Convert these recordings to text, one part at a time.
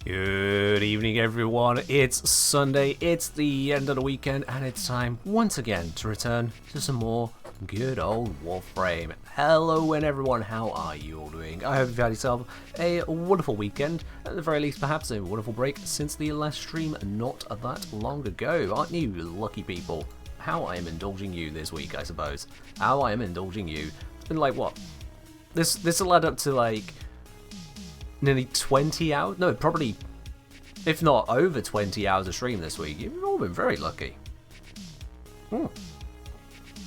Good evening, everyone. It's Sunday, it's the end of the weekend, and it's time once again to return to some more good old Warframe. Hello, and everyone, how are you all doing? I hope you've had yourself a wonderful weekend, at the very least, perhaps a wonderful break since the last stream not that long ago. Aren't you lucky people? How I am indulging you this week, I suppose. How I am indulging you. It's been like, what? This will add up to like nearly 20 hours? No, probably, if not over 20 hours of stream this week. You've all been very lucky.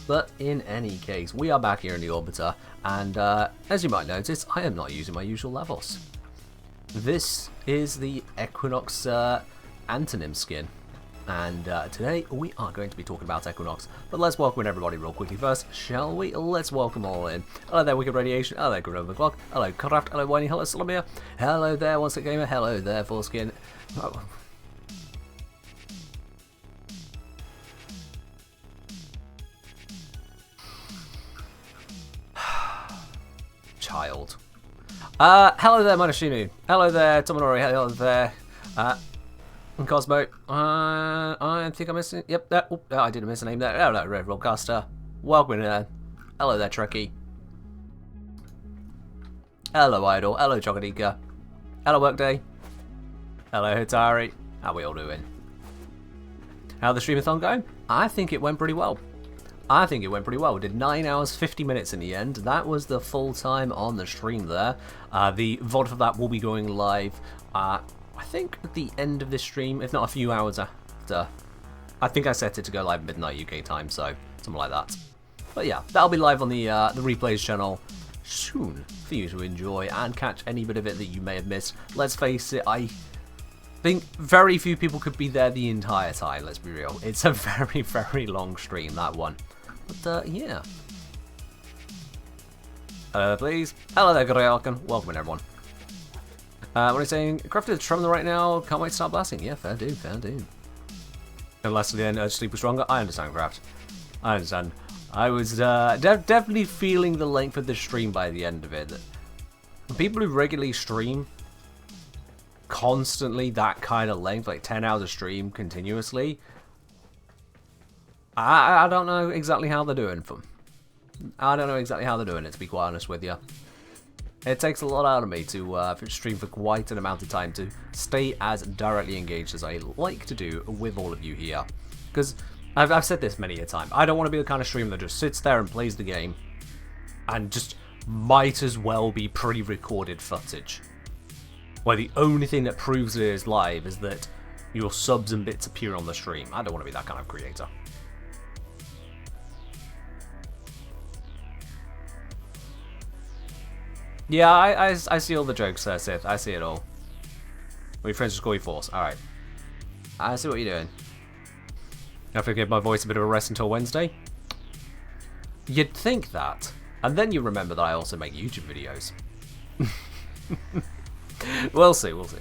But in any case, we are back here in the Orbiter, and as you might notice, I am not using my usual levels. This is the Equinox antonym skin, and today we are going to be talking about Equinox. But let's welcome everybody real quickly first, shall we? Let's welcome all in. Hello there, Wicked Radiation. Hello there, Good Over the Clock. Hello, Craft. Hello, Whiny. Hello, Solomia. Hello there, Once a Gamer. Hello there, Foreskin. Oh. Child. Hello there, Manashinu. Hello there, Tomonori. Hello there, Cosmo. I think I'm missing. Yep, I didn't miss a name there. Hello, Red Rollcaster. Welcome in. Hello there, Trekkie. Hello, Idol. Hello, Choconica. Hello, Workday. Hello, Hitari. How we all doing? How the streamathon going? I think it went pretty well. We did 9 hours 50 minutes in the end. That was the full time on the stream there. The VOD for that will be going live, I think at the end of this stream, if not a few hours after. I think I set it to go live midnight UK time, so something like that. But yeah, that'll be live on the replays channel soon for you to enjoy and catch any bit of it that you may have missed. Let's face it, I think very few people could be there the entire time, let's be real. It's a very, very long stream, that one. But, yeah. Please. Hello there, Gorialkan. Welcome in, everyone. What are you saying? Crafted Tremor right now. Can't wait to start blasting. Yeah, fair dude, fair dude. And last of the end, Urge Sleep was stronger. I understand, Craft. I understand. I was definitely feeling the length of the stream by the end of it. People who regularly stream constantly that kind of length, like 10 hours of stream continuously, I don't know exactly how they're doing them. I don't know exactly how they're doing it, to be quite honest with you. It takes a lot out of me to stream for quite an amount of time to stay as directly engaged as I like to do with all of you here. Because I've said this many a time, I don't want to be the kind of streamer that just sits there and plays the game and just might as well be pre-recorded footage, where the only thing that proves it is live is that your subs and bits appear on the stream. I don't want to be that kind of creator. Yeah, I see all the jokes there, Sith. I see it all. We friends just call you Force. Alright. I see what you're doing. I have to give my voice a bit of a rest until Wednesday. You'd think that. And then you remember that I also make YouTube videos. We'll see, we'll see.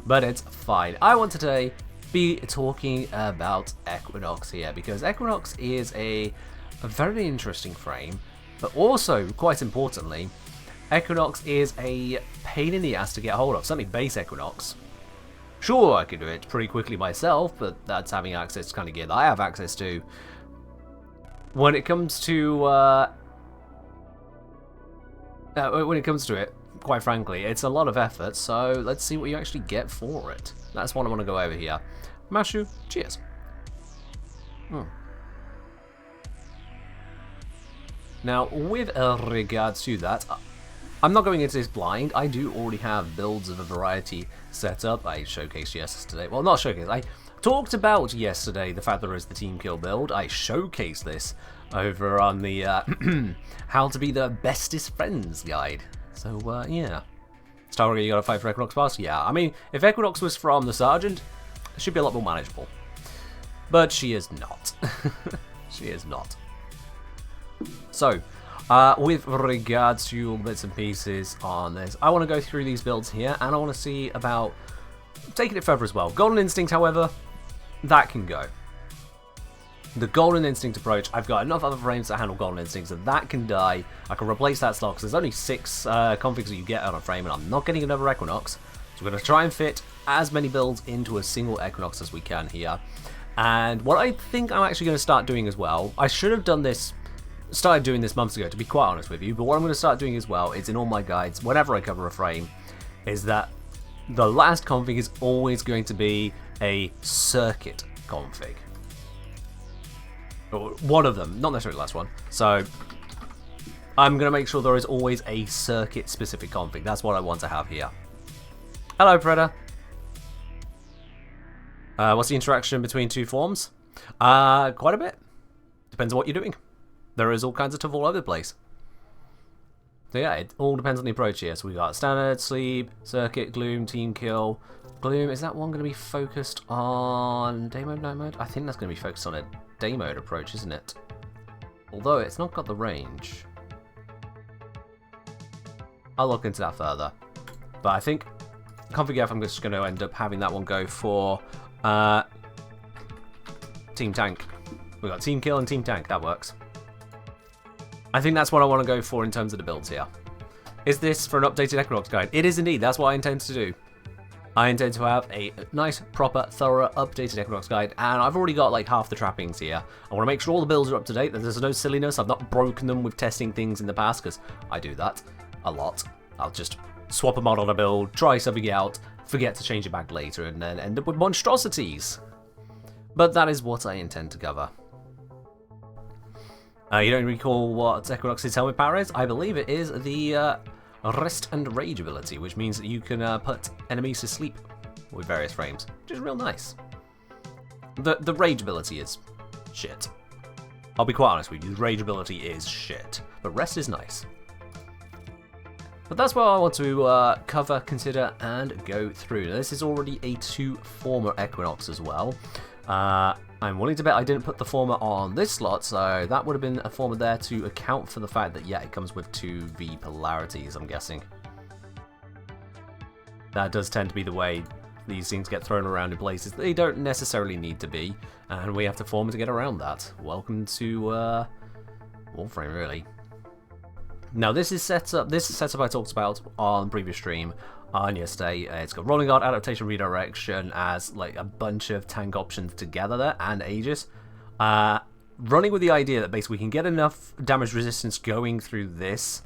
But it's fine. I want to today be talking about Equinox here, because Equinox is a very interesting frame, but also, quite importantly, Equinox is a pain in the ass to get hold of. Certainly base Equinox. Sure, I could do it pretty quickly myself, but that's having access to kind of gear that I have access to. When it comes to it, quite frankly, it's a lot of effort, so let's see what you actually get for it. That's what I want to go over here. Mashu, cheers. Now, with regards to that, I'm not going into this blind. I do already have builds of a variety set up. I showcased yesterday. Well, not showcased. I talked about yesterday the fact there is the team kill build. I showcased this over on the How to Be the Bestest Friends guide. So, yeah. Starry, you gotta fight for Equinox Pass? Yeah. I mean, if Equinox was from the Sergeant, it should be a lot more manageable. But she is not. She is not. So, with regards to your bits and pieces on this, I want to go through these builds here, and I want to see about taking it further as well. Golden Instinct, however, that can go. The Golden Instinct approach, I've got enough other frames to handle Golden Instinct, so that can die. I can replace that slot, because there's only 6 configs that you get on a frame, and I'm not getting another Equinox. So we're going to try and fit as many builds into a single Equinox as we can here. And what I think I'm actually going to start doing as well, I should have started doing this months ago, to be quite honest with you, but what I'm going to start doing as well is in all my guides, whenever I cover a frame, is that the last config is always going to be a circuit config. Or one of them, not necessarily the last one. So I'm going to make sure there is always a circuit specific config. That's what I want to have here. Hello, Predator. What's the interaction between two forms? Quite a bit. Depends on what you're doing. There is all kinds of stuff all over the place. So yeah, it all depends on the approach here. So we got standard, sleep, circuit, gloom, team kill. Gloom, is that one going to be focused on day mode, night mode? I think that's going to be focused on a day mode approach, isn't it? Although it's not got the range. I'll look into that further. But I think config F, I'm just going to end up having that one go for team tank. We got team kill and team tank. That works. I think that's what I want to go for in terms of the builds here. Is this for an updated Equinox guide? It is indeed. That's what I intend to do. I intend to have a nice, proper, thorough, updated Equinox guide, and I've already got like half the trappings here. I want to make sure all the builds are up to date, that there's no silliness. I've not broken them with testing things in the past, because I do that a lot. I'll just swap a mod on a build, try something out, forget to change it back later, and then end up with monstrosities. But that is what I intend to cover. You don't recall what Equinox's helmet power is? I believe it is the Rest and Rage ability, which means that you can put enemies to sleep with various frames, which is real nice. The Rage ability is shit. I'll be quite honest with you, the Rage ability is shit, but Rest is nice. But that's what I want to cover, consider, and go through. Now, this is already a 2-former Equinox as well. I'm willing to bet I didn't put the former on this slot, so that would have been a former there to account for the fact that, yeah, it comes with 2V polarities, I'm guessing. That does tend to be the way these things get thrown around in places they don't necessarily need to be, and we have to form to get around that. Welcome to Warframe, really. Now, this setup I talked about on the previous stream on yesterday. It's got Rolling Guard, Adaptation, Redirection as like a bunch of tank options together there, and Aegis. Running with the idea that basically we can get enough damage resistance going through this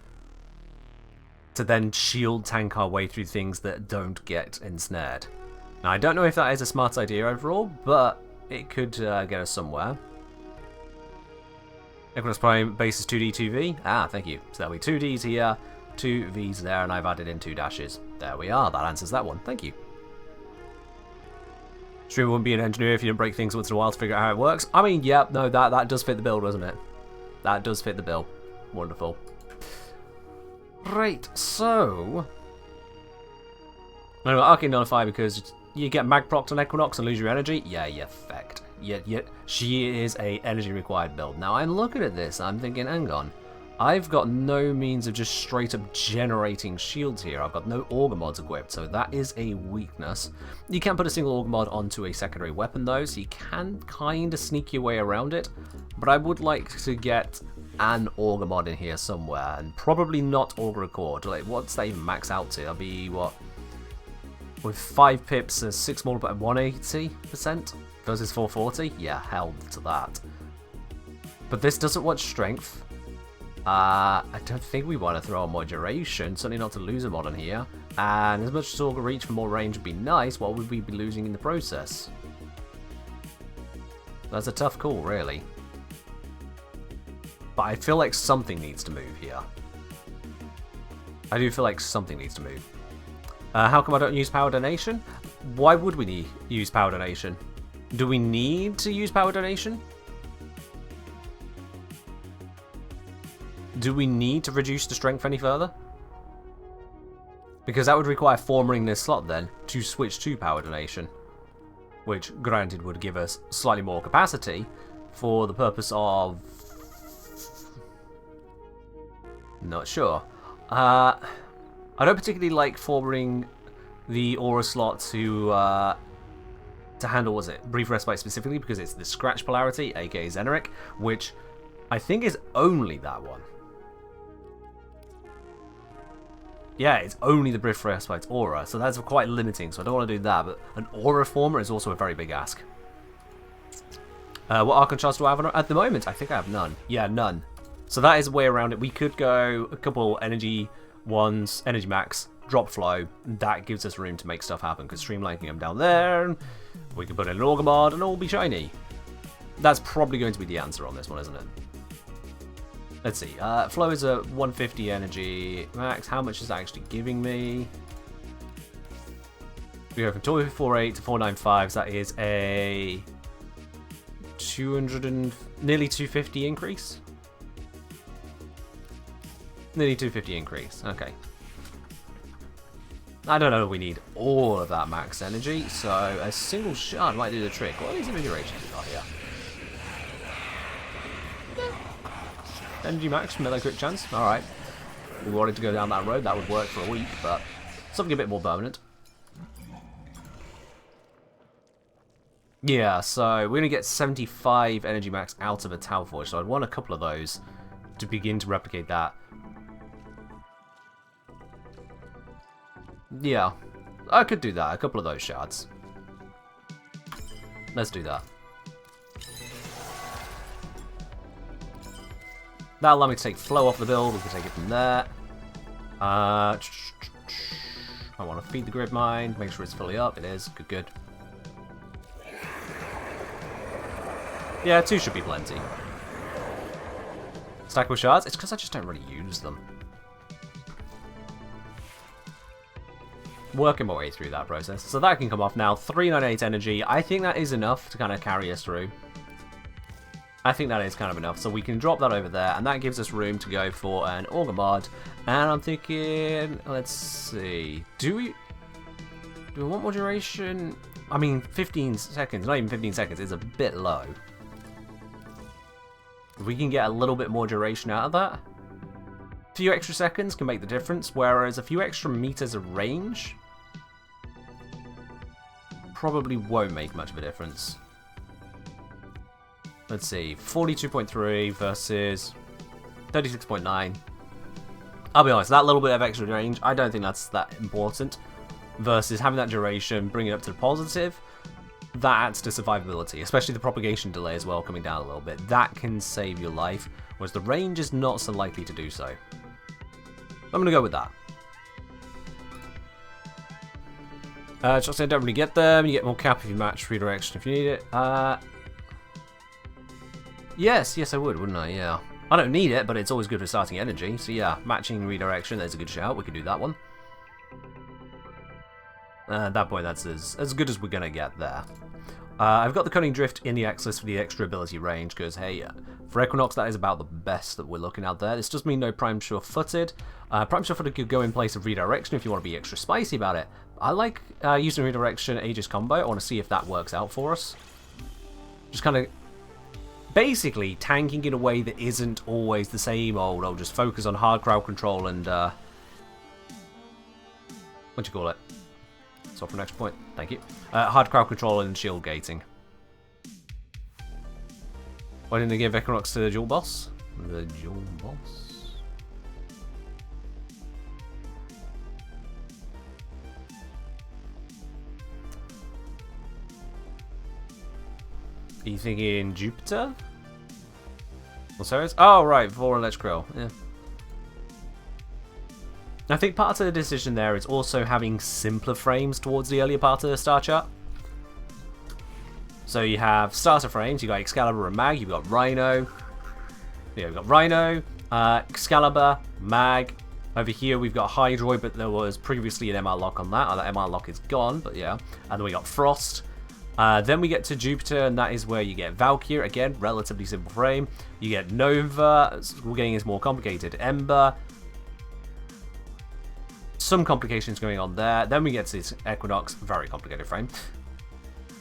to then shield tank our way through things that don't get ensnared. Now, I don't know if that is a smart idea overall, but it could get us somewhere. Equinox Prime base is 2D, 2V. Ah, thank you. So there'll be 2Ds here, 2Vs there, and I've added in 2 dashes. There we are. That answers that one. Thank you. Streamer wouldn't be an engineer if you didn't break things once in a while to figure out how it works. I mean, yeah, no, that does fit the bill, doesn't it? That does fit the bill. Wonderful. Right, so... Anyway, Arcane Nullify because you get mag procced on Equinox and lose your energy. Yeah, you fecked. Yet she is a energy required build. Now I'm looking at this, I'm thinking, hang on, I've got no means of just straight up generating shields here. I've got no auger mods equipped, so that is a weakness. You can put a single auger mod onto a secondary weapon though, so you can kind of sneak your way around it, but I would like to get an auger mod in here somewhere, and probably not auger accord. Like, what's that even max out to? That'll be what? With 5 pips and 6 more, but 180%? Versus 440? Yeah, hell to that. But this doesn't want strength. I don't think we want to throw a mod duration, certainly not to lose a mod on here. And as much as auger reach for more range would be nice, what would we be losing in the process? That's a tough call, really. But I feel like something needs to move here. I do feel like something needs to move. How come I don't use power donation? Why would we use power donation? Do we need to use power donation? Do we need to reduce the strength any further? Because that would require forming this slot then to switch to power donation. Which, granted, would give us slightly more capacity for the purpose of... Not sure. I don't particularly like forming the aura slot to handle, was it, Brief Respite specifically, because it's the Scratch polarity, aka Xeneric, which I think is only that one. Yeah, it's only the Brit Frostbite's aura, so that's quite limiting, so I don't want to do that, but an aura former is also a very big ask. What Archon Shards do I have at the moment? I think I have none. Yeah, none. So that is a way around it. We could go a couple energy ones, energy max, drop flow. That gives us room to make stuff happen, because streamlining them down there, we can put in an Augur mod and all be shiny. That's probably going to be the answer on this one, isn't it? Let's see. Flow is a 150 energy max. How much is that actually giving me? We go from 248 to 495. So that is a 200 and nearly 250 increase. Nearly 250 increase. Okay. I don't know if we need all of that max energy, so a single shard might do the trick. What are these energy rations we got here? Energy max, melee crit chance. Alright. We wanted to go down that road, that would work for a week, but something a bit more permanent. Yeah, so we're going to get 75 energy max out of a Tau Forge, so I'd want a couple of those to begin to replicate that. Yeah, I could do that, a couple of those shards. Let's do that. That'll allow me to take flow off the build, we can take it from there. I want to feed the grid mine, make sure it's fully up, it is, good, good. Yeah, 2 should be plenty. Stackable shards, it's because I just don't really use them. Working my way through that process. So that can come off now. 398 energy. I think that is enough to kind of carry us through. I think that is kind of enough. So we can drop that over there, and that gives us room to go for an Augur mod. And I'm thinking, let's see. Do we want more duration? I mean, 15 seconds, not even 15 seconds, is a bit low. If we can get a little bit more duration out of that, a few extra seconds can make the difference, whereas a few extra meters of range probably won't make much of a difference. Let's see, 42.3 versus 36.9. I'll be honest, that little bit of extra range, I don't think that's that important. Versus having that duration, bring it up to the positive, that adds to survivability, especially the propagation delay as well coming down a little bit. That can save your life, whereas the range is not so likely to do so. I'm going to go with that. Just I don't really get them. You get more cap if you match redirection if you need it. Yes, I would, wouldn't I? Yeah. I don't need it, but it's always good for starting energy. So yeah, matching redirection, there's a good shout. We could do that one. At that point, that's as good as we're going to get there. I've got the Cunning Drift in the X list for the extra ability range, because, hey, for Equinox, that is about the best that we're looking at there. This does mean no Prime Sure-Footed. Prime Sure-Footed could go in place of Redirection if you want to be extra spicy about it. I like using Redirection Aegis combo. I want to see if that works out for us. Just kind of basically tanking in a way that isn't always the same old, I'll just focus on hard crowd control and, what do you call it? So for next point, thank you. Hard crowd control and shield gating. Why didn't they give Equinox to the dual boss? The dual boss. Are you thinking Jupiter? Well, so it's right, for Electrical. Yeah. I think part of the decision there is also having simpler frames towards the earlier part of the star chart. So you have starter frames, you got Excalibur and Mag, you've got Rhino. Yeah, we've got Rhino, Excalibur, Mag. Over here we've got Hydroid, but there was previously an MR lock on that. That MR lock is gone, but yeah. And then we got Frost. Then we get to Jupiter, and that is where you get Valkyrie. Again, relatively simple frame. You get Nova. We're getting is more complicated. Ember. Some complications going on there. Then we get to this Equinox. Very complicated frame.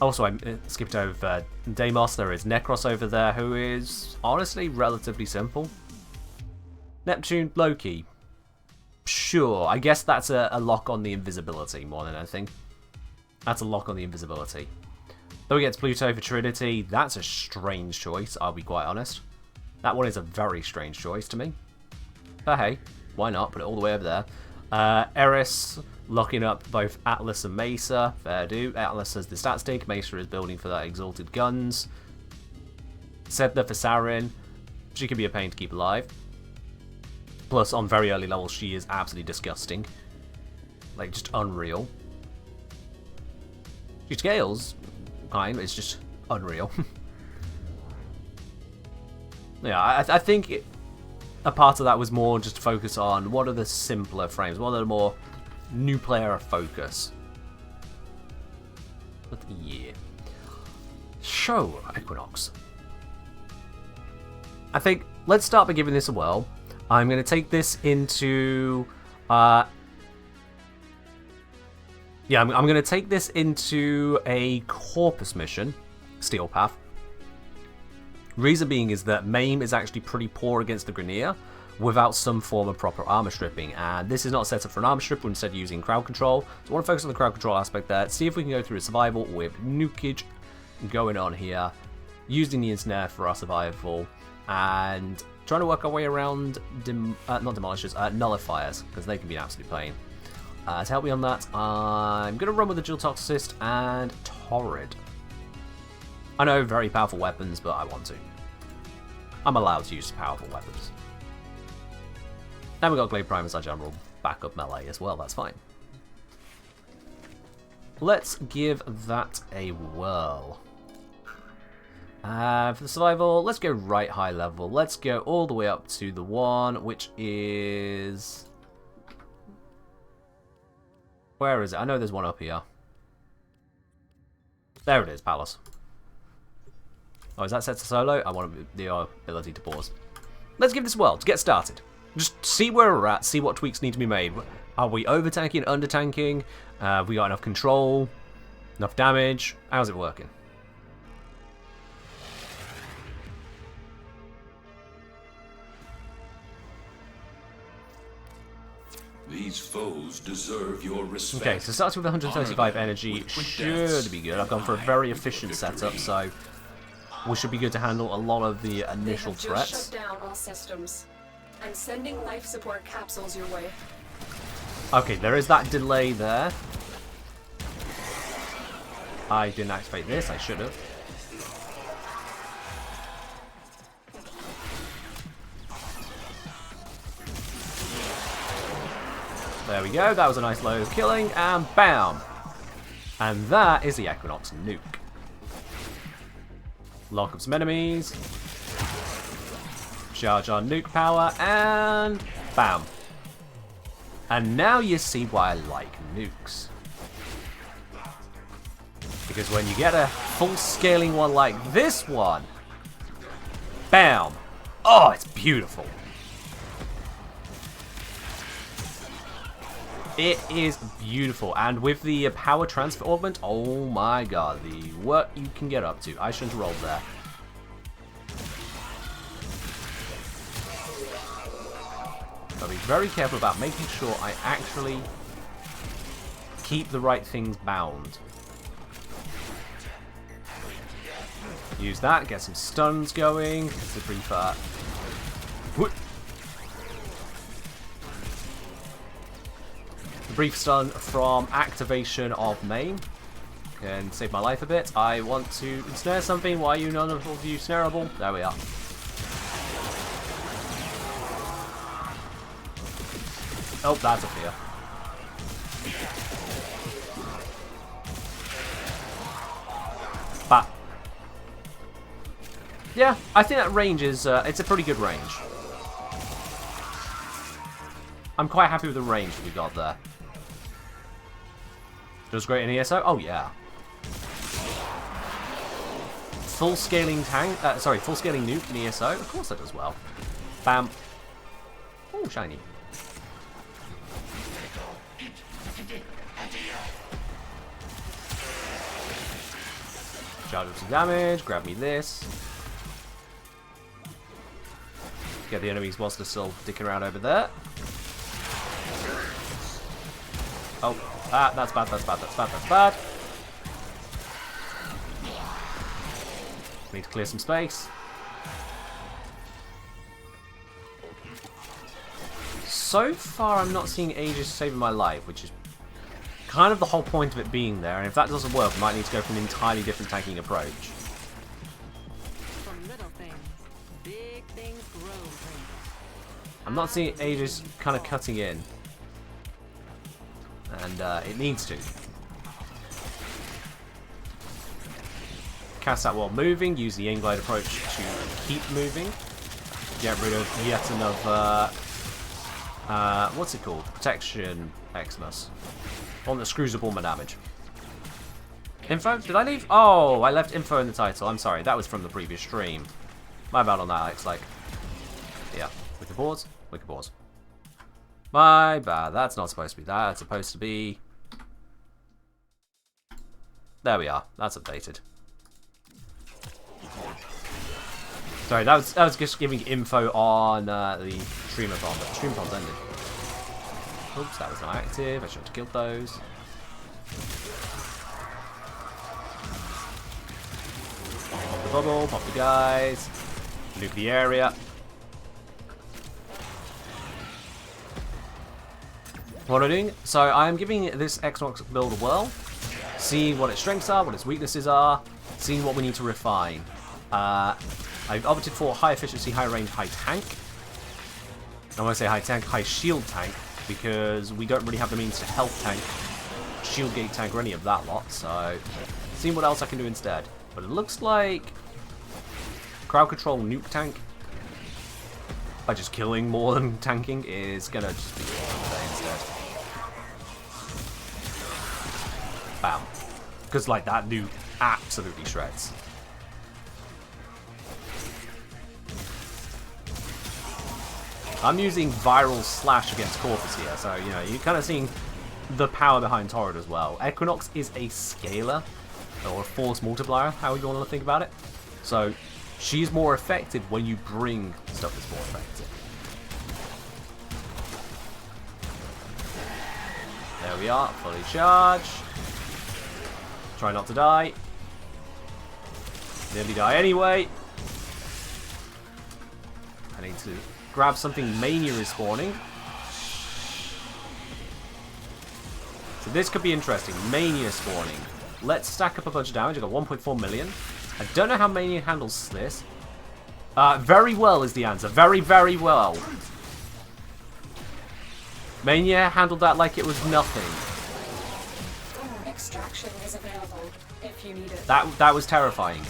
Also, I skipped over Deimos. There is Necros over there, who is honestly relatively simple. Neptune, Loki. Sure, I guess that's a lock on the invisibility more than anything. That's a lock on the invisibility. Then we get to Pluto for Trinity. That's a strange choice, I'll be quite honest. That one is a very strange choice to me. But hey, why not? Put it all the way over there. Eris locking up both Atlas and Mesa. Fair do. Atlas has the stat stick. Mesa is building for that exalted guns. Sedna for Sarin. She can be a pain to keep alive. Plus, on very early levels, she is absolutely disgusting. Like, just unreal. She scales fine, but it's just unreal. Yeah, I think a part of that was more just to focus on what are the simpler frames, what are the more new player focus. But yeah. Show Equinox. I think let's start by giving this a whirl. I'm going to take this into I'm going to take this into a Corpus mission, Steel Path. Reason being is that MAME is actually pretty poor against the Grineer without some form of proper armor stripping, and this is not set up for an armor strip. We're instead using crowd control. So I want to focus on the crowd control aspect there, see if we can go through a survival with nukage going on here, using the internet for our survival, and trying to work our way around not demolishers, nullifiers, because they can be an absolute pain. To help me on that, I'm going to run with the Dual Toxicist and Torrid. I know, very powerful weapons, but I want to. I'm allowed to use powerful weapons. Then we got Glade Prime as our general backup melee as well, that's fine. Let's give that a whirl. For the survival, let's go right high level. Let's go all the way up to the one, which is... Where is it? I know there's one up here. There it is, Palace. Oh, is that set to solo? I want the ability to pause. Let's give this a whirl to get started. Just see where we're at, see what tweaks need to be made. Are we over-tanking, under-tanking? Have we got enough control? Enough damage? How's it working? These foes deserve your respect. Okay, so starting with 135 energy should be good. I've gone for a very efficient setup, so we should be good to handle a lot of the initial threats. Just shut down all systems. I'm sending life support capsules your way. Okay, there is that delay there. I didn't activate this, I should have. There we go, that was a nice load of killing, and bam! And that is the Equinox nuke. Lock up some enemies. Charge our nuke power, and bam. And now you see why I like nukes. Because when you get a full scaling one like this one, bam! Oh, it's beautiful. It is beautiful, and with the power transfer augment, oh my god, the work you can get up to. I shouldn't have rolled there. I'll be very careful about making sure I actually keep the right things bound. Use that, get some stuns going. It's a pretty far. Brief stun from activation of MAME can save my life a bit. I want to ensnare something. Why are you none of you snareable? There we are. Oh, that's a fear. But yeah, I think that range is it's a pretty good range. I'm quite happy with the range that we got there. Does great in ESO? Oh yeah. Full scaling tank, full scaling nuke in ESO? Of course that does well. Bam. Oh, shiny. Charge up some damage, grab me this. Get the enemies whilst they're still dicking around over there. Oh. That's bad, that's bad, that's bad, that's bad. Need to clear some space. so far I'm not seeing Aegis saving my life, which is kind of the whole point of it being there, and if that doesn't work, we might need to go for an entirely different tanking approach. From little things, big things grow. I'm not seeing Aegis kind of cutting in, and it needs to. Cast that while moving, use the in-glide approach to keep moving. Get rid of yet another, what's it called? Protection Xmas. One that screws up all my damage. Info? Did I leave? Oh, I left info in the title. I'm sorry, that was from the previous stream. My bad on that, Alex. Like, yeah. We can pause. We can pause. My bad. That's not supposed to be that. It's supposed to be... There we are. That's updated. Sorry, that was just giving info on the streamathon, but the streamathon's ended. Oops, that was not active. I should have killed those. Pop the bubble, pop the guys. Nuke the area. What am I doing? So I am giving this Equinox build a whirl, seeing what its strengths are, what its weaknesses are, seeing what we need to refine. I've opted for high efficiency, high range, high tank. I want to say high tank, high shield tank, because we don't really have the means to health tank, shield gate tank, or any of that lot, so seeing what else I can do instead. But it looks like crowd control nuke tank, by just killing more than tanking, is gonna just be there instead. Bam. Because like that nuke absolutely shreds. I'm using viral slash against Corpus here, so you know, you're kind of seeing the power behind Torrid as well. Equinox is a scaler, or a force multiplier, how you want to think about it. So she's more effective when you bring stuff that's more effective. There we are, fully charged. Try not to die. Nearly die anyway. I need to grab something. Mania is spawning. So this could be interesting. Mania spawning. Let's stack up a bunch of damage. I've got 1.4 million. I don't know how Mania handles this. Very well is the answer. Very, very well. Mania handled that like it was nothing. Extraction is available if you need it. That was terrifying.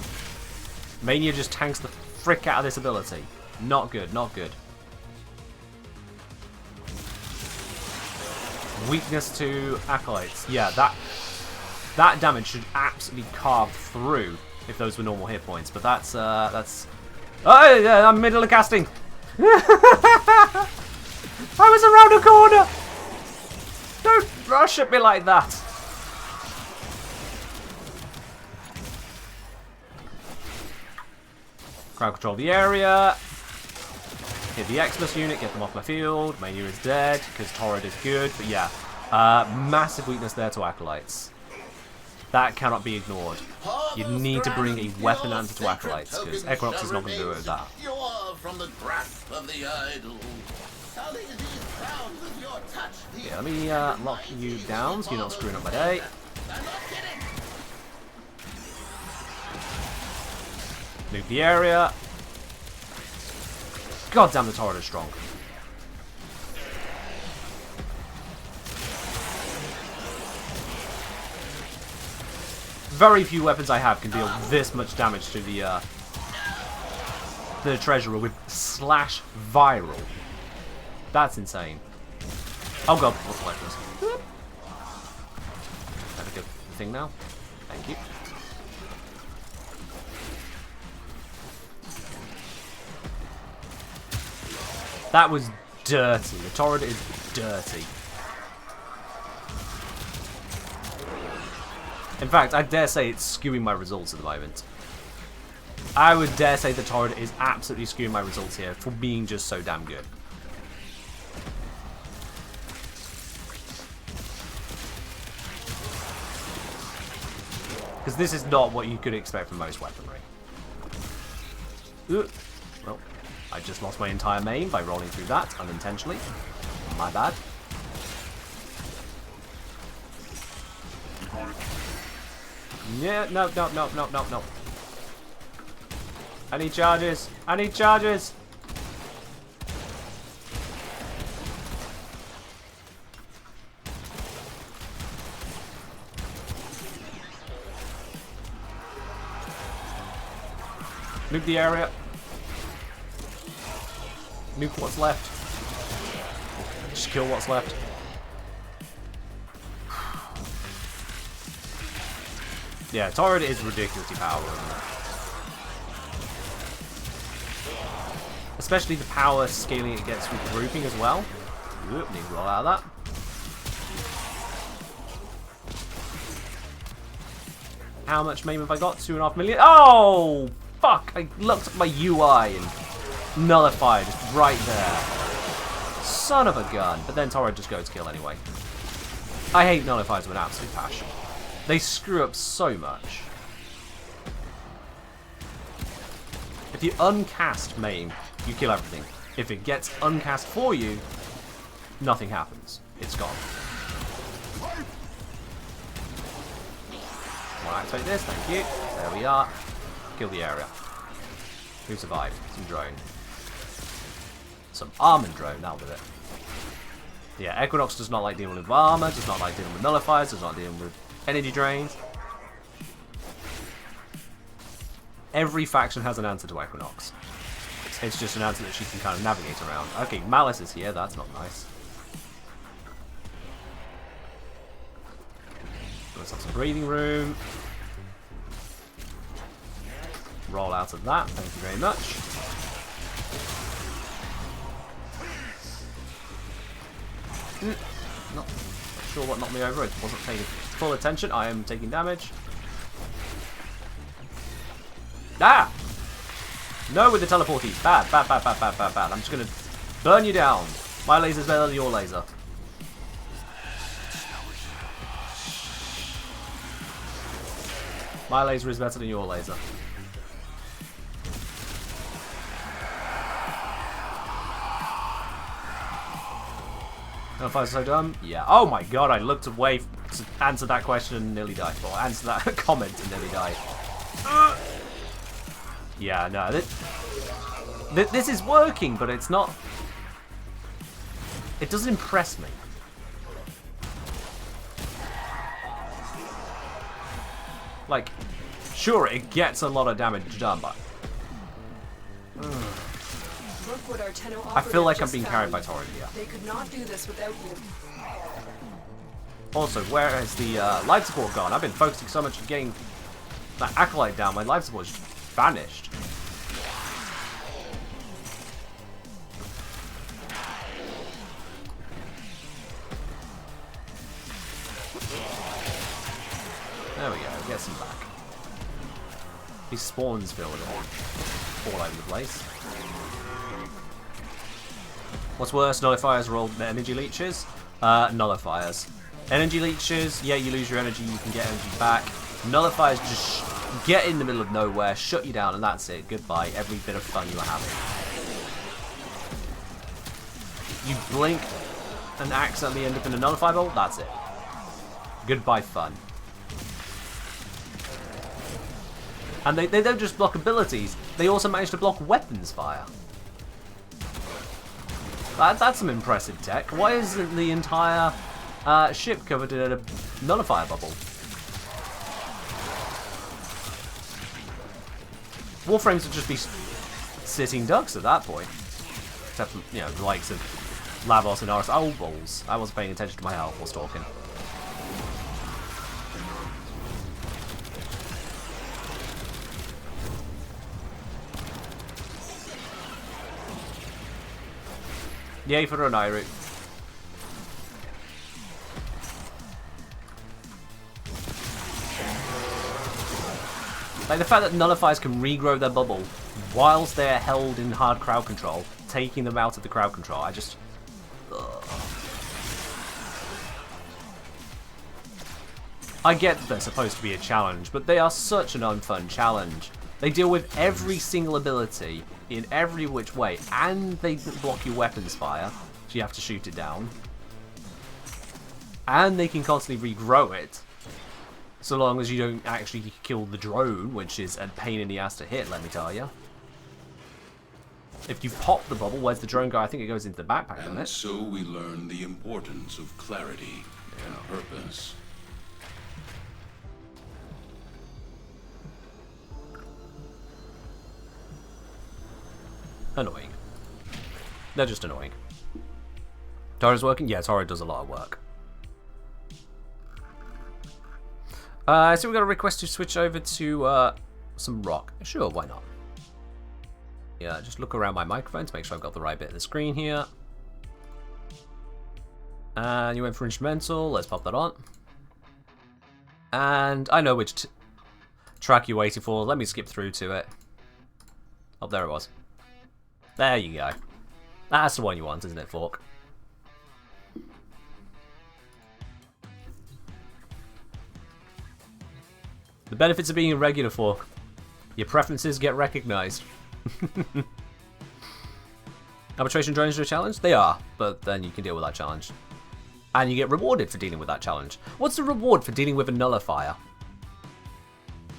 Mania just tanks the frick out of this ability. Not good, not good. Weakness to acolytes. Yeah, that damage should absolutely carve through if those were normal hit points. But that's oh yeah, I'm middle of casting. I was around a corner. Don't rush at me like that. Crowd control the area. Hit the Xmas unit, get them off my field. Mania is dead, because Torrid is good. But yeah, massive weakness there to Acolytes. That cannot be ignored. You need to bring a weapon answer to Acolytes, because Equinox is not going to do it with that. You are from the grasp of the idol. Yeah, let me lock you down so you're not screwing up my day. Nuke the area. God damn, the Torrid is strong. Very few weapons I have can deal this much damage to the Treasurer with slash viral. That's insane. Oh god, what's the weapons? Have a good thing now. Thank you. That was dirty. The Torrid is dirty. In fact, I dare say it's skewing my results at the moment. I would dare say the Torrid is absolutely skewing my results here for being just so damn good. Because this is not what you could expect from most weaponry. Well, I just lost my entire main by rolling through that unintentionally. My bad. Yeah, no. I need charges. I need charges. Nuke the area. Nuke what's left. Just kill what's left. Yeah, turret is ridiculously powerful. Especially the power scaling it gets with grouping as well. Oop, need to roll out of that. How much MAME have I got? 2.5 million. Oh! Fuck! I looked at my UI and nullified right there. Son of a gun. But then Torrid just goes kill anyway. I hate nullifiers with an absolute passion. They screw up so much. If you uncast MAME, you kill everything. If it gets uncast for you, nothing happens. It's gone. I'll activate this, thank you. There we are. Kill the area. Who survived? Some drone. Some armored drone, that'll do it. Yeah, Equinox does not like dealing with armor, does not like dealing with nullifiers, does not dealing with energy drains. Every faction has an answer to Equinox. It's just an answer that she can kind of navigate around. Okay, Malice is here, that's not nice. Let's have some breathing room. Roll out of that, thank you very much. Not sure what knocked me over, I wasn't paying full attention, I am taking damage. Ah! No with the teleporties, bad. I'm just gonna burn you down. My laser's better than your laser. My laser is better than your laser. If I was so dumb? Yeah. Oh my god, I looked away to answer that question and nearly died. Or answer that comment and nearly died. Yeah, no. This is working, but it's not... It doesn't impress me. Like, sure, it gets a lot of damage done, but... I feel like I'm being carried by Torrid here. They could not do this without you. Also, where has the life support gone? I've been focusing so much on getting that acolyte down, my life support just vanished. There we go, get some back. These spawns filled all over the place. What's worse, nullifiers or energy leeches? Nullifiers. Energy leeches, yeah, you lose your energy, you can get energy back. Nullifiers just get in the middle of nowhere, shut you down, and that's it. Goodbye, every bit of fun you were having. You blink and accidentally end up in a nullify bolt, that's it. Goodbye fun. And they don't just block abilities, they also manage to block weapons fire. That's some impressive tech. Why isn't the entire ship covered in a nullifier bubble? Warframes would just be sitting ducks at that point. Except for, you know, the likes of Lavos and Aris. Oh, balls. I wasn't paying attention to my health while talking. Yay for Onairu. Like the fact that nullifiers can regrow their bubble whilst they're held in hard crowd control, taking them out of the crowd control, I just... Ugh. I get that they're supposed to be a challenge, but they are such an unfun challenge. They deal with every single ability in every which way, and they block your weapons fire. you have to shoot it down. And they can constantly regrow it. So long as you don't actually kill the drone, which is a pain in the ass to hit, let me tell you. If you pop the bubble, where's the drone go? I think it goes into the backpack, doesn't it? And so we learn the importance of clarity and purpose. Annoying. They're just annoying. Tara's working? Yeah, Tara does a lot of work. So we got a request to switch over to some rock. Sure, why not? Yeah, just look around my microphone to make sure I've got the right bit of the screen here. And you went for instrumental. Let's pop that on. And I know which track you're waiting for. Let me skip through to it. Oh, there it was. There you go. That's the one you want, isn't it, Fork? The benefits of being a regular Fork. Your preferences get recognized. Arbitration drones are a challenge? They are, but then you can deal with that challenge. And you get rewarded for dealing with that challenge. What's the reward for dealing with a nullifier?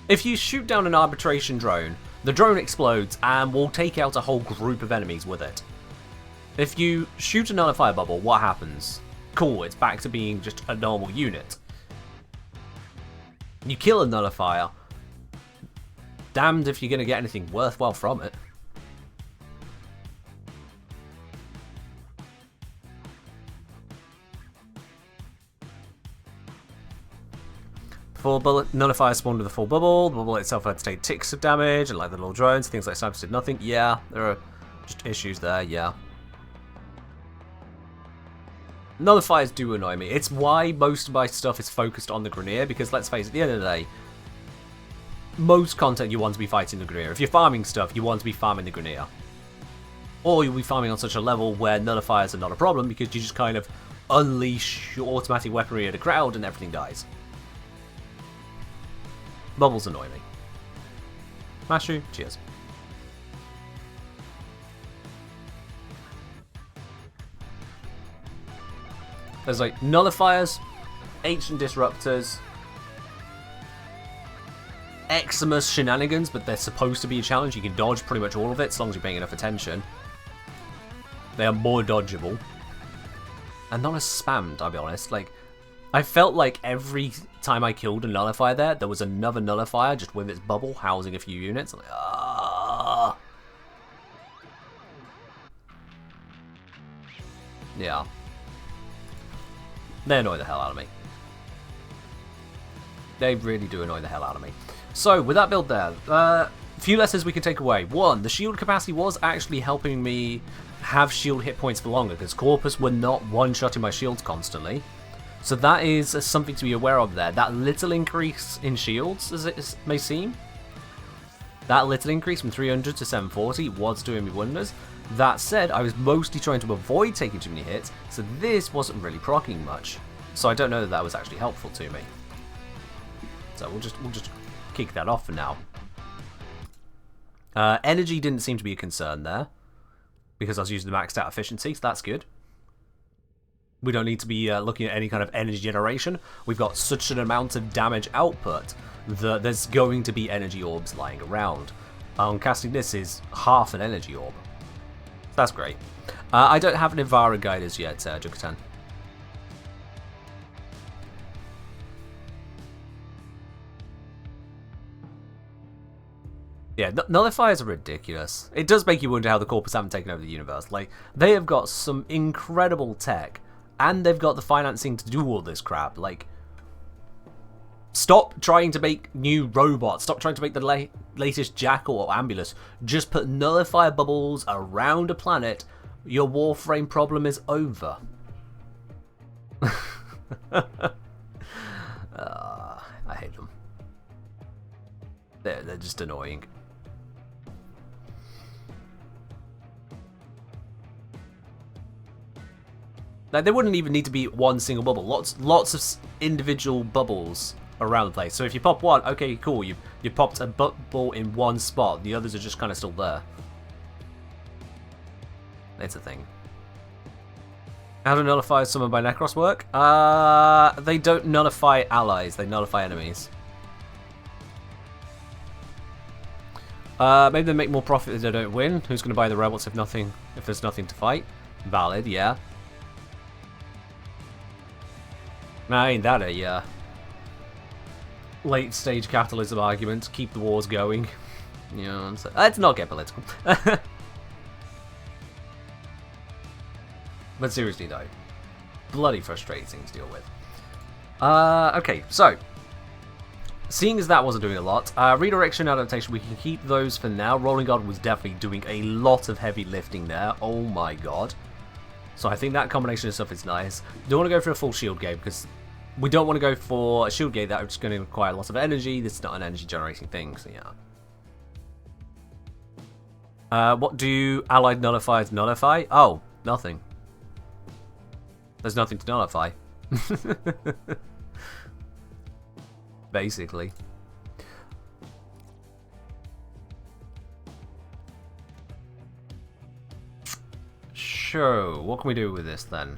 If you shoot down an arbitration drone, the drone explodes and will take out a whole group of enemies with it. If you shoot a nullifier bubble, what happens? Cool, it's back to being just a normal unit. You kill a nullifier, damned if you're going to get anything worthwhile from it. Full bullet nullifier spawned with a full bubble. The bubble itself had to take ticks of damage, and like the little drones, things like snipers did nothing. Yeah, there are just issues there, yeah. Nullifiers do annoy me. It's why most of my stuff is focused on the Grineer, because let's face it, at the end of the day, most content you want to be fighting the Grineer. If you're farming stuff, you want to be farming the Grineer. Or you'll be farming on such a level where nullifiers are not a problem, because you just kind of unleash your automatic weaponry at a crowd and everything dies. Bubbles annoy me. Mashu, cheers. There's like nullifiers, ancient disruptors, Eximus shenanigans, but they're supposed to be a challenge. You can dodge pretty much all of it as long as you're paying enough attention. They are more dodgeable. And not as spammed, I'll be honest. Like, I felt like every time I killed a nullifier there was another nullifier just with its bubble housing a few units. I'm like, ah. Yeah. They annoy the hell out of me. They really do annoy the hell out of me. So, with that build there, a few lessons we can take away. One, the shield capacity was actually helping me have shield hit points for longer, because Corpus were not one-shotting my shields constantly. So that is something to be aware of there. That little increase in shields, as it may seem, that little increase from 300 to 740 was doing me wonders. That said, I was mostly trying to avoid taking too many hits, so this wasn't really proccing much. So I don't know that that was actually helpful to me. So we'll just kick that off for now. Energy didn't seem to be a concern there, because I was using the maxed out efficiency, so that's good. We don't need to be looking at any kind of energy generation. We've got such an amount of damage output that there's going to be energy orbs lying around. Casting this is half an energy orb. That's great. I don't have an Ivara guide as yet, Jukatan. Yeah, nullifiers are ridiculous. It does make you wonder how the Corpus haven't taken over the universe. Like, they have got some incredible tech, and they've got the financing to do all this crap. Like, stop trying to make new robots. Stop trying to make the latest Jackal or Ambulance. Just put nullifier bubbles around a planet. Your Warframe problem is over. I hate them. They're just annoying. Like, there wouldn't even need to be one single bubble. Lots of individual bubbles around the place. So if you pop one, okay, cool. You popped a bubble in one spot. The others are just kind of still there. It's a thing. How do nullify summon by Necros work? They don't nullify allies, they nullify enemies. Maybe they make more profit if they don't win. Who's going to buy the robots if there's nothing to fight? Valid, yeah. Nah, ain't that a late stage capitalism argument? Keep the wars going. You know what I'm saying? Let's not get political. But seriously though, bloody frustrating to deal with. Okay, so seeing as that wasn't doing a lot, redirection adaptation, we can keep those for now. Rolling Guard was definitely doing a lot of heavy lifting there. Oh my god. So I think that combination of stuff is nice. Don't want to go for a full shield game because we don't want to go for a shield game that is just going to require lots of energy. This is not an energy generating thing, so yeah. What do allied nullifiers nullify? Oh, nothing. There's nothing to nullify. Basically. Sure, what can we do with this then?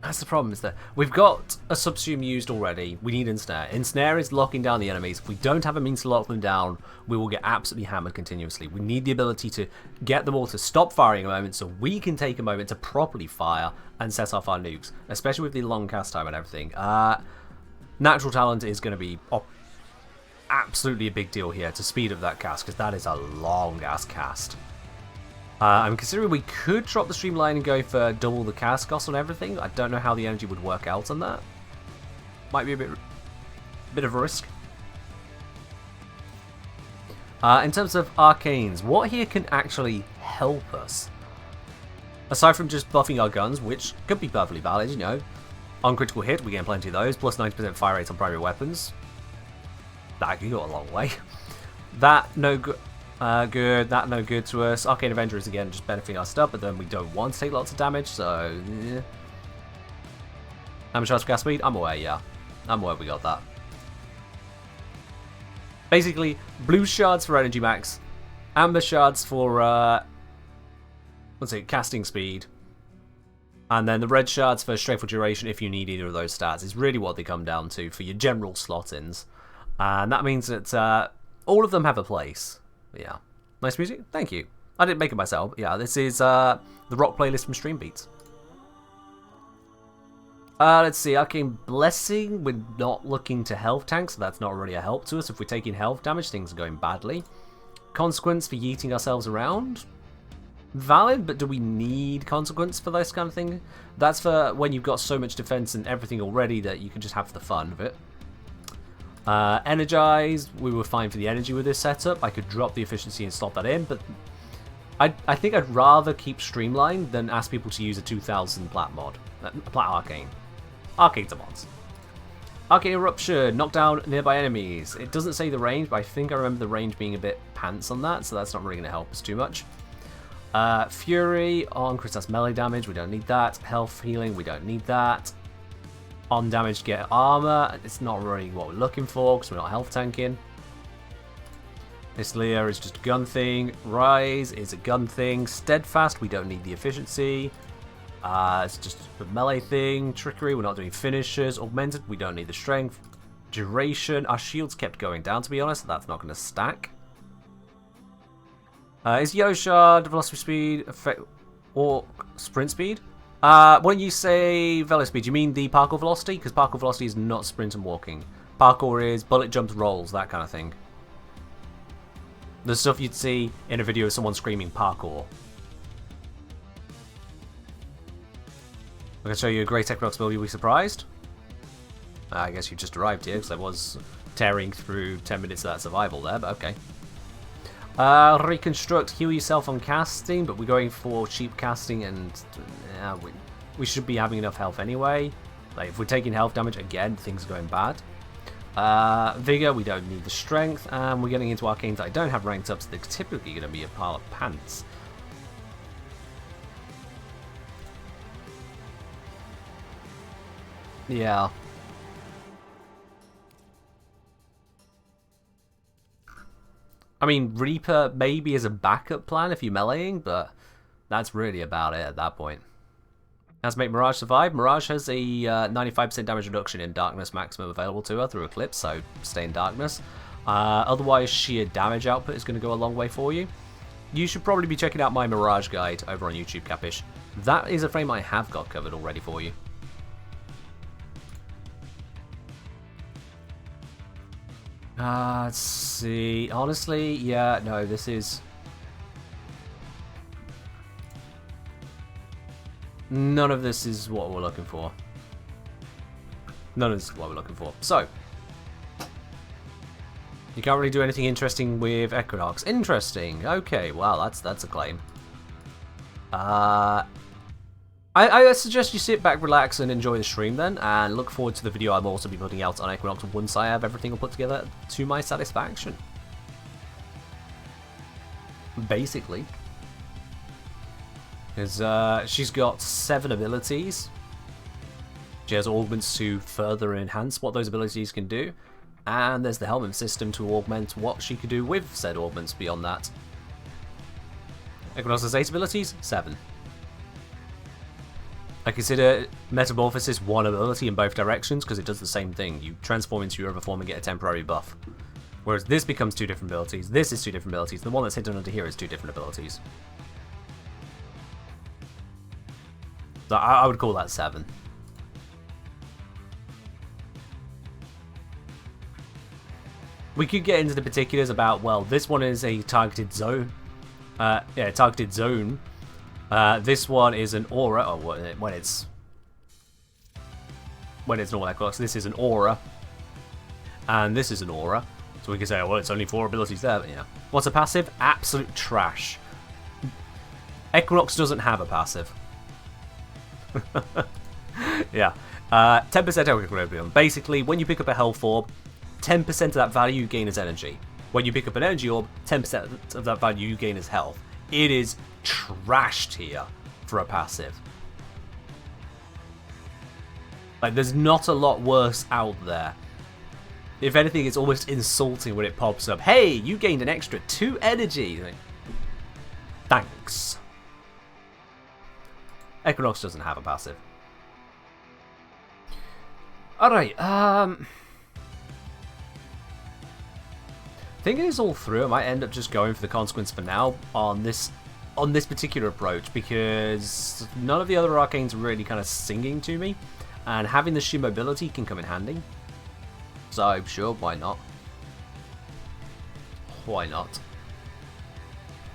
That's the problem, is that we've got a subsume used already. We need Ensnare. Ensnare is locking down the enemies. If we don't have a means to lock them down, we will get absolutely hammered continuously. We need the ability to get them all to stop firing a moment so we can take a moment to properly fire and set off our nukes, especially with the long cast time and everything. Natural talent is going to be absolutely a big deal here to speed up that cast, because that is a long-ass cast. I'm considering we could drop the streamline and go for double the cast cost on everything. I don't know how the energy would work out on that. Might be a bit of a risk. In terms of arcanes, what here can actually help us? Aside from just buffing our guns, which could be perfectly valid, you know. On critical hit, we get plenty of those, plus 90% fire rate on primary weapons. That can go a long way. That, no good. Good, that no good to us. Arcane Avenger is again just benefiting our stuff, but then we don't want to take lots of damage, so yeah. Amber shards for cast speed? I'm aware, yeah. I'm aware we got that. Basically, blue shards for energy max, amber shards for casting speed, and then the red shards for strength or duration if you need either of those stats is really what they come down to for your general slot-ins. And that means that all of them have a place. Yeah. Nice music? Thank you. I didn't make it myself. Yeah, this is the rock playlist from Stream Beats. Let's see. Arcane Blessing. We're not looking to health tank, so that's not really a help to us. If we're taking health damage, things are going badly. Consequence for yeeting ourselves around. Valid, but do we need consequence for this kind of thing? That's for when you've got so much defense and everything already that you can just have the fun of it. Energize, we were fine for the energy with this setup. I could drop the efficiency and slot that in, but I think I'd rather keep Streamlined than ask people to use a 2000 Plat mod. Plat Arcane. Arcane's a mods. Arcane Eruption, knock down nearby enemies. It doesn't say the range, but I think I remember the range being a bit pants on that, so that's not really going to help us too much. Fury on Christas melee damage, we don't need that. Health healing, we don't need that. On damage to get armor, it's not really what we're looking for because we're not health tanking. This Lear is just a gun thing. Rise is a gun thing. Steadfast, we don't need the efficiency. It's just a melee thing. Trickery, we're not doing finishers. Augmented, we don't need the strength. Duration, our shields kept going down to be honest, so that's not going to stack. Is Yo Shard velocity speed effect or sprint speed? When you say velo speed, you mean the parkour velocity? Because parkour velocity is not sprint and walking. Parkour is bullet jumps, rolls, that kind of thing. The stuff you'd see in a video of someone screaming parkour. I'm going to show you a great Equinox build, you'll be surprised. I guess you just arrived here, because I was tearing through 10 minutes of that survival there, but okay. Reconstruct, heal yourself on casting, but we're going for cheap casting, and we should be having enough health anyway. Like, if we're taking health damage, again, things are going bad. Vigor, we don't need the strength, and we're getting into arcanes that I don't have ranked up, so they're typically going to be a pile of pants. Yeah. I mean, Reaper maybe is a backup plan if you're meleeing, but that's really about it at that point. How to make Mirage survive? Mirage has a 95% damage reduction in Darkness maximum available to her through Eclipse, so stay in Darkness. Otherwise, sheer damage output is going to go a long way for you. You should probably be checking out my Mirage guide over on YouTube, Capish. That is a frame I have got covered already for you. Let's see. Honestly, yeah, no, this is... None of this is what we're looking for. None of this is what we're looking for. So, you can't really do anything interesting with Equinox. Interesting. Okay, well, that's a claim. I suggest you sit back, relax, and enjoy the stream then, and look forward to the video I'll also be putting out on Equinox once I have everything all put together to my satisfaction. Basically. Because she's got 7 abilities. She has augments to further enhance what those abilities can do. And there's the helmet system to augment what she can do with said augments beyond that. Equinox has 8 abilities, 7. I consider Metamorphosis one ability in both directions because it does the same thing. You transform into your other form and get a temporary buff. Whereas this becomes 2 different abilities, this is 2 different abilities, the one that's hidden under here is 2 different abilities. So I would call that 7. We could get into the particulars about, well, this one is a targeted zone. Targeted zone. This one is an aura. Oh, when it's normal Equinox, this is an aura, and this is an aura. So we can say, oh, well, it's only 4 abilities there. But yeah. What's a passive? Absolute trash. Equinox doesn't have a passive. Yeah. 10% equilibrium. Basically, when you pick up a health orb, 10% of that value you gain as energy. When you pick up an energy orb, 10% of that value you gain as health. It is trashed here for a passive. Like, there's not a lot worse out there. If anything, it's almost insulting when it pops up. Hey, you gained an extra 2 energy. Like, thanks. Equinox doesn't have a passive. Alright, thinking this all through, I might end up just going for the consequence for now on this particular approach, because none of the other arcanes are really kind of singing to me, and having the sheer mobility can come in handy. So sure, why not? Why not?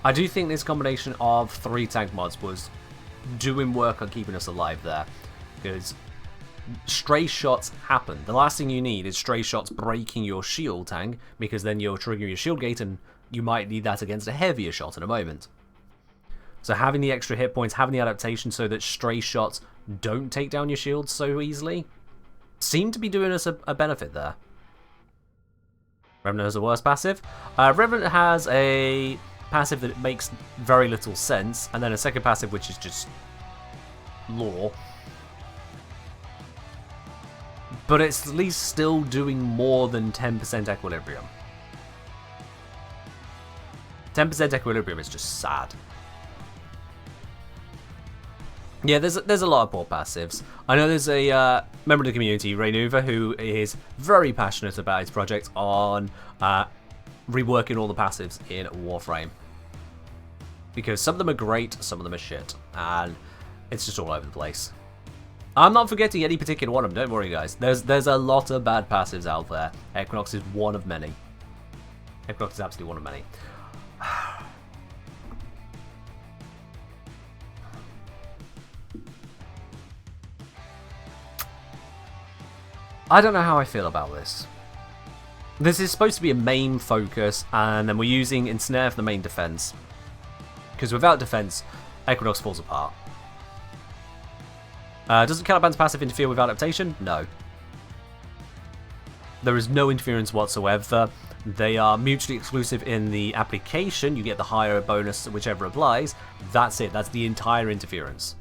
I do think this combination of 3 tank mods was doing work on keeping us alive there, because stray shots happen. The last thing you need is stray shots breaking your shield tank, because then you're triggering your shield gate and you might need that against a heavier shot in a moment. So having the extra hit points, having the adaptation so that stray shots don't take down your shield so easily, seem to be doing us a benefit there. Revenant has a worse passive. Revenant has a passive that makes very little sense, and then a second passive which is just lore. But it's at least still doing more than 10% equilibrium. 10% equilibrium is just sad. Yeah, there's a lot of poor passives. I know there's a member of the community, Raynuva, who is very passionate about his project on reworking all the passives in Warframe. Because some of them are great, some of them are shit, and it's just all over the place. I'm not forgetting any particular one of them, don't worry guys. There's a lot of bad passives out there. Equinox is one of many. Equinox is absolutely one of many. I don't know how I feel about this. This is supposed to be a main focus, and then we're using Ensnare for the main defense. Because without defense, Equinox falls apart. Doesn't Caliban's passive interfere with adaptation? No. There is no interference whatsoever. They are mutually exclusive in the application. You get the higher bonus whichever applies. That's it. That's the entire interference.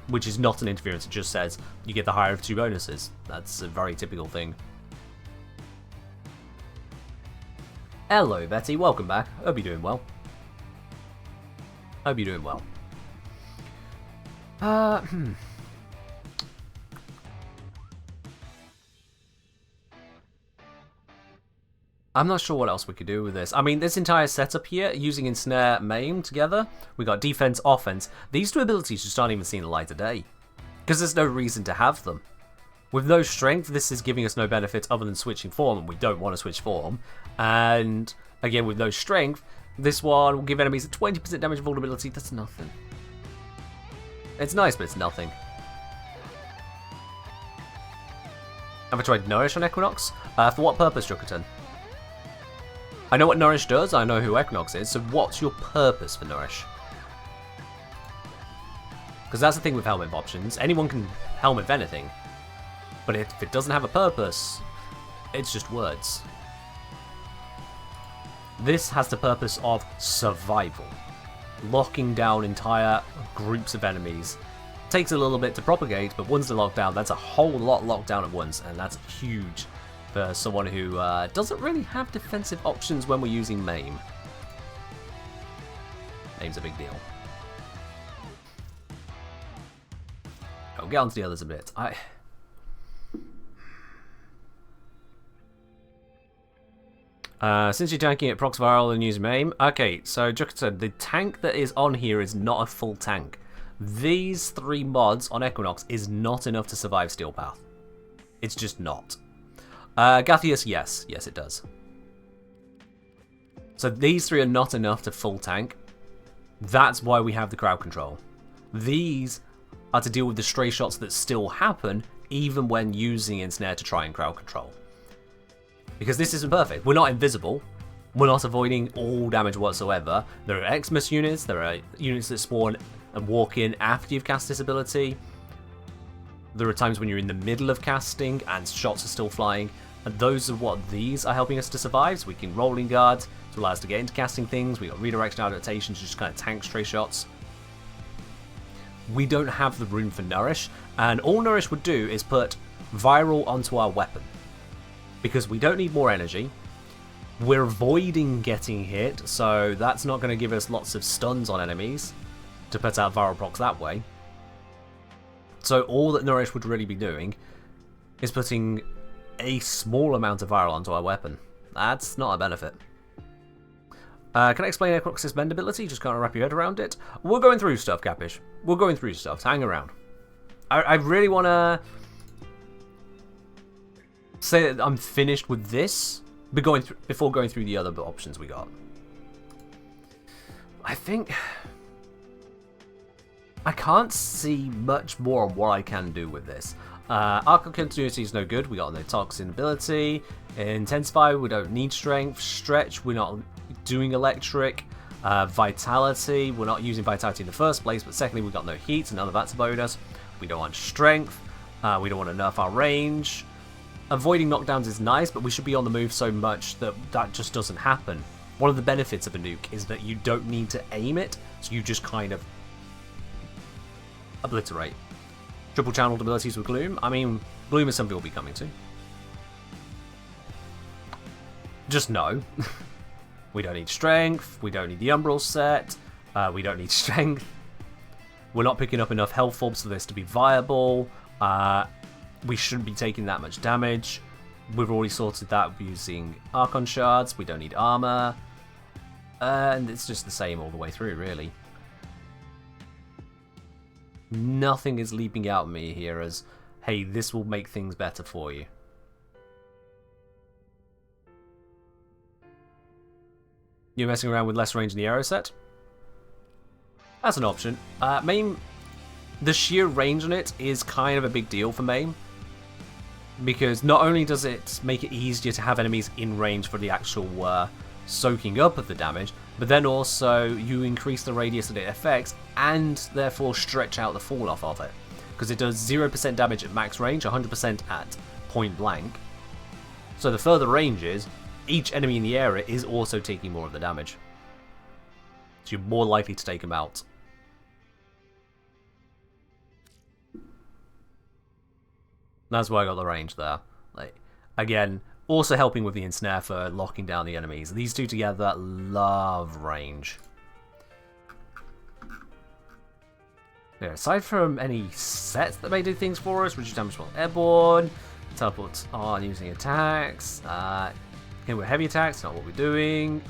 Which is not an interference. It just says you get the higher of 2 bonuses. That's a very typical thing. Hello, Betty. Welcome back. Hope you're doing well. Hope you're doing well. I'm not sure what else we could do with this. I mean, this entire setup here, using Ensnare, Maim together, we got defense, offense. These two abilities just aren't even seeing the light of day. Because there's no reason to have them. With no strength, this is giving us no benefit other than switching form, and we don't want to switch form. And again, with no strength, this one will give enemies a 20% damage vulnerability. That's nothing. It's nice, but it's nothing. Have I tried Nourish on Equinox? For what purpose, Jukaton? I know what Nourish does, I know who Equinox is, so what's your purpose for Nourish? Because that's the thing with helmet options. Anyone can helmet anything. But if it doesn't have a purpose, it's just words. This has the purpose of survival. Locking down entire groups of enemies. Takes a little bit to propagate, but once they're locked down, that's a whole lot locked down at once, and that's huge for someone who doesn't really have defensive options when we're using Maim. Maim's a big deal. I'll get on to the others a bit. Since you're tanking it, procs viral and use Maim. Okay, so Jukaton, the tank that is on here is not a full tank. These 3 mods on Equinox is not enough to survive Steel Path. It's just not. Gathius, yes. Yes, it does. So these 3 are not enough to full tank. That's why we have the crowd control. These are to deal with the stray shots that still happen, even when using Ensnare to try and crowd control. Because this isn't perfect. We're not invisible. We're not avoiding all damage whatsoever. There are Xmas units. There are units that spawn and walk in after you've cast this ability. There are times when you're in the middle of casting and shots are still flying. And those are what these are helping us to survive. So we can rolling guard to allow us to get into casting things. We got redirection adaptations to just kind of tank stray shots. We don't have the room for Nourish. And all Nourish would do is put viral onto our weapon. Because we don't need more energy. We're avoiding getting hit, so that's not going to give us lots of stuns on enemies to put out viral procs that way. So all that Nourish would really be doing is putting a small amount of viral onto our weapon. That's not a benefit. Can I explain Equinox's bendability? Just kind of wrap your head around it. We're going through stuff, Capish. We're going through stuff. Hang around. I really want to say that I'm finished with this before going through the other options we got. I think I can't see much more on what I can do with this. Arc of Continuity is no good. We got no Toxin ability. Intensify, we don't need Strength. Stretch, we're not doing Electric. Vitality, we're not using Vitality in the first place, but secondly, we got no Heat, and none of that's a bonus. We don't want Strength. We don't want to nerf our range. Avoiding knockdowns is nice, but we should be on the move so much that that just doesn't happen. One of the benefits of a nuke is that you don't need to aim it, so you just kind of obliterate. Triple channeled abilities with Gloom. I mean, Gloom is something we'll be coming to. Just no. We don't need Strength. We don't need the Umbral set. We don't need Strength. We're not picking up enough health orbs for this to be viable. We shouldn't be taking that much damage. We've already sorted that using Archon Shards. We don't need armor. And it's just the same all the way through, really. Nothing is leaping out at me here as, hey, this will make things better for you. You're messing around with less range in the arrow set? That's an option. Maim, the sheer range on it is kind of a big deal for Maim. Because not only does it make it easier to have enemies in range for the actual soaking up of the damage, but then also you increase the radius that it affects and therefore stretch out the fall off of it. Because it does 0% damage at max range, 100% at point blank. So the further range is, each enemy in the area is also taking more of the damage. So you're more likely to take them out. That's why I got the range there. Like, again, Also helping with the ensnare for locking down the enemies. These two together love range. Yeah, aside from any sets that may do things for us, reduce damage while airborne, teleports on using attacks, again with heavy attacks, not what we're doing.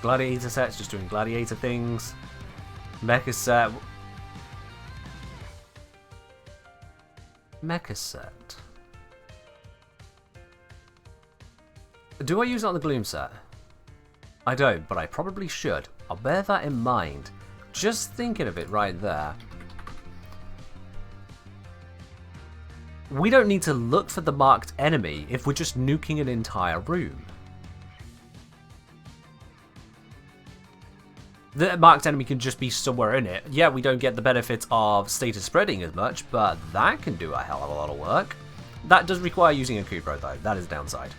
Gladiator sets, just doing gladiator things. Mecha set. Mecha set. Do I use it on the Gloom set? I don't, but I probably should. I'll bear that in mind. Just thinking of it right there. We don't need to look for the marked enemy if we're just nuking an entire room. The marked enemy can just be somewhere in it. Yeah, we don't get the benefit of status spreading as much, but that can do a hell of a lot of work. That does require using a Kubro though. That is a downside.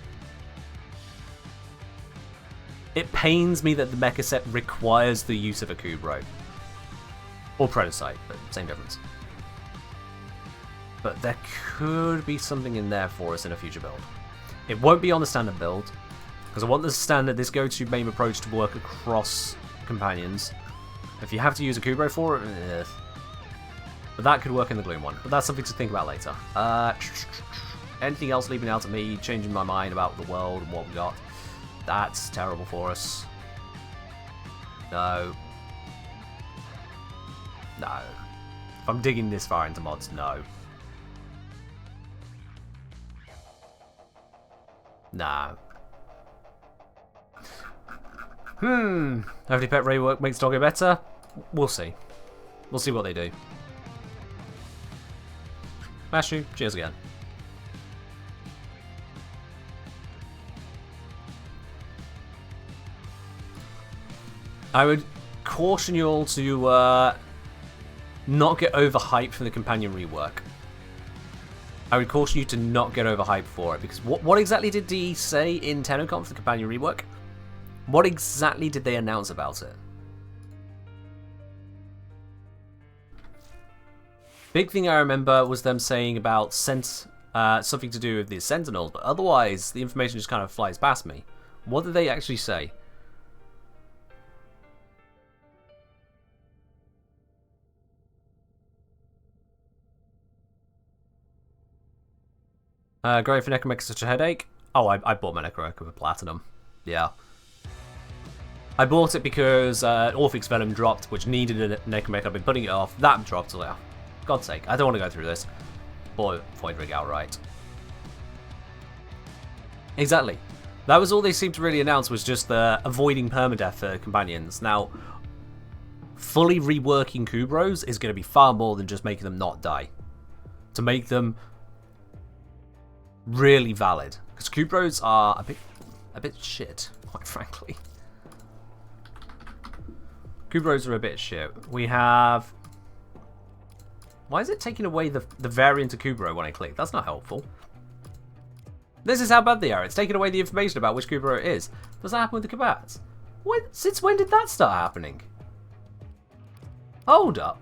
It pains me that the mecha set requires the use of a Kubro. Or Prototype, but same difference. But there could be something in there for us in a future build. It won't be on the standard build, because I want this go-to MAME approach to work across companions. If you have to use a Kubro for it, but that could work in the Gloom one. But that's something to think about later. Anything else leaving out of me changing my mind about the world and what we got? That's terrible for us. No. No. If I'm digging this far into mods, no. No. Hopefully pet rework makes Doggo better. We'll see. We'll see what they do. Mashu, cheers again. I would caution you all to not get overhyped for the companion rework. I would caution you to not get overhyped for it, because what exactly did DE say in TennoCon for the companion rework? What exactly did they announce about it? Big thing I remember was them saying about something to do with the Sentinels, but otherwise the information just kind of flies past me. What did they actually say? Great for Necromecha, such a headache. Oh, I bought my Necromecha with Platinum. Yeah. I bought it because Orphix Venom dropped, which needed a Necromecha. I've been putting it off. That dropped, so yeah. God's sake, I don't want to go through this. Bought Void Rig outright. Exactly. That was all they seemed to really announce, was just the avoiding permadeath for companions. Now, fully reworking Kubros is going to be far more than just making them not die. To make them really valid, because Kubros are a bit shit, quite frankly. Kubros are a bit shit. We have... Why is it taking away the variant of Kubro when I click? That's not helpful. This is how bad they are. It's taking away the information about which Kubro it is. Does that happen with the Kabats? Since when did that start happening? Hold up.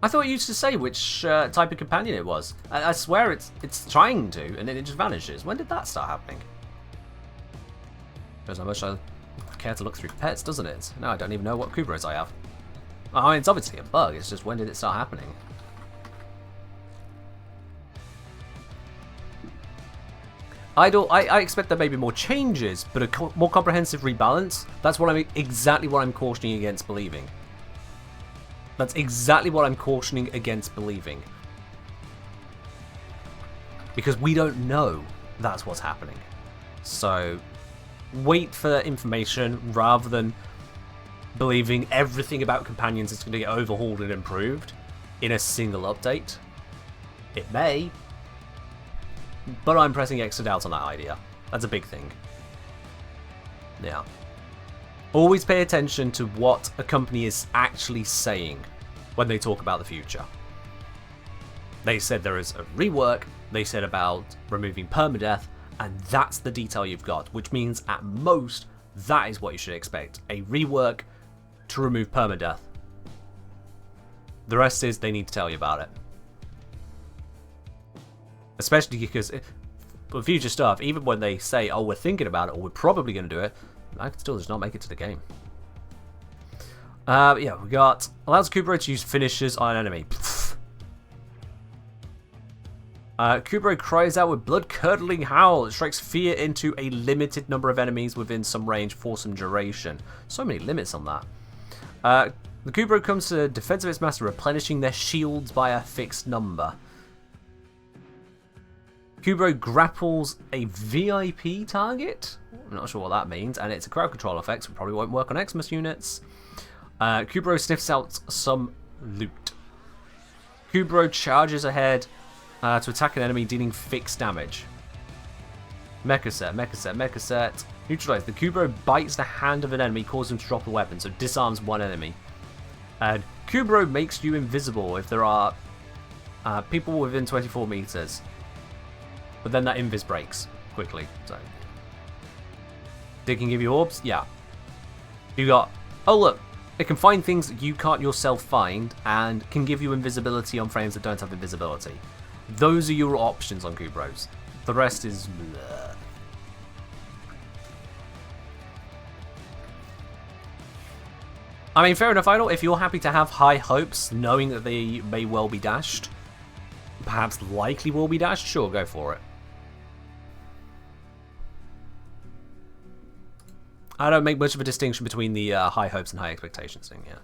I thought it used to say which type of companion it was. I swear it's trying to, and then it just vanishes. When did that start happening? Shows how much I care to look through pets, doesn't it? No, I don't even know what Kubros I have. I mean, it's obviously a bug. It's just, when did it start happening? I expect there may be more changes, but a more comprehensive rebalance. That's exactly what I'm cautioning against believing. That's exactly what I'm cautioning against believing. Because we don't know that's what's happening. So, wait for information rather than believing everything about companions is going to get overhauled and improved in a single update. It may, but I'm pressing extra doubt on that idea. That's a big thing. Yeah. Always pay attention to what a company is actually saying when they talk about the future. They said there is a rework, they said about removing permadeath, and that's the detail you've got, which means at most, that is what you should expect. A rework to remove permadeath. The rest is they need to tell you about it. Especially because for future stuff, even when they say, oh, we're thinking about it, or we're probably going to do it, I can still just not make it to the game. Yeah, we got allows Kubro to use finishers on an enemy. Kubro cries out with blood-curdling howl. It strikes fear into a limited number of enemies within some range for some duration. So many limits on that. The Kubro comes to defense of its master, replenishing their shields by a fixed number. Kubro grapples a VIP target. I'm not sure what that means, and it's a crowd control effect, so it probably won't work on Xmas units. Kubro sniffs out some loot. Kubro charges ahead to attack an enemy, dealing fixed damage. Mecha set. Neutralize. The Kubro bites the hand of an enemy, causing him to drop a weapon, so disarms one enemy. And Kubro makes you invisible if there are people within 24 meters. But then that invis breaks quickly. So, they can give you orbs. Yeah. You got. Oh look, it can find things that you can't yourself find, and can give you invisibility on frames that don't have invisibility. Those are your options on Kubros. The rest is bleh. I mean, fair enough, Idol. If you're happy to have high hopes, knowing that they may well be dashed, perhaps likely will be dashed, sure, go for it. I don't make much of a distinction between the high hopes and high expectations thing, yeah.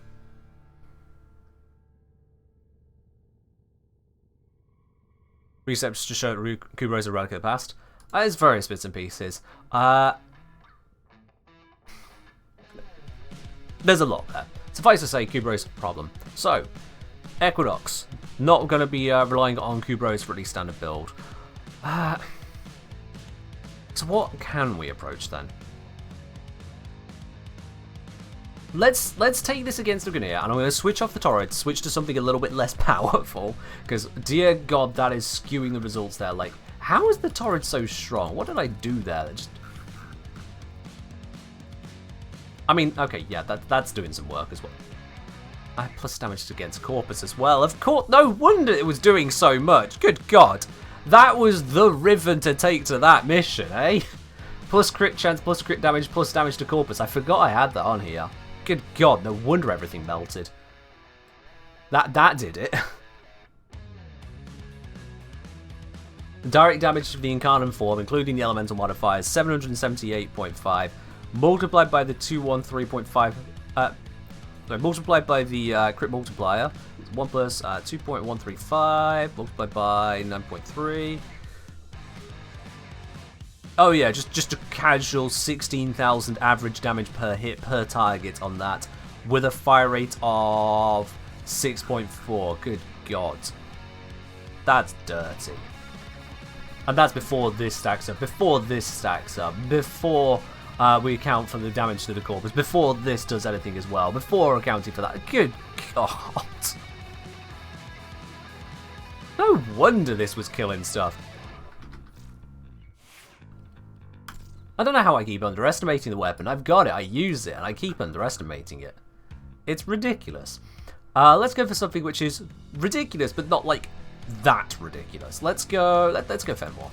Research to show that Kubro is a relic of the past. There's various bits and pieces. There's a lot there. Suffice to say, Kubro's a problem. So, Equinox. Not going to be relying on Kubro's for at least standard build. So what can we approach then? Let's take this against the Grenadier, and I'm going to switch off the turret, switch to something a little bit less powerful, because dear God, that is skewing the results there. Like, how is the turret so strong? What did I do there? That just... I mean, okay, yeah, that's doing some work as well. Plus damage against Corpus as well. Of course, no wonder it was doing so much. Good God, that was the ribbon to take to that mission, eh? Plus crit chance, plus crit damage, plus damage to Corpus. I forgot I had that on here. Good God, no wonder everything melted. That did it. Direct damage to the Incarnate form, including the elemental modifiers, 778.5, multiplied by the 213.5. Multiplied by the crit multiplier, 1 plus 2.135, multiplied by 9.3. Oh yeah, just a casual 16,000 average damage per hit per target on that, with a fire rate of 6.4. Good God. That's dirty. And that's before this stacks up, before we account for the damage to the Corpus, before this does anything as well, before accounting for that. Good God. No wonder this was killing stuff. I don't know how I keep underestimating the weapon. I've got it, I use it, and I keep underestimating it. It's ridiculous. Let's go for something which is ridiculous, but not like that ridiculous. Let's go Fenwar.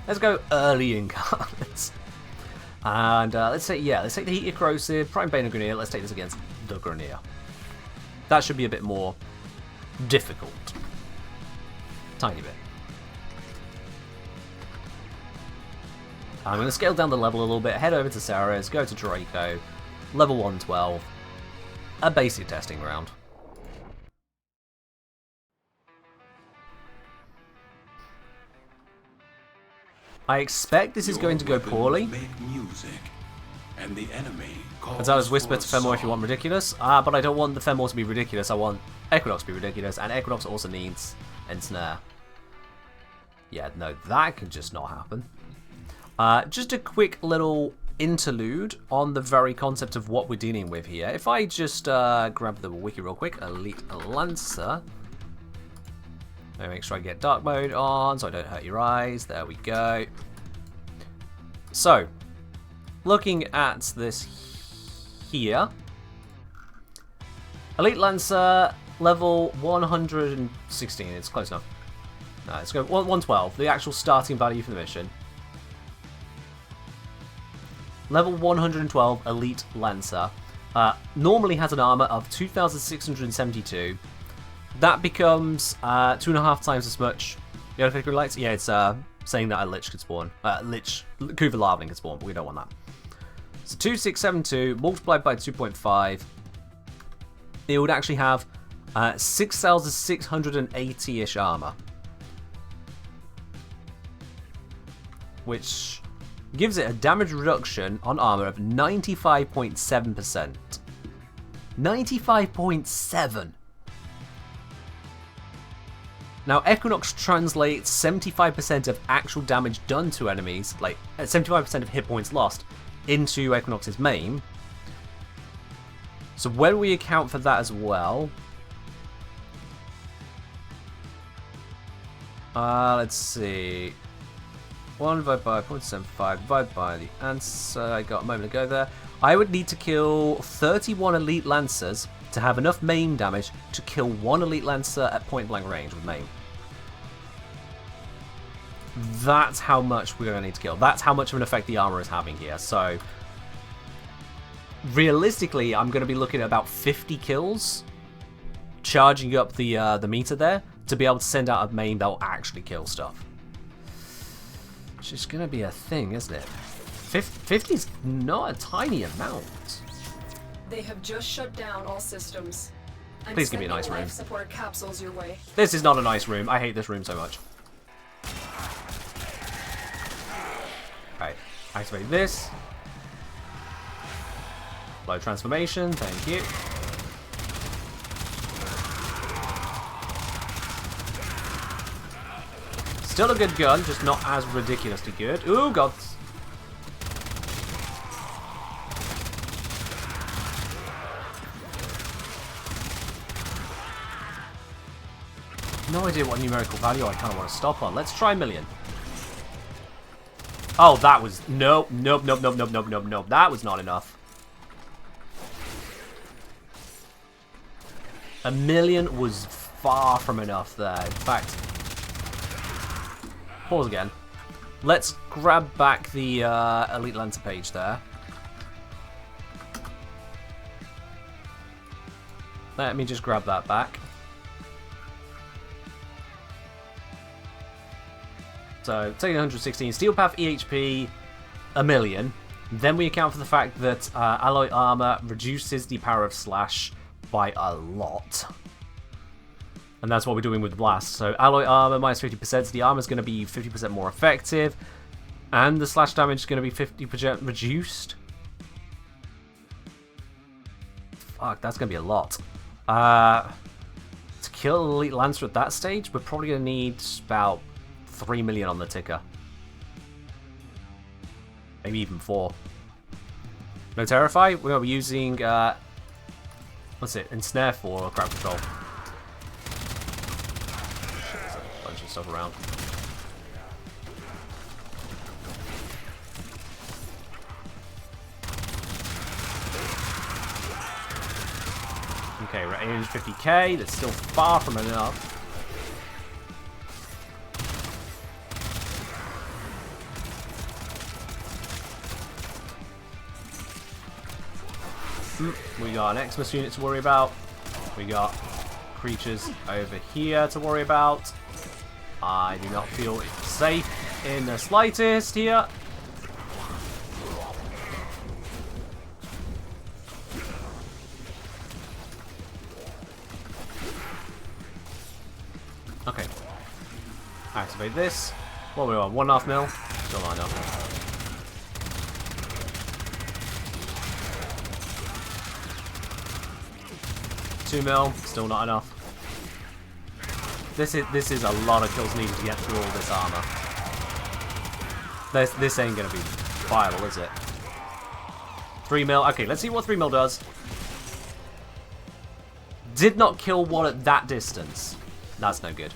Let's go early Incarnates. And let's take the Heat Corrosive, Prime Bane and Grenadier. Let's take this against the Grenadier. That should be a bit more difficult. Tiny bit. I'm going to scale down the level a little bit, head over to Sarah's, go to Draco, level 112, a basic testing round. I expect this is going to go poorly. Make music, and the enemy As I was whispered to Fenwar if you want ridiculous, but I don't want the Fenwar to be ridiculous, I want Equinox to be ridiculous, and Equinox also needs Ensnare. Yeah, no, that can just not happen. Just a quick little interlude on the very concept of what we're dealing with here. If I just grab the wiki real quick, Elite Lancer. Let me make sure I get dark mode on so I don't hurt your eyes. There we go. So, looking at this here. Elite Lancer level 116. It's close enough. No, let's go 112. The actual starting value for the mission. Level 112 Elite Lancer. Normally has an armor of 2,672. That becomes 2.5 times as much. The other flickering lights? Yeah, it's saying that a Lich could spawn. Kuva Larvaling could spawn, but we don't want that. So 2,672 multiplied by 2.5. It would actually have 6,680-ish armor. Which gives it a damage reduction on armor of 95.7%. 95.7! Now, Equinox translates 75% of actual damage done to enemies, like 75% of hit points lost, into Equinox's main. So when we account for that as well... let's see... 1 divided by 0.75 divided by the answer I got a moment ago there. I would need to kill 31 Elite Lancers to have enough maim damage to kill 1 Elite Lancer at point blank range with maim. That's how much we're going to need to kill. That's how much of an effect the armor is having here. So, realistically, I'm going to be looking at about 50 kills, charging up the meter there, to be able to send out a maim that will actually kill stuff. Which is going to be a thing, isn't it? 50 is not a tiny amount. They have just shut down all systems. Please give me a nice room. Life support capsules your way. This is not a nice room. I hate this room so much. Alright, activate this. Low transformation, thank you. Still a good gun, just not as ridiculously good. Ooh, God. No idea what numerical value I kind of want to stop on. Let's try 1,000,000. Oh, that was... Nope, nope, nope, nope, nope, nope, nope, nope. That was not enough. 1,000,000 was far from enough there. In fact... Pause again. Let's grab back the Elite Lancer page there. Let me just grab that back. So, taking 116. Steel Path EHP, 1,000,000. Then we account for the fact that Alloy Armor reduces the power of Slash by a lot. And that's what we're doing with the Blast. So Alloy Armor minus 50%, so the armor is going to be 50% more effective. And the slash damage is going to be 50% reduced. Fuck, that's going to be a lot. To kill Elite Lancer at that stage, we're probably going to need about 3,000,000 on the ticker. Maybe even 4. No Terrify? We're going to be using, what's it, Ensnare for crowd control. Stuff around. Okay, we're at 850k. That's still far from enough. We got an Xmas unit to worry about. We got creatures over here to worry about. I do not feel safe in the slightest here. Okay. Activate this. What are we on? 1.5 mil? Still not enough. 2 mil? Still not enough. This is a lot of kills needed to get through all this armor. This ain't gonna be viable, is it? 3 mil. Okay, let's see what 3 mil does. Did not kill one at that distance. That's no good.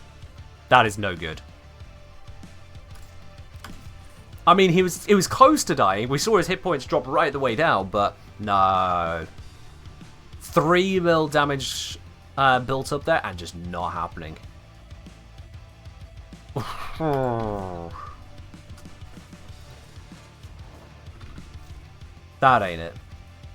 That is no good. I mean, it was close to dying. We saw his hit points drop right the way down, but no. 3 mil damage built up there and just not happening. That ain't it.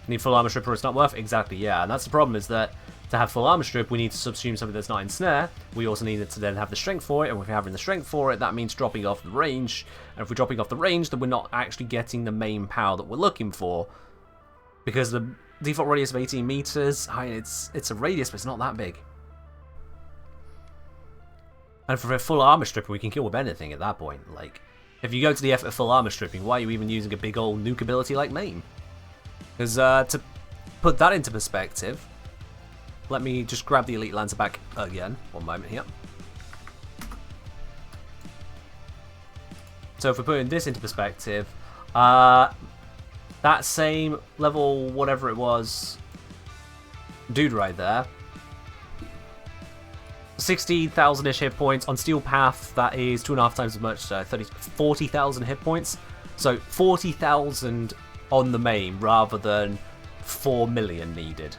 Need full armor strip or it's not worth? Exactly, yeah. And that's the problem, is that to have full armor strip, we need to subsume something that's not in snare. We also need it to then have the strength for it, and if we're having the strength for it, that means dropping off the range. And if we're dropping off the range, then we're not actually getting the main power that we're looking for. Because the default radius of 18 meters, I mean, it's a radius, but it's not that big. And for a full armor stripping, we can kill with anything at that point. Like, if you go to the effort of full armor stripping, why are you even using a big old nuke ability like main? Because to put that into perspective, let me just grab the Elite Lancer back again. One moment here. So if we're putting this into perspective, that same level, whatever it was, dude right there, 60,000-ish hit points. On Steel Path, that is 2.5 times as much, 40,000 hit points. So 40,000 on the main rather than 4 million needed.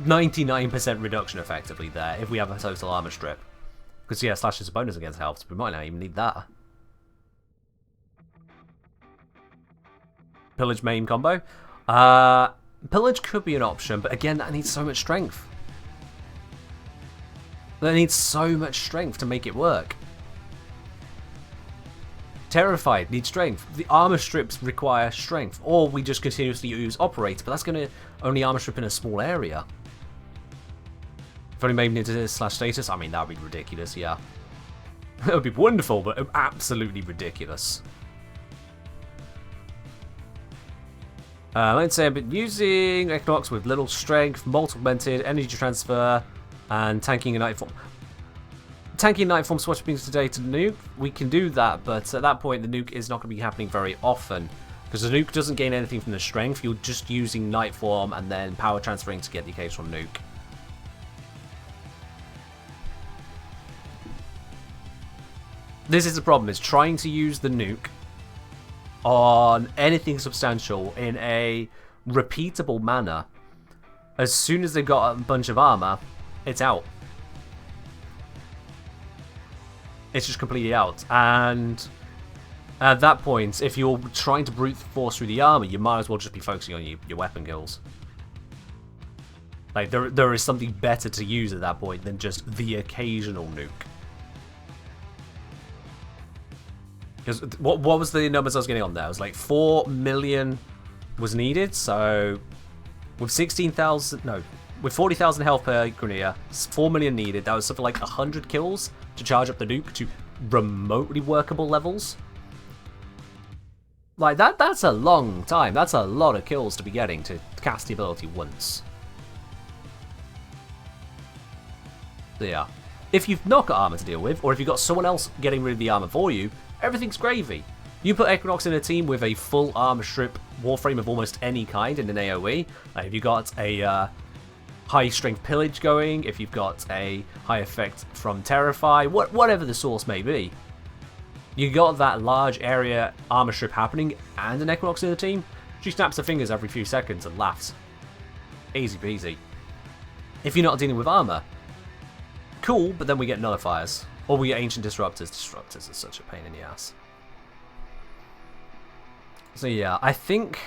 99% reduction effectively there if we have a total armor strip. Because yeah, slash is a bonus against health, so we might not even need that. Pillage main combo. Pillage could be an option, but again, that needs so much strength. That needs so much strength to make it work. Terrified needs strength. The armor strips require strength, or we just continuously use operator, but that's going to only armor strip in a small area. If only made into this slash status, I mean, that would be ridiculous, yeah. That would be wonderful, but absolutely ridiculous. Let's say I've been using Equinox with little strength, multi-augmented, energy transfer, and tanking a night form. Tanking night form switching today to nuke, we can do that, but at that point the nuke is not going to be happening very often. Because the nuke doesn't gain anything from the strength, you're just using night form and then power transferring to get the occasional nuke. This is the problem, is trying to use the nuke on anything substantial in a repeatable manner. As soon as they've got a bunch of armor, it's out. It's just completely out. And at that point, if you're trying to brute force through the armor, you might as well just be focusing on your weapon kills. Like, there is something better to use at that point than just the occasional nuke. Because what was the numbers I was getting on there? It was like 4 million was needed, so with 16,000, no, with 40,000 health per Grenadier, 4 million needed. That was something like 100 kills to charge up the nuke to remotely workable levels. Like, that's a long time. That's a lot of kills to be getting to cast the ability once. So yeah, if you've not got armor to deal with, or if you've got someone else getting rid of the armor for you, everything's gravy. You put Equinox in a team with a full armor strip Warframe of almost any kind in an AoE. If you've got a high strength pillage going, if you've got a high effect from Terrify, whatever the source may be, you got that large area armor strip happening and an Equinox in the team, she snaps her fingers every few seconds and laughs. Easy peasy. If you're not dealing with armor, cool, but then we get nullifiers. Or we get ancient disruptors. Disruptors are such a pain in the ass. So yeah, I think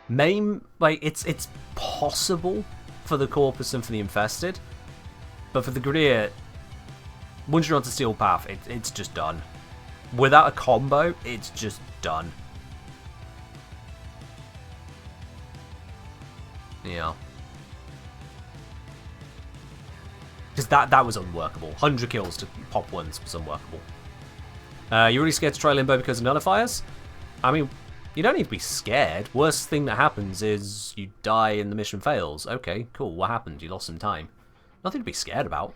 main, like, it's possible for the Corpus and for the Infested, but for the Grenadier, once you're onto Steel Path, it's just done. Without a combo, it's just done. Yeah. Because that was unworkable. 100 kills to pop once was unworkable. You're really scared to try Limbo because of nullifiers? I mean, you don't need to be scared. Worst thing that happens is you die and the mission fails. Okay, cool. What happened? You lost some time. Nothing to be scared about.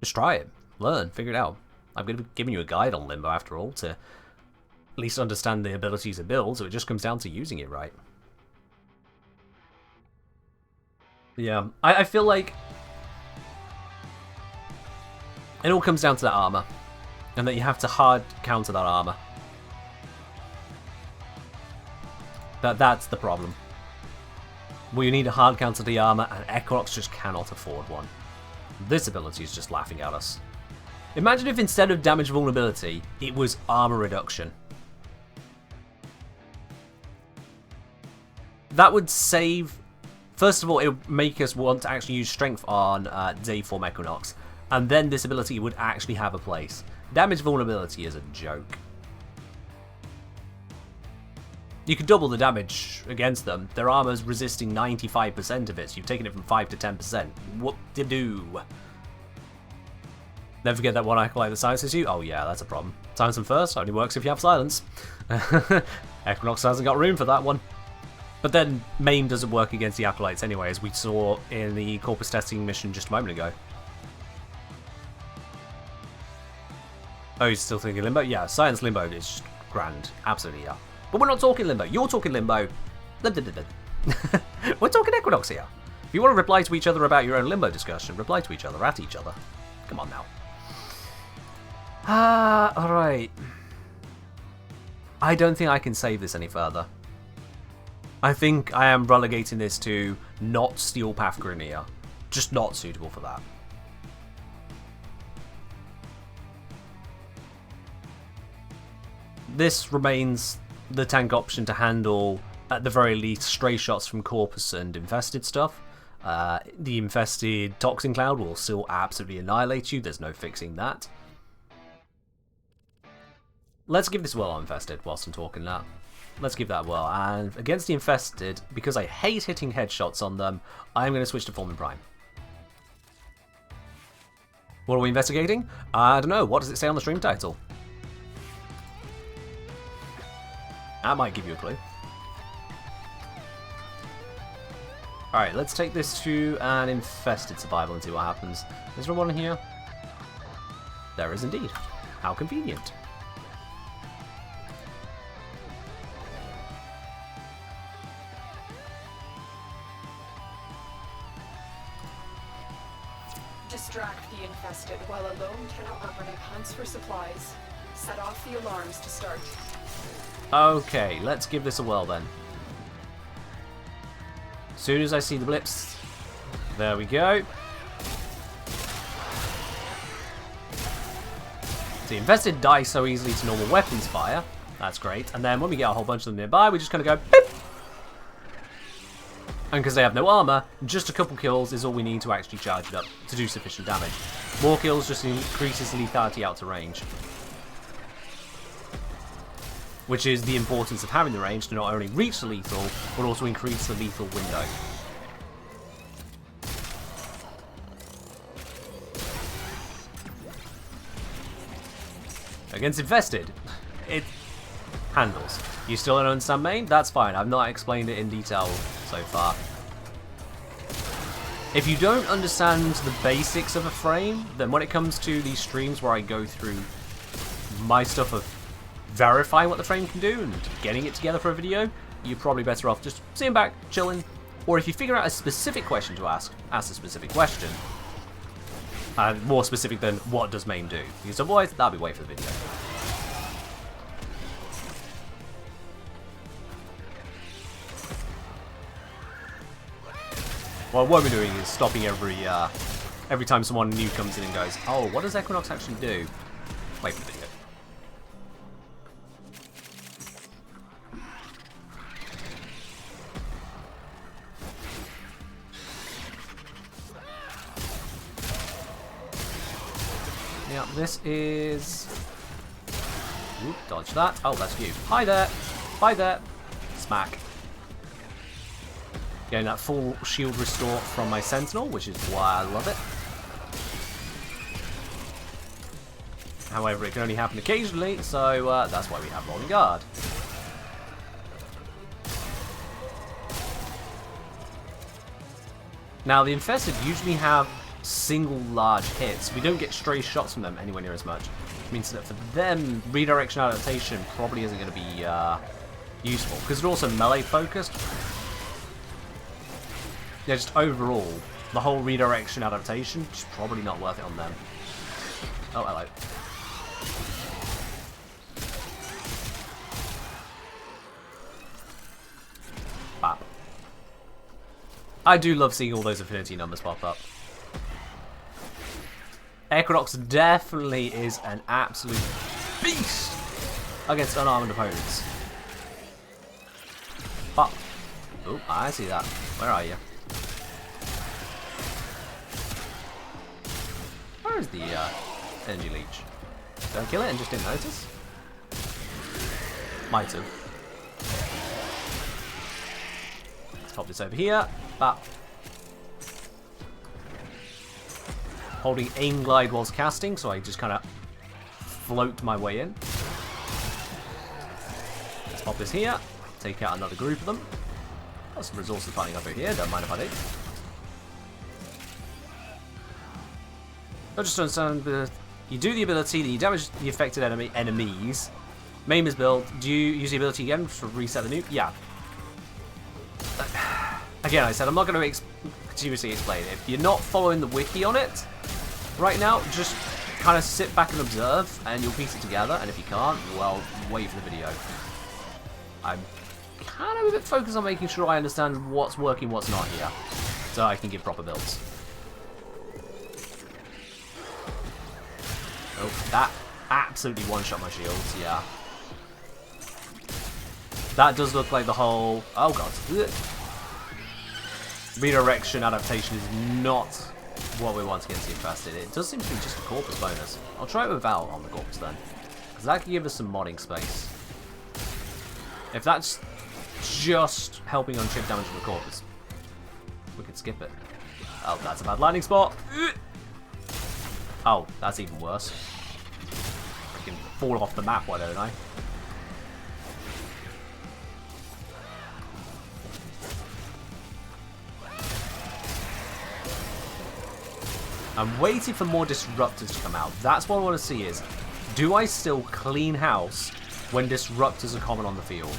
Just try it. Learn. Figure it out. I'm going to be giving you a guide on Limbo after all to at least understand the abilities it builds, so it just comes down to using it right. Yeah, I feel like it all comes down to that armor, and that you have to hard counter that armor. That's the problem. We need a hard counter to the armor, and Equinox just cannot afford one. This ability is just laughing at us. Imagine if instead of damage vulnerability, it was armor reduction. That would save... First of all, it would make us want to actually use strength on Dayform Equinox, and then this ability would actually have a place. Damage vulnerability is a joke. You could double the damage against them. Their armor's resisting 95% of it, so you've taken it from 5 to 10%. Whoop-de-doo. Never forget that one acolyte that silences you? Oh yeah, that's a problem. Silence them first, only works if you have silence. Equinox hasn't got room for that one. But then, MAME doesn't work against the acolytes anyway, as we saw in the corpus testing mission just a moment ago. Oh, he's still thinking Limbo? Yeah, Science Limbo is just grand. Absolutely, yeah. But we're not talking Limbo. You're talking Limbo. We're talking Equinox here. If you want to reply to each other about your own Limbo discussion, reply to each other, at each other. Come on now. Alright. I don't think I can save this any further. I think I am relegating this to not Steel Path Grineer. Just not suitable for that. This remains the tank option to handle, at the very least, stray shots from Corpus and infested stuff. The infested Toxin Cloud will still absolutely annihilate you, there's no fixing that. Let's give this well infested whilst I'm talking that. Let's give that well. And against the infested, because I hate hitting headshots on them, I'm going to switch to Fulmin Prime. What are we investigating? I don't know. What does it say on the stream title? That might give you a clue. Alright, let's take this to an infested survival and see what happens. Is there one here? There is indeed. How convenient. Distract the infested while a lone Tenno operative hunts for supplies. Set off the alarms to start. Okay, let's give this a whirl then. As soon as I see the blips, there we go. The infested die so easily to normal weapons fire. That's great. And then when we get a whole bunch of them nearby, we just kind of go beep. And because they have no armor, just a couple kills is all we need to actually charge it up to do sufficient damage. More kills just increases the lethality out to range. Which is the importance of having the range to not only reach the lethal, but also increase the lethal window. Against infested, it handles. You still don't understand main? That's fine. I've not explained it in detail so far. If you don't understand the basics of a frame, then when it comes to these streams where I go through my stuff of verifying what the frame can do and getting it together for a video, you're probably better off just sitting back, chilling, or if you figure out a specific question to ask a specific question. More specific than what does main do, because otherwise that'll be wait for the video. Well, what we're doing is stopping every time someone new comes in and goes, oh, what does Equinox actually do? Wait for the video. Yeah, this is... Oop, dodge that. Oh, that's you. Hi there. Hi there. Smack. Getting that full shield restore from my Sentinel, which is why I love it. However, it can only happen occasionally, so that's why we have Rolling Guard. Now, the Infested usually have single large hits. We don't get stray shots from them anywhere near as much. Which means that for them, redirection adaptation probably isn't going to be useful, because they're also melee focused. Yeah, just overall, the whole redirection adaptation is probably not worth it on them. Oh, hello. Bap. I do love seeing all those affinity numbers pop up. Equinox definitely is an absolute beast against unarmed opponents. But, oh, I see that. Where are you? Where is the energy leech? Did I kill it and just didn't notice? Might have. Let's pop this over here. But holding aim glide whilst casting, so I just kind of float my way in. Let's pop this here. Take out another group of them. Got some resources piling up over here. Don't mind if I do. I just understand you do the ability that you damage the affected enemies. Maim is built. Do you use the ability again to reset the nuke? Yeah. Again, I said I'm not going to continuously explain it. If you're not following the wiki on it right now, just kind of sit back and observe, and you'll piece it together. And if you can't, well, wait for the video. I'm kind of a bit focused on making sure I understand what's working, what's not here, so I can give proper builds. Oh, that absolutely one-shot my shields, yeah. That does look like the whole... Oh, God. Ugh. Redirection adaptation is not what we want against the infested. It does seem to be just a corpus bonus. I'll try it without on the corpus then, because that can give us some modding space. If that's just helping on chip damage from the corpus, we could skip it. Oh, that's a bad landing spot. Oh, that's even worse. I can fall off the map, why don't I? I'm waiting for more disruptors to come out. That's what I want to see is, do I still clean house when disruptors are common on the field?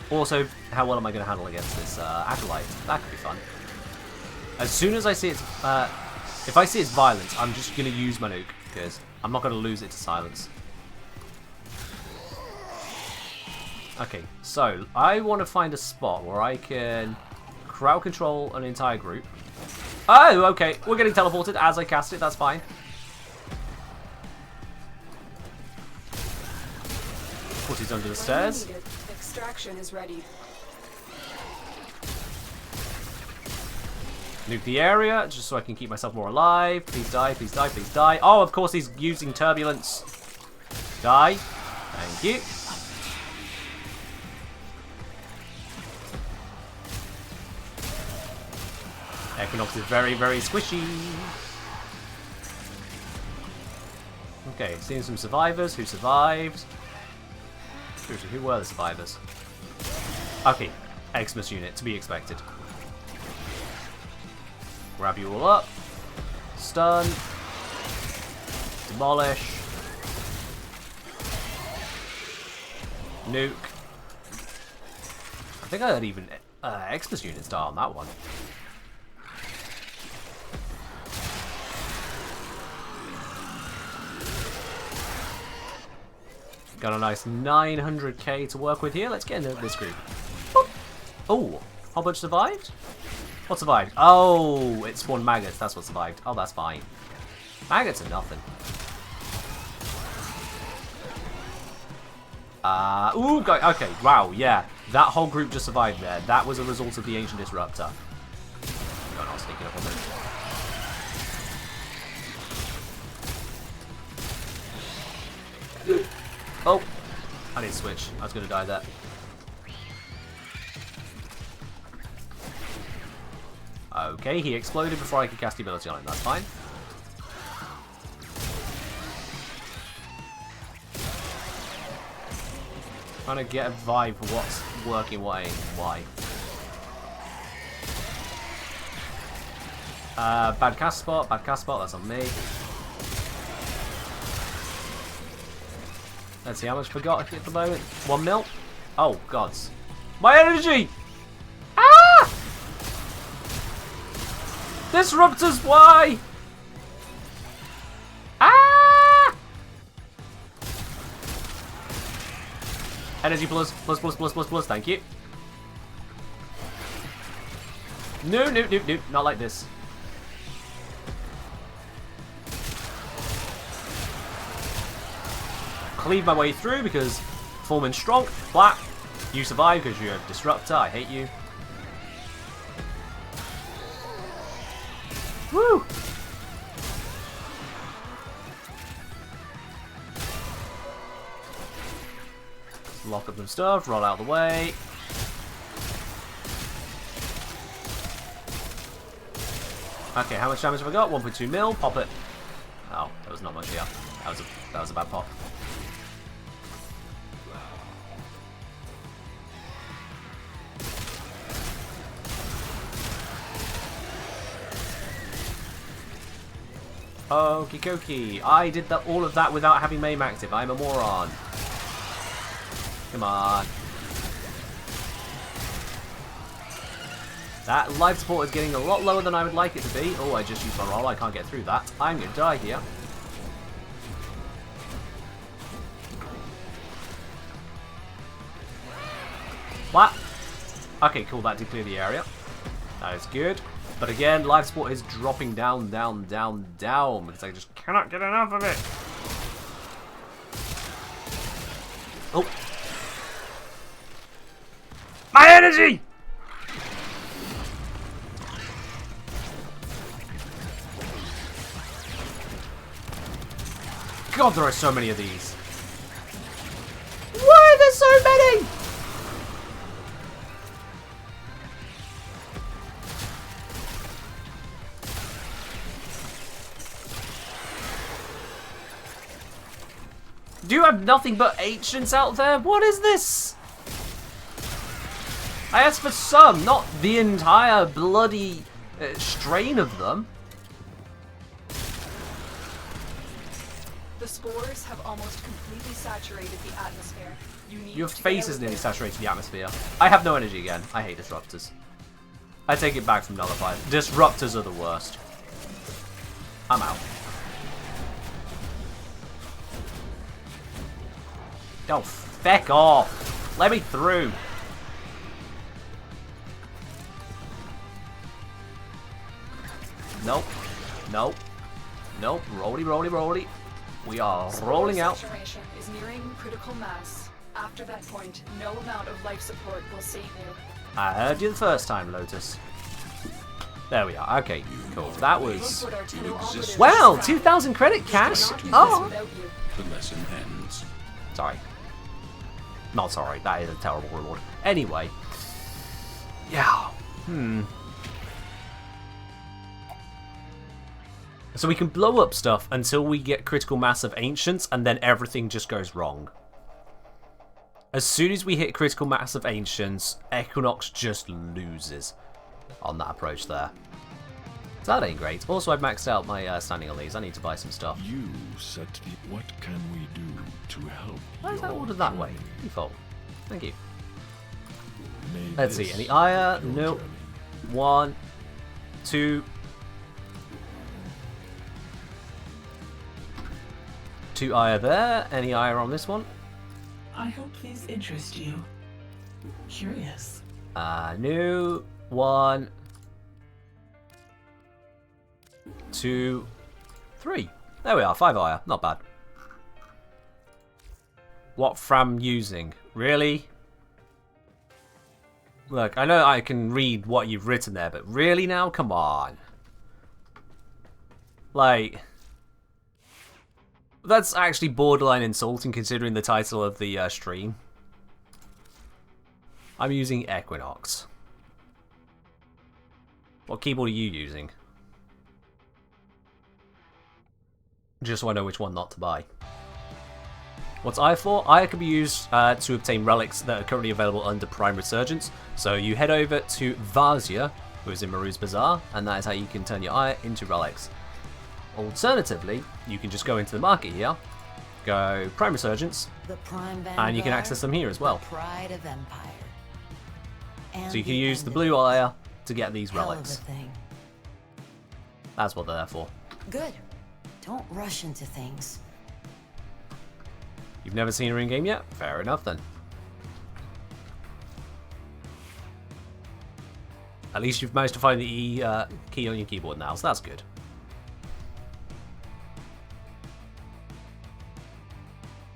Also, how well am I going to handle against this acolyte? That could be fun. As soon as I see its, if I see its violence, I'm just going to use my nuke, because I'm not going to lose it to silence. Okay, so I want to find a spot where I can crowd control an entire group. Oh, okay, we're getting teleported as I cast it, that's fine. Put it under the stairs. Extraction is ready. Nuke the area, just so I can keep myself more alive. Please die, please die, please die. Oh, of course he's using turbulence. Die. Thank you. Equinox is very, very squishy. Okay, seeing some survivors. Who survived? Who were the survivors? Okay, Xmas unit, to be expected. Grab you all up. Stun. Demolish. Nuke. I think I had even Xmas units die on that one. Got a nice 900k to work with here. Let's get into this group. Oh, whole bunch survived? What survived? Oh, it spawned maggots. That's what survived. Oh, that's fine. Maggots are nothing. Ooh, okay, wow, yeah. That whole group just survived there. That was a result of the Ancient Disruptor. God, I was sneaking up on them. Oh, I need to switch. I was going to die there. Okay, he exploded before I could cast the ability on him. That's fine. Trying to get a vibe for what's working, what ain't, why. Bad cast spot, that's on me. Let's see how much I got at the moment. 1 mil? Oh, gods. My energy! Ah! Disruptors, why? Ah! Energy plus, thank you. No, no, no, no, not like this. Cleave my way through because Foreman's strong. Black, you survive because you're a disruptor. I hate you. Woo! Lock up some stuff, roll out of the way. Okay, how much damage have I got? 1.2 mil. Pop it. Oh, that was not much. Yeah, that was a bad pop. Okie dokie. I did all of that without having MAME active. I'm a moron. Come on. That life support is getting a lot lower than I would like it to be. Oh, I just used my roll. I can't get through that. I'm going to die here. What? Okay, cool. That did clear the area. That is good. But again, life support is dropping down, down, down, down. Because I just cannot get enough of it. Oh. My energy! God, there are so many of these. Why are there so many? Do you have nothing but ancients out there? What is this? I asked for some, not the entire bloody strain of them. The spores have almost completely saturated the atmosphere. Your face is nearly saturated the atmosphere. I have no energy again. I hate disruptors. I take it back from Nullified. Disruptors are the worst. I'm out. Oh, feck off. Let me through. Nope. Nope. Nope. Rolly, rolly, rolly. We are rolling out. Saturation is nearing critical mass. After that point, no amount of life support will save you. I heard you the first time, Lotus. There we are. Okay, cool. That was... Wow, 2,000 credit cash. Oh. The lesson ends. Sorry. Not sorry. That is a terrible reward. Anyway. Yeah. So we can blow up stuff until we get critical mass of ancients, and then everything just goes wrong. As soon as we hit critical mass of ancients, Equinox just loses on that approach there. So that ain't great. Also, I've maxed out my standing on these. I need to buy some stuff. You said what can we do to help? Why is that ordered that way? Default. Thank you. May Let's see. this Any ire? your Nope. journey. 1, 2. 2 ire there. Any ire on this one? I hope these interest you. Curious. No. 1, 2, 3. There we are. 5 ire. Not bad. What Fram using? Really? Look, I know I can read what you've written there, but really now? Come on. Like... That's actually borderline insulting considering the title of the stream. I'm using Equinox. What keyboard are you using? Just so I know which one not to buy. What's I for? I can be used to obtain relics that are currently available under Prime Resurgence. So you head over to Varzia, who is in Maru's Bazaar, and that is how you can turn your eye into relics. Alternatively, you can just go into the market here, go Prime Resurgence, The Prime and you can access them here as well. Pride of Empire. And So you can the use end the of blue it. ire to get these Hell of a relics. thing. That's what they're there for. Good. Don't rush into things. You've never seen her in game yet? Fair enough then. At least you've managed to find the E key on your keyboard now, so that's good.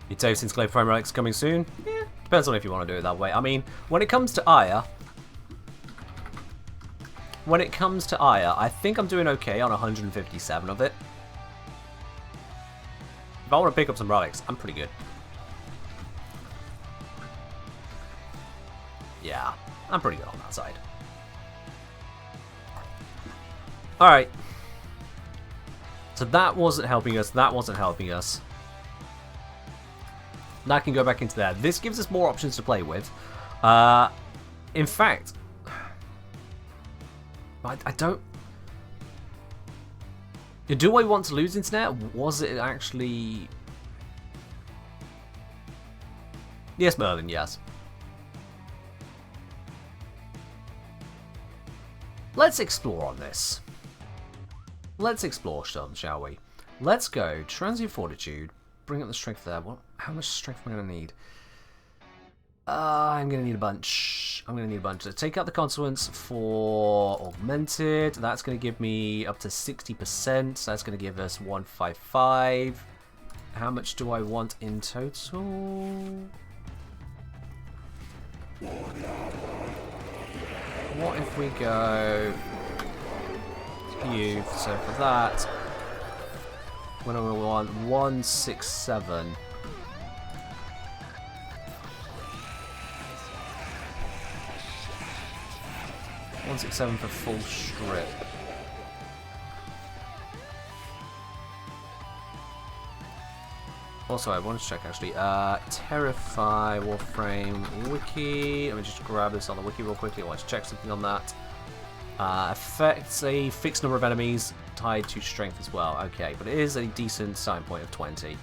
You'd say since Clay Frame Relic's coming soon? Yeah, depends on if you want to do it that way. I mean, when it comes to Aya, I think I'm doing okay on 157 of it. If I want to pick up some relics, I'm pretty good. Yeah, I'm pretty good on that side. Alright. So that wasn't helping us, that wasn't helping us. Now I can go back into there. This gives us more options to play with. In fact, I don't... Do I want to lose internet? Was it actually... Yes, Merlin, yes. Let's explore on this. Let's explore some, shall we? Let's go. Transient Fortitude. Bring up the strength there. What? How much strength am I going to need? I'm going to need a bunch. I'm going to need a bunch. Let's take out the consequence for Augmented. That's going to give me up to 60%. So that's going to give us 155. How much do I want in total? What if we go you? So for that, what do we want? 167. 167 for full strip. Also, I want to check actually. Terrify, Warframe, Wiki. Let me just grab this on the Wiki real quickly. I want to check something on that. Affects a fixed number of enemies tied to strength as well. Okay, but it is a decent starting point of 20.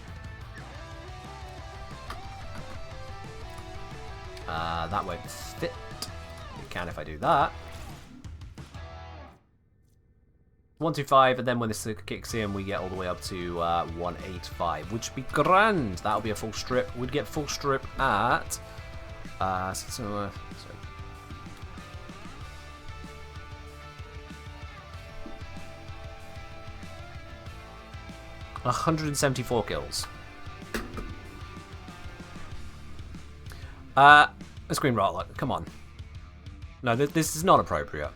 That won't fit. It can if I do that. 125, and then when this kicks in, we get all the way up to 185, which would be grand. That would be a full strip. We'd get full strip at... sorry. 174 kills. A screen roller, come on. No, this is not appropriate.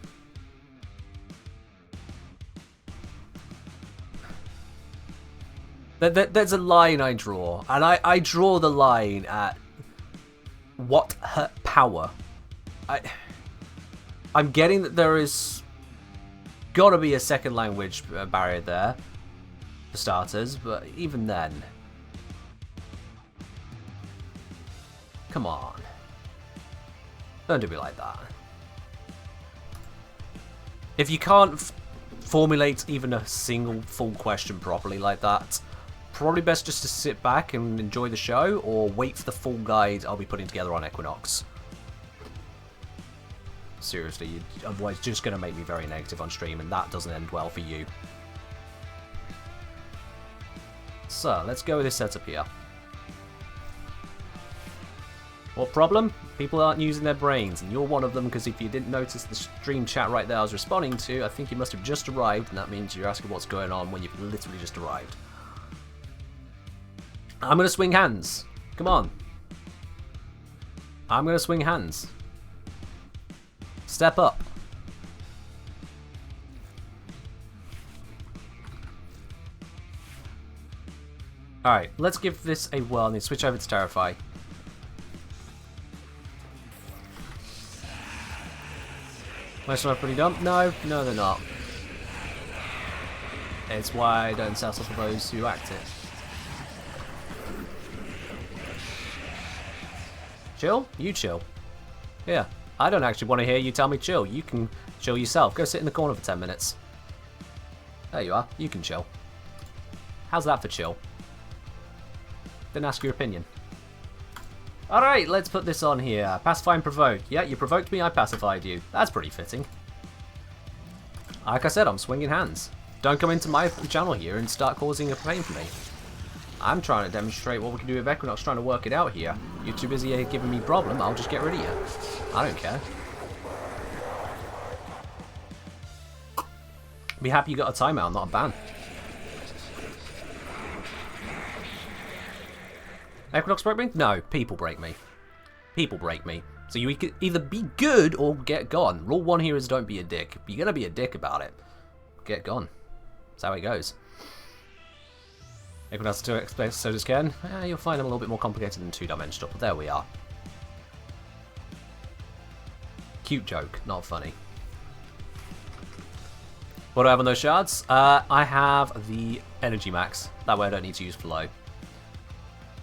There's a line I draw, and I draw the line at what her power. I'm getting that there is gotta be a second language barrier there, for starters, but even then. Come on. Don't do me like that. If you can't formulate even a single full question properly like that, probably best just to sit back and enjoy the show, or wait for the full guide I'll be putting together on Equinox. Seriously, otherwise it's just going to make me very negative on stream, and that doesn't end well for you. So, let's go with this setup here. What problem? People aren't using their brains, and you're one of them, because if you didn't notice the stream chat right there I was responding to, I think you must have just arrived, and that means you're asking what's going on when you've literally just arrived. I'm going to swing hands. Come on. I'm going to swing hands. Step up. Alright, let's give this a whirl and then switch over to Terrify. My stuff pretty dumb? No, they're not. It's why I don't settle for those who act it. Chill? You chill. Yeah, I don't actually want to hear you tell me chill. You can chill yourself. Go sit in the corner for 10 minutes. There you are. You can chill. How's that for chill? Didn't ask your opinion. Alright, let's put this on here. Pacify and provoke. Yeah, you provoked me, I pacified you. That's pretty fitting. Like I said, I'm swinging hands. Don't come into my channel here and start causing a pain for me. I'm trying to demonstrate what we can do with Equinox, trying to work it out here. You're too busy giving me problem, I'll just get rid of you. I don't care. Be happy you got a timeout, not a ban. Equinox break me? No, people break me. People break me. So you can either be good or get gone. Rule 1 here is don't be a dick. If you're going to be a dick about it, get gone. That's how it goes. Equinox 2 expect so does Ken. You'll find them a little bit more complicated than two-dimensional, but there we are. Cute joke, not funny. What do I have on those shards? I have the energy max. That way I don't need to use flow.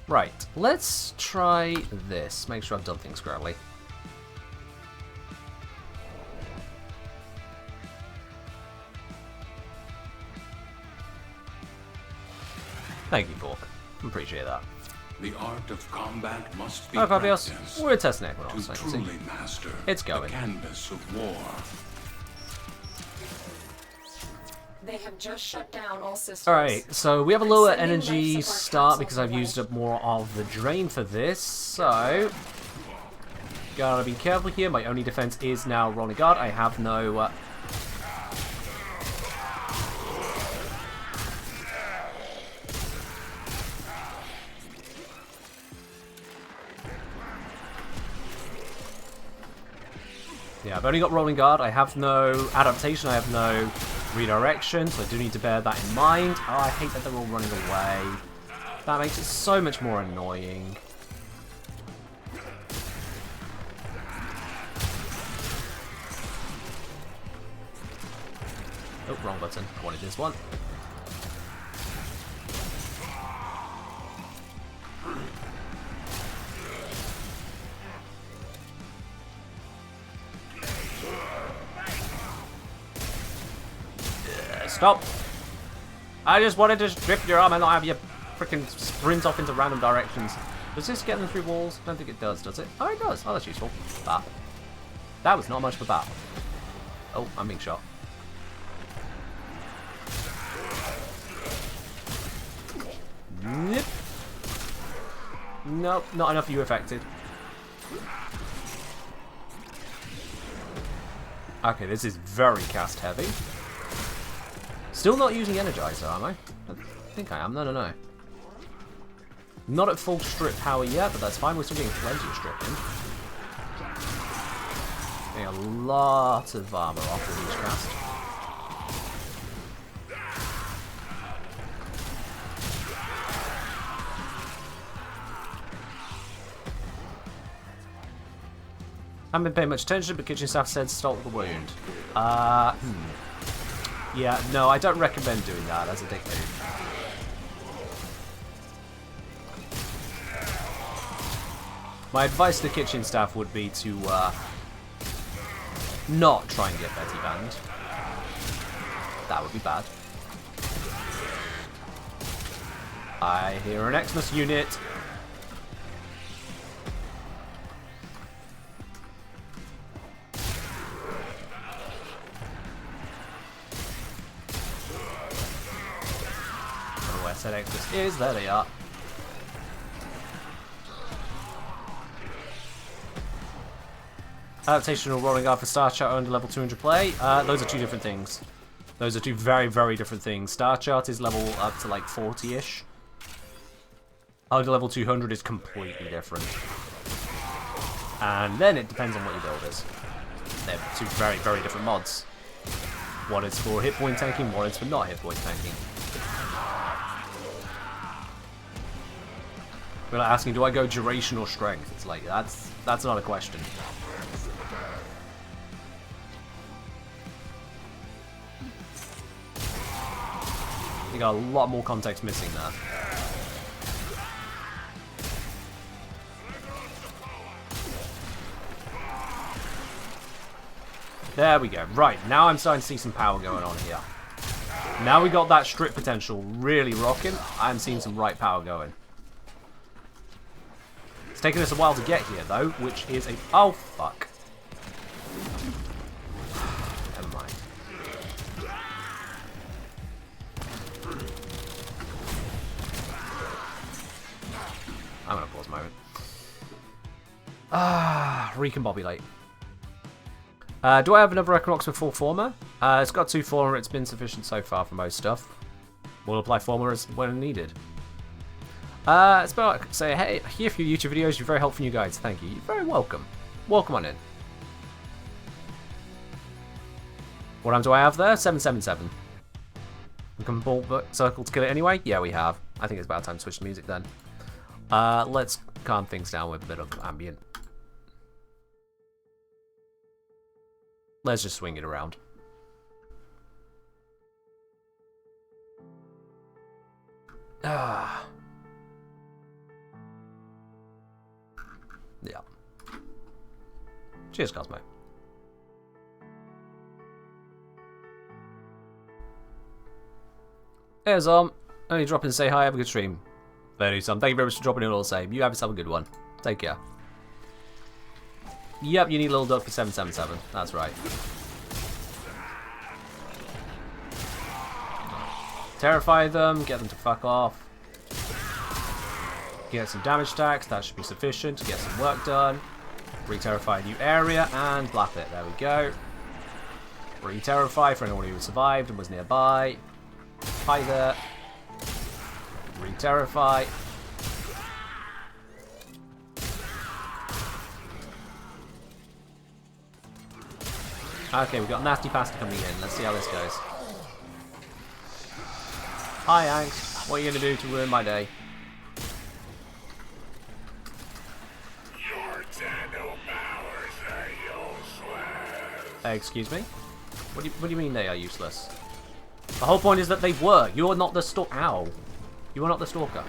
Right, let's try this. Make sure I've done things correctly. Thank you, Fork. Appreciate that. The art of combat must be Oh, Fabios, practiced we're testing Equinox. to I can see. truly master It's going. the canvas of war. They have just shut down all systems. Alright, so we have a lower energy start because I've used up more of the drain for this, so... Gotta be careful here. My only defense is now Rolling Guard. I have no... Yeah, I've only got Rolling Guard. I have no adaptation. I have no redirection, so I do need to bear that in mind. Oh, I hate that they're all running away. That makes it so much more annoying. Oh, wrong button. I wanted this one. Stop! I just wanted to strip your arm and not have you freaking sprint off into random directions. Does this get them through walls? I don't think it does it? Oh, it does. Oh, that's useful. Bat. That was not much of a bat. Oh, I'm being shot. Nip. Nope, not enough of you affected. Okay, this is very cast heavy. Still not using Energizer, am I? I think I am. No, no, no. Not at full strip power yet, but that's fine. We're still getting plenty of stripping. Getting a lot of armor off with each cast. Haven't been paying much attention, but kitchen staff said stop the wound. Yeah, no, I don't recommend doing that as a dick move. My advice to the kitchen staff would be to not try and get Betty banned. That would be bad. I hear an Xmas unit. Said Xmas is, there they are. Adaptation or Rolling Guard for Star Chart under level 200 play. Those are two different things. Those are two very, very different things. Star Chart is level up to like 40-ish. Under level 200 is completely different. And then it depends on what your build is. They're two very, very different mods. One is for hit point tanking, one is for not hit point tanking. We're like asking, do I go duration or strength? It's like, that's not a question. You got a lot more context missing there. There we go. Right, now I'm starting to see some power going on here. Now we got that strip potential really rocking. I'm seeing some right power going. It's taken us a while to get here, though, which is a... Oh, fuck. Never mind. I'm going to pause a moment. Recombobulate. Do I have another Equinox with full former? It's got 2 former. It's been sufficient so far for most stuff. We'll apply former as when needed. It's about say, hey, here for your YouTube videos. You're very helpful, you guys. Thank you. You're very welcome. Welcome on in. What time do I have there? 777. We can ball circle to kill it anyway? Yeah, we have. I think it's about time to switch the music then. Let's calm things down with a bit of ambient. Let's just swing it around. Ah. Yeah. Cheers, Cosmo. Hey, Zom. Only drop in to say hi, have a good stream. There you, Sam. Thank you very much for dropping in all the same. You have yourself a good one. Take care. Yep, you need a little duck for 777. That's right. Terrify them, get them to fuck off. Get some damage stacks, that should be sufficient to get some work done. Re-terrify a new area and blap it. There we go. Re-terrify for anyone who survived and was nearby. Hi there. Re-terrify. Okay, we've got Nasty Pasta coming in. Let's see how this goes. Hi, Angst. What are you going to do to ruin my day? Excuse me? What do you mean they are useless? The whole point is that they were. You are not the stalker. Ow. You are not the stalker.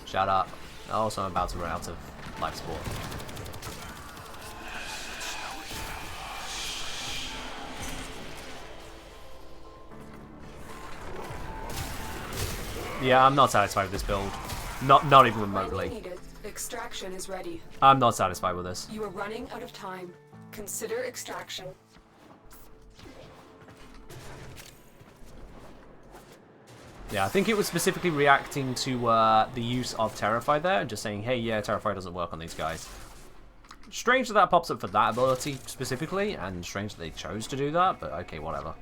Shut up. Also, I'm about to run out of life support. Yeah, I'm not satisfied with this build. Not even remotely. Extraction is ready. I'm not satisfied with this. You are running out of time. Consider extraction. Yeah, I think it was specifically reacting to the use of Terrify there, and just saying, hey, yeah, Terrify doesn't work on these guys. Strange that pops up for that ability specifically, and strange that they chose to do that, but okay, whatever.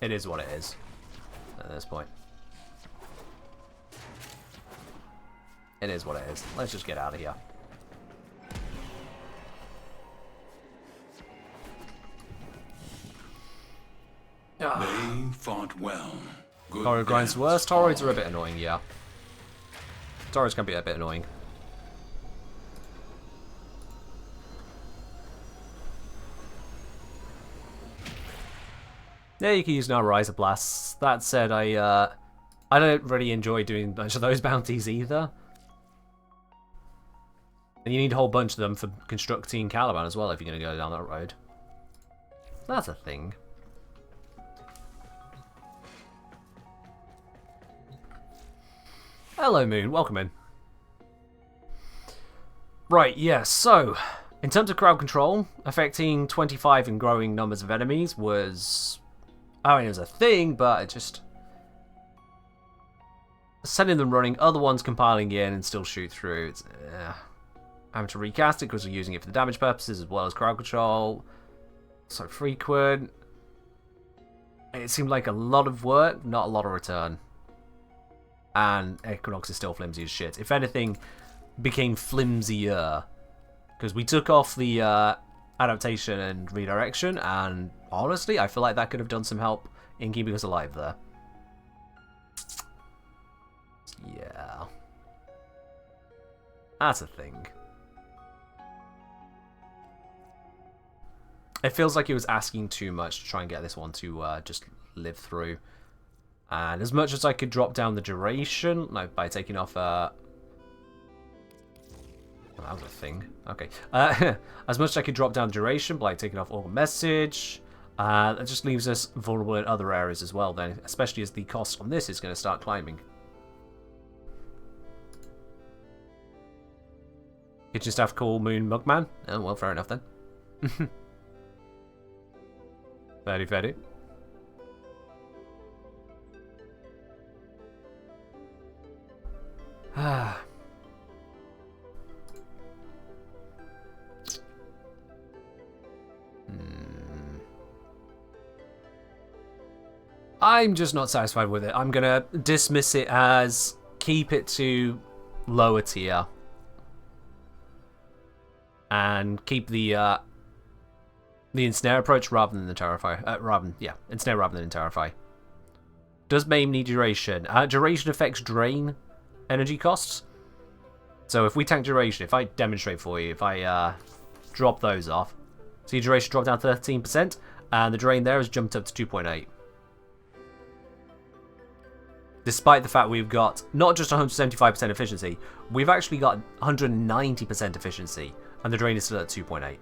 It is what it is at this point. It is what it is. Let's just get out of here. They fought well. Good Tauroid grinds dance. worse. Tauroids are a bit annoying, yeah. Tauroids can be a bit annoying. Yeah, you can use no Riser Blasts. That said, I don't really enjoy doing a bunch of those bounties either. And you need a whole bunch of them for constructing Caliban as well if you're going to go down that road. That's a thing. Hello, Moon. Welcome in. Right, yes, so, in terms of crowd control, affecting 25 and growing numbers of enemies was... I mean, it was a thing, but it just... Sending them running, other ones compiling in and still shoot through. It's, having to recast it because we're using it for the damage purposes as well as crowd control. So frequent. It seemed like a lot of work, not a lot of return. And Equinox is still flimsy as shit. If anything, became flimsier. Because we took off the adaptation and redirection, and honestly, I feel like that could have done some help in keeping us alive there. Yeah. That's a thing. It feels like it was asking too much to try and get this one to just live through. And as much as I could drop down the duration, like by taking off... Oh, that was a thing. Okay. As much as I could drop down duration by taking off all message, that just leaves us vulnerable in other areas as well then, especially as the cost on this is going to start climbing. Kitchen staff call Moon Mugman? Oh, well, fair enough then. Very, very. I'm just not satisfied with it. I'm gonna dismiss it as keep it to lower tier. And keep the ensnare approach rather than the terrify. Ensnare rather than terrify. Does maim need duration? Duration affects drain energy costs. So if we tank duration, if I demonstrate for you, if I drop those off, see duration drop down 13%, and the drain there has jumped up to 2.8. Despite the fact we've got not just 175% efficiency, we've actually got 190% efficiency, and the drain is still at 2.8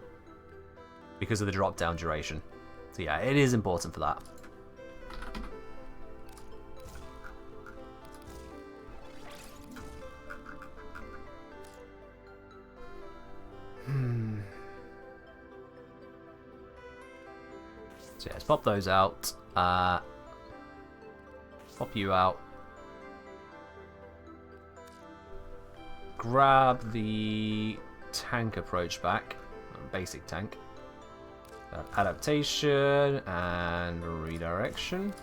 because of the drop down duration. So yeah, it is important for that. So yeah, let's pop those out. Pop you out. Grab the tank approach back. Basic tank. Adaptation and redirection.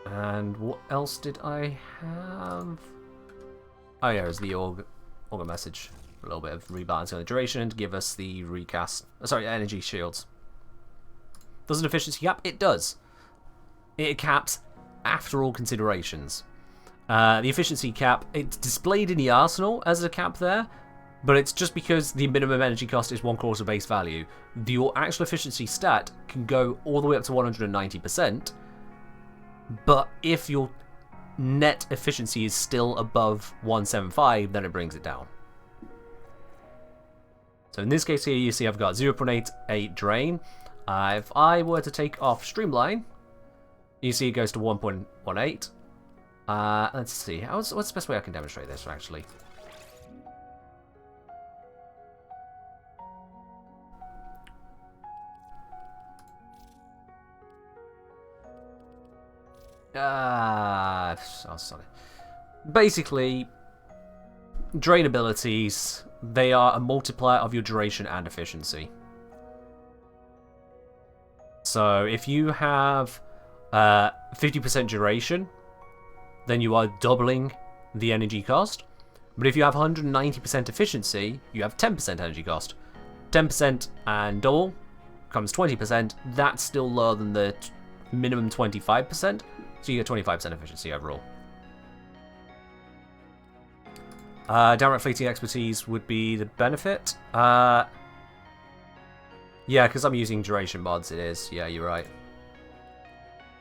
And what else did I have? Oh yeah, it was the Augur message. A little bit of rebalancing on the duration to give us the recast. Energy shields. Does an efficiency cap? It does. It caps after all considerations. The efficiency cap, it's displayed in the arsenal as a cap there, but it's just because the minimum energy cost is 1/4 base value. Your actual efficiency stat can go all the way up to 190%, but if your net efficiency is still above 175, then it brings it down. So in this case here, you see I've got 0.88 drain. If I were to take off Streamline, you see it goes to 1.18. Let's see. What's the best way I can demonstrate this, actually? Sorry. Basically, drain abilities, they are a multiplier of your duration and efficiency. So if you have 50% duration, then you are doubling the energy cost. But if you have 190% efficiency, you have 10% energy cost. 10% and double becomes 20%. That's still lower than the minimum 25%. So you get 25% efficiency overall. Downright fleeting expertise would be the benefit. Yeah, because I'm using duration mods, it is. Yeah, you're right.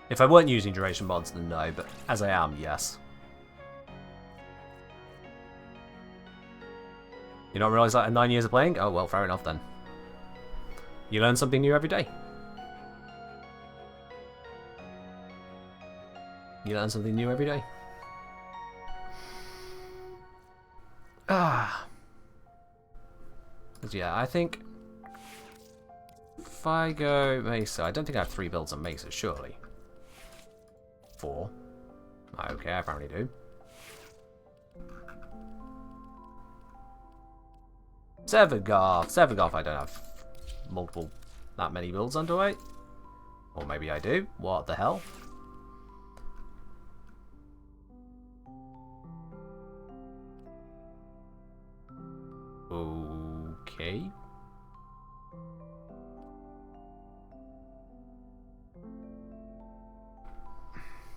If I weren't using duration mods, then no, but as I am, yes. You don't realise that in 9 years of playing? Oh, well, fair enough then. You learn something new every day. You learn something new every day. Yeah, I think if I go Mesa, I don't think I have 3 builds on Mesa, surely. 4. Okay, I apparently do. Severgoth, I don't have that many builds underway. Or maybe I do. What the hell? Okay.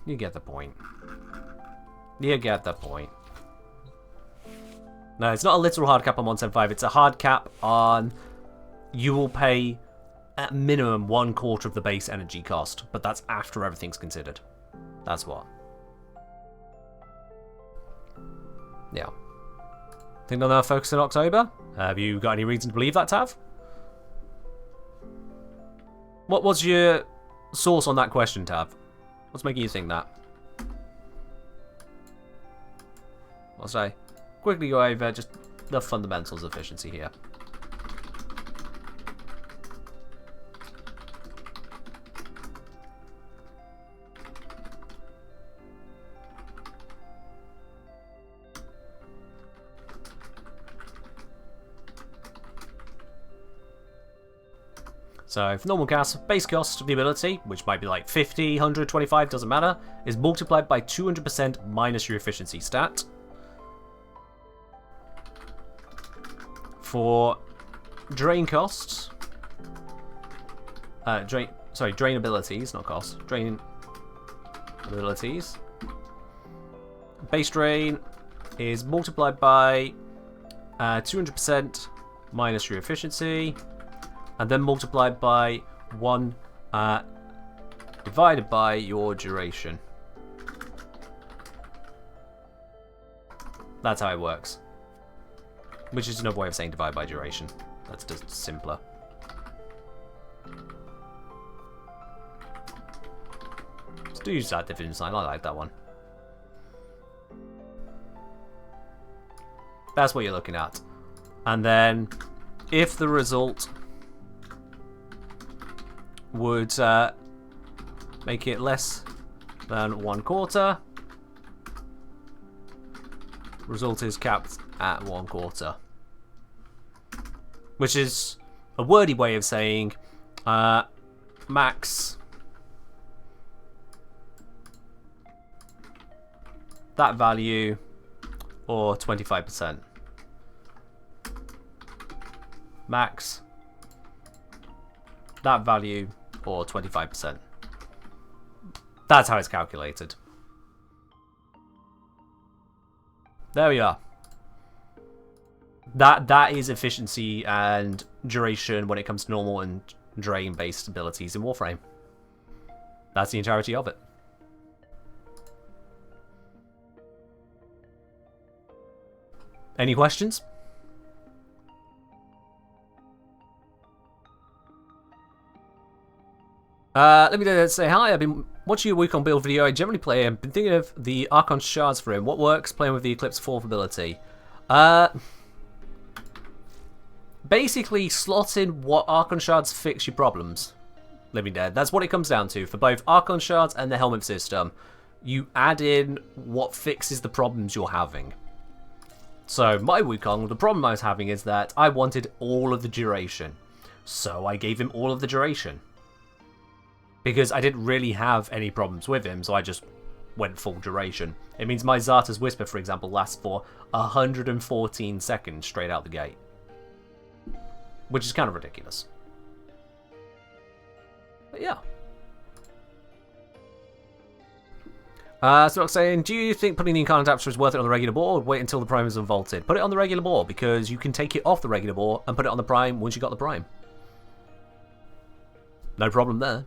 You get the point. You get the point. No, it's not a literal hard cap on 175. It's a hard cap on... You will pay, at minimum, 1/4 of the base energy cost. But that's after everything's considered. That's what. Yeah. Think they'll now focus in October? Have you got any reason to believe that, Tav? What's your source on that question, Tav? What's making you think that? I'll say, quickly go over just the fundamentals of efficiency here. So for normal cast, base cost of the ability, which might be like 50, 100, 25, doesn't matter, is multiplied by 200% minus your efficiency stat. For drain costs, drain abilities, not costs, drain abilities. Base drain is multiplied by 200% minus your efficiency, and then multiplied by 1 divided by your duration. That's how it works. Which is another way of saying divide by duration. That's just simpler. Let's do use that division sign. I like that one. That's what you're looking at. And then, if the result would make it less than 1/4, result is capped at 1/4. Which is a wordy way of saying max that value or 25%. Max that value or 25%. That's how it's calculated. There we are. That is efficiency and duration when it comes to normal and drain based abilities in Warframe. That's the entirety of it. Any questions? Let me say hi. I've been watching your week on build video. I generally play. I've been thinking of the Archon shards for him. What works? Playing with the Eclipse 4th ability. Basically, slot in what Archon shards fix your problems. Living Dead. That's what it comes down to for both Archon shards and the helmet system. You add in what fixes the problems you're having. So my Wukong, the problem I was having is that I wanted all of the duration. So I gave him all of the duration. Because I didn't really have any problems with him, so I just went full duration. It means my Zarta's Whisper, for example, lasts for 114 seconds straight out the gate. Which is kind of ridiculous. But yeah. So I'm saying, do you think putting the Incarnate Adapter is worth it on the regular board, or wait until the Prime is unvaulted? Put it on the regular board, because you can take it off the regular board and put it on the Prime once you got the Prime. No problem there.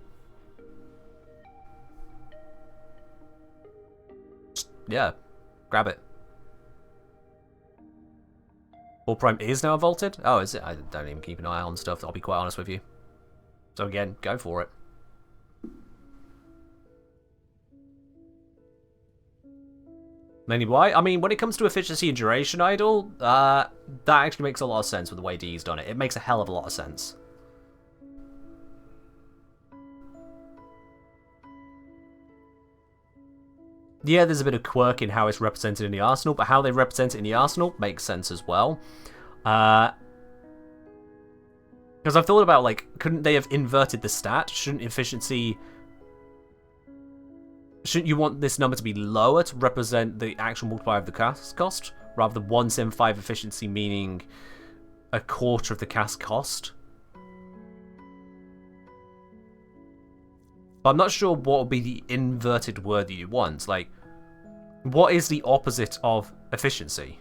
Just, yeah, grab it. All Prime is now vaulted? Oh, is it? I don't even keep an eye on stuff, I'll be quite honest with you. So again, go for it. Mainly why? I mean, when it comes to efficiency and duration idle, that actually makes a lot of sense with the way D's done it. It makes a hell of a lot of sense. Yeah, there's a bit of quirk in how it's represented in the arsenal, but how they represent it in the arsenal makes sense as well. Because I've thought about, like, couldn't they have inverted the stat? Shouldn't you want this number to be lower to represent the actual multiplier of the cast cost, rather than 175 efficiency meaning a quarter of the cast cost? But I'm not sure what would be the inverted word that you want. Like, what is the opposite of efficiency?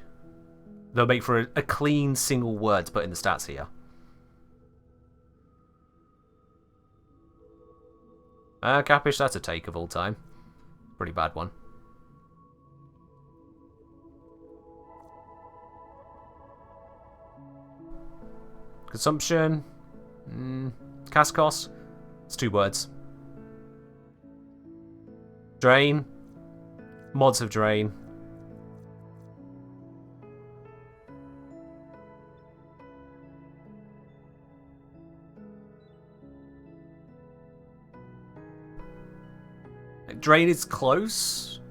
They'll make for a clean single word to put in the stats here. Capish, that's a take of all time. Pretty bad one. Consumption. Cast cost. It's 2 words. Drain. Mods of drain. Drain is close.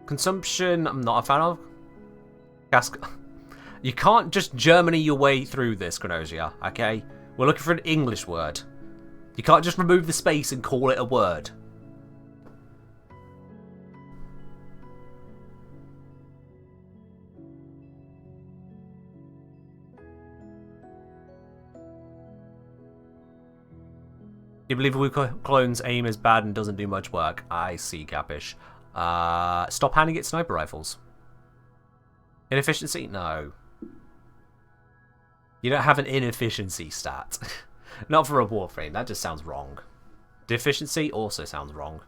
Consumption, I'm not a fan of. You can't just Germany your way through this, Chronosia, okay? We're looking for an English word. You can't just remove the space and call it a word. You believe Clone's aim is bad and doesn't do much work? I see, Capish. Stop handing it sniper rifles. Inefficiency? No. You don't have an inefficiency stat. Not for a Warframe, that just sounds wrong. Deficiency also sounds wrong.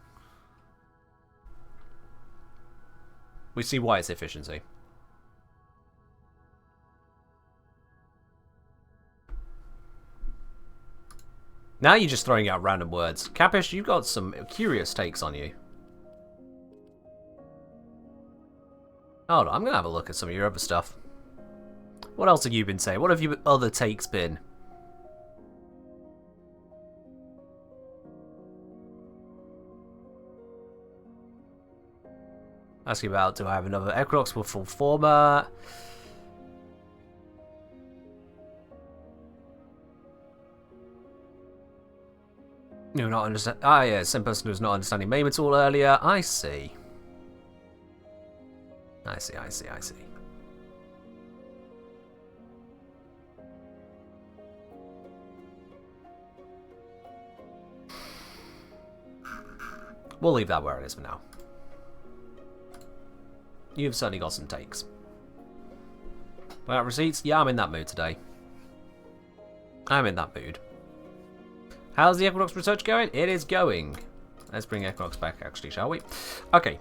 We see why it's efficiency. Now you're just throwing out random words. Capish, you've got some curious takes on you. Hold on, I'm going to have a look at some of your other stuff. What else have you been saying? What have your other takes been? Asking about, do I have another Equinox with full format? No, not understand. Ah, yeah, same person who's not understanding MAME at all earlier. I see. I see. We'll leave that where it is for now. You've certainly got some takes. Without receipts? Yeah, I'm in that mood today. I'm in that mood. How's the Equinox research going? It is going. Let's bring Equinox back, actually, shall we? Okay.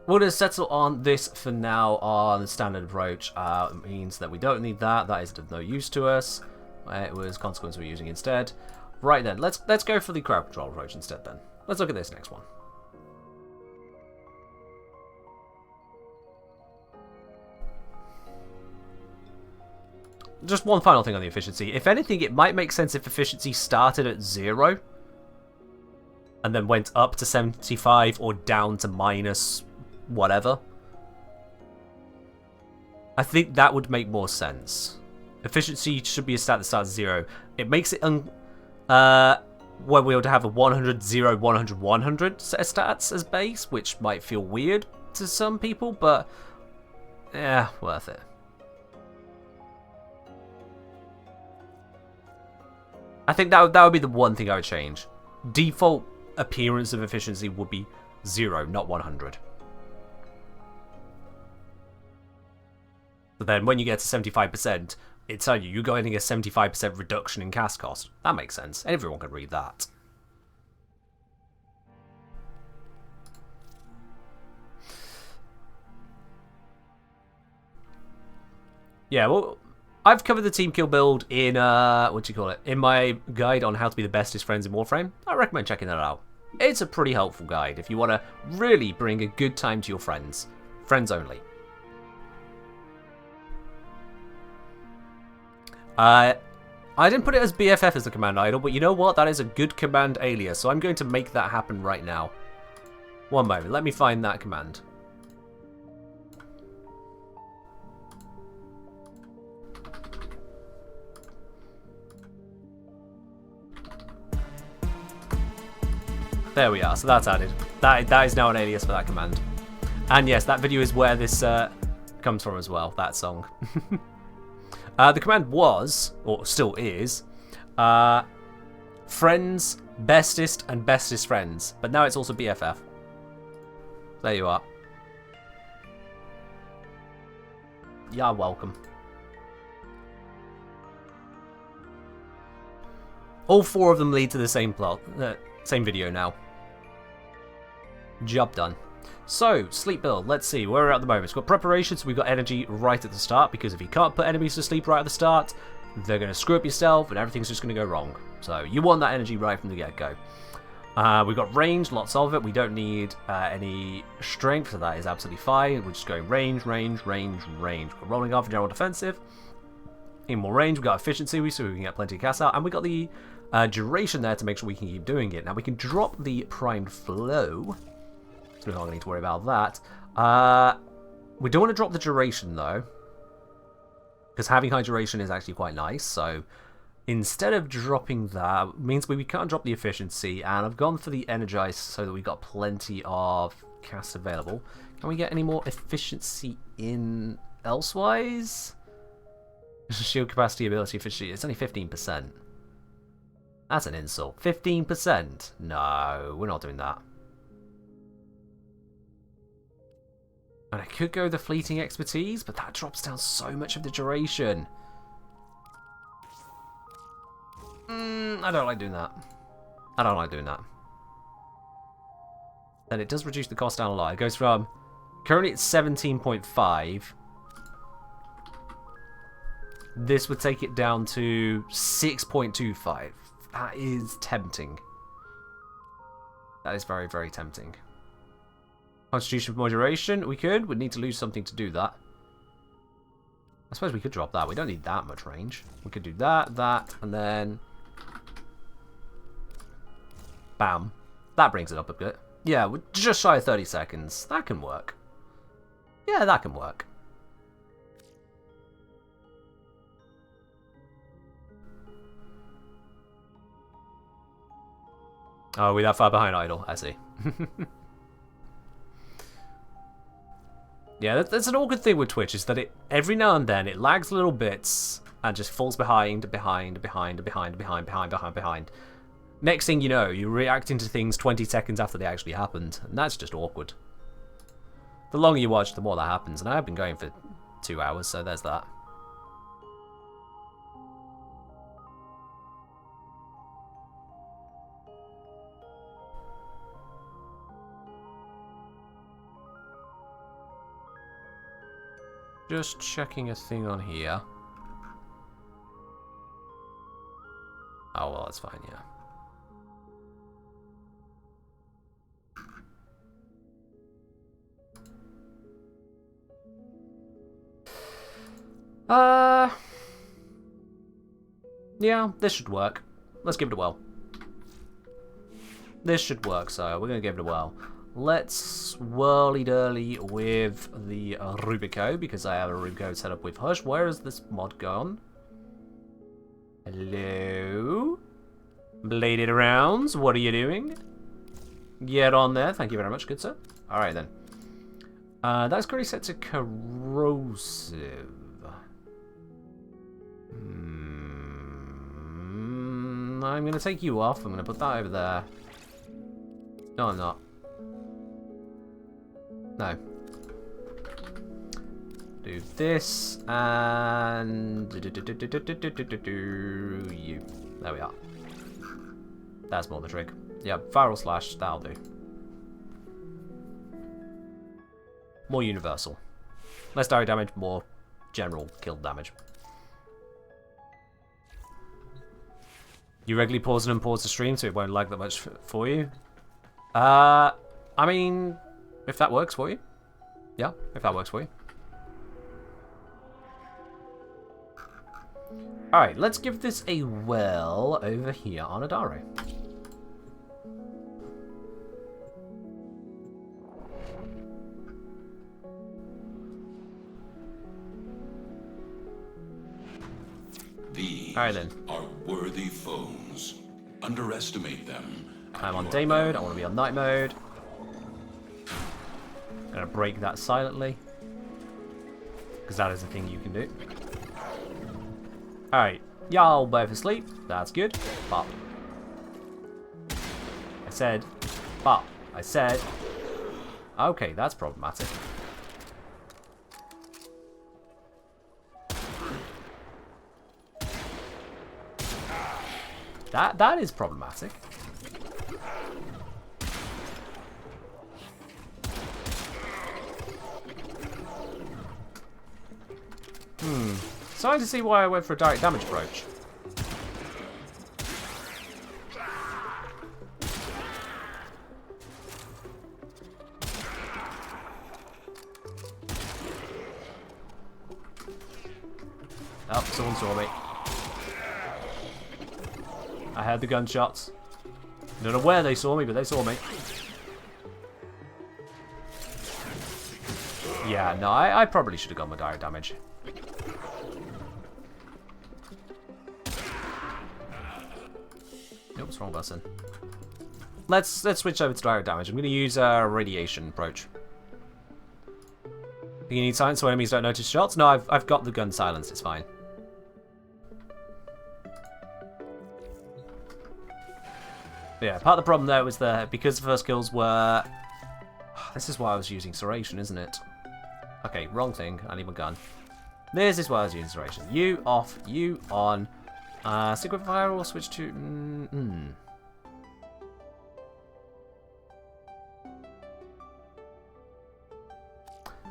We'll just settle on this for now on the standard approach. It means that we don't need that. That is of no use to us. It was consequence we're using instead. Right then, let's go for the crowd control approach instead then. Let's look at this next one. Just one final thing on the efficiency. If anything, it might make sense if efficiency started at 0 and then went up to 75 or down to minus whatever. I think that would make more sense. Efficiency should be a stat that starts at 0. It makes it when we would have a 100, 0, 100, 100 set of stats as base, which might feel weird to some people, but yeah, worth it. I think that would be the one thing I would change. Default appearance of efficiency would be 0, not 100. So then when you get to 75%, it's telling you're getting a 75% reduction in cast cost. That makes sense. Everyone can read that. Yeah, well, I've covered the team kill build in, in my guide on how to be the bestest friends in Warframe. I recommend checking that out. It's a pretty helpful guide if you want to really bring a good time to your friends. Friends only. I didn't put it as BFF as the command idle, but you know what? That is a good command alias, so I'm going to make that happen right now. One moment, let me find that command. There we are, so that's added. That is now an alias for that command. And yes, that video is where this comes from as well, that song. The command was, or still is, friends, bestest, and bestest friends. But now it's also BFF. There you are. Yeah, welcome. All 4 of them lead to the same plot, same video now. Job done. So, sleep build, let's see, where we're at the moment. We've got preparations, we've got energy right at the start, because if you can't put enemies to sleep right at the start, they're going to screw up yourself, and everything's just going to go wrong. So, you want that energy right from the get-go. We've got range, lots of it. We don't need any strength, so that is absolutely fine. We're just going range, range, range, range. We're rolling off general defensive. In more range, we've got efficiency, so we can get plenty of cast out, and we've got the duration there to make sure we can keep doing it. Now, we can drop the primed flow. So we're not going to need to worry about that. We don't want to drop the duration, though. Because having high duration is actually quite nice, so... Instead of dropping that, means we can't drop the efficiency, and I've gone for the energize so that we got plenty of cast available. Can we get any more efficiency in elsewise? Shield capacity, ability, efficiency, it's only 15%. That's an insult. 15%? No, we're not doing that. And I could go the fleeting expertise, but that drops down so much of the duration. I don't like doing that. I don't like doing that. Then it does reduce the cost down a lot. It goes from... Currently it's 17.5. This would take it down to 6.25. That is tempting. That is very, very tempting. Constitution for more duration, we could. We'd need to lose something to do that. I suppose we could drop that. We don't need that much range. We could do that, that, and then... Bam. That brings it up a bit. Yeah, we're just shy of 30 seconds. That can work. Yeah, that can work. Oh, we're that far behind Idle. I see. Yeah, that's an awkward thing with Twitch, is that it every now and then it lags little bits and just falls behind. Next thing you know, you're reacting to things 20 seconds after they actually happened, and that's just awkward. The longer you watch, the more that happens, and I've been going for 2 hours, so there's that. Just checking a thing on here. Oh, well, that's fine, yeah. Yeah, this should work. Let's give it a whirl. This should work, so we're going to give it a whirl. Let's whirly-durly with the Rubico, because I have a Rubico set up with Hush. Where is this mod gone? Hello? Bladed Rounds, what are you doing? Get on there, thank you very much, good sir. Alright then. That's currently set to corrosive. I'm going to take you off. I'm going to put that over there. No, I'm not. No. Do this and you. There we are. That's more the trick. Yeah, viral slash, that'll do. More universal. Less direct damage, more general kill damage. You regularly pause and unpause the stream so it won't lag that much for you? I mean, if that works for you. Yeah, if that works for you. Alright, let's give this a whirl over here on Adaro. These Alright then. are worthy foes. Underestimate them. I'm on day mode, I want to be on night mode. I'm going to break that silently. Because that is a thing you can do. Alright, y'all both asleep. That's good. Pop. I said, pop. I said. Okay, that's problematic. That is problematic. Starting to see why I went for a direct damage approach. Oh, someone saw me. I heard the gunshots. I don't know where they saw me, but they saw me. Yeah, no, I probably should have gone with direct damage. Oops, wrong button. Let's switch over to direct damage. I'm going to use a radiation approach. Do you need silence so enemies don't notice shots? No, I've got the gun silenced. It's fine. But yeah, part of the problem there was that because the first kills were... This is why I was using Serration, isn't it? Okay, wrong thing. I need my gun. This is why I was using Serration. You off, you on. Stick with fire or switch to...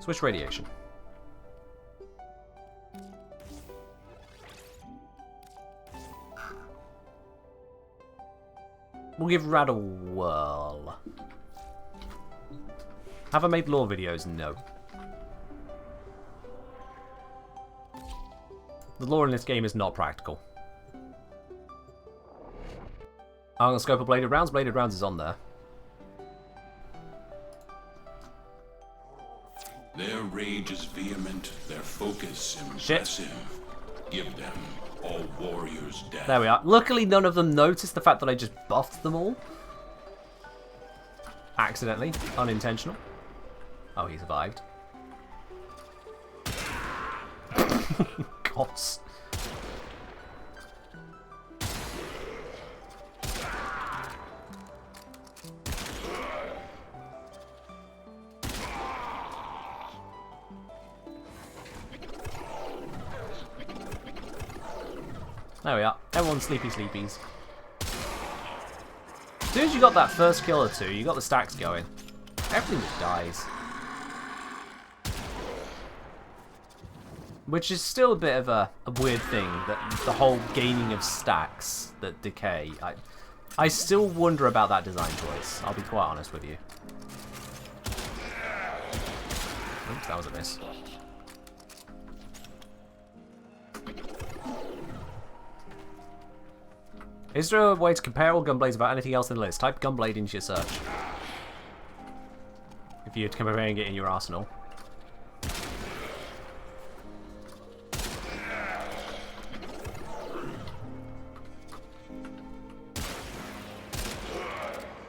Switch radiation. We'll give Rad a whirl. Have I made lore videos? No. The lore in this game is not practical. I'm going to scope of Bladed Rounds. Bladed Rounds is on there. Their rage is vehement, their focus impressive. Give them all warriors death. There we are. Luckily, none of them noticed the fact that I just buffed them all. Accidentally. Unintentional. Oh, he survived. Gods. There we are. Everyone's sleepies. As soon as you got that first kill or two, you got the stacks going. Everything just dies. Which is still a bit of a weird thing, that the whole gaining of stacks that decay. I still wonder about that design choice, I'll be quite honest with you. Oops, that was a miss. Is there a way to compare all gunblades about anything else in the list? Type gunblade into your search. If you're comparing it in your arsenal.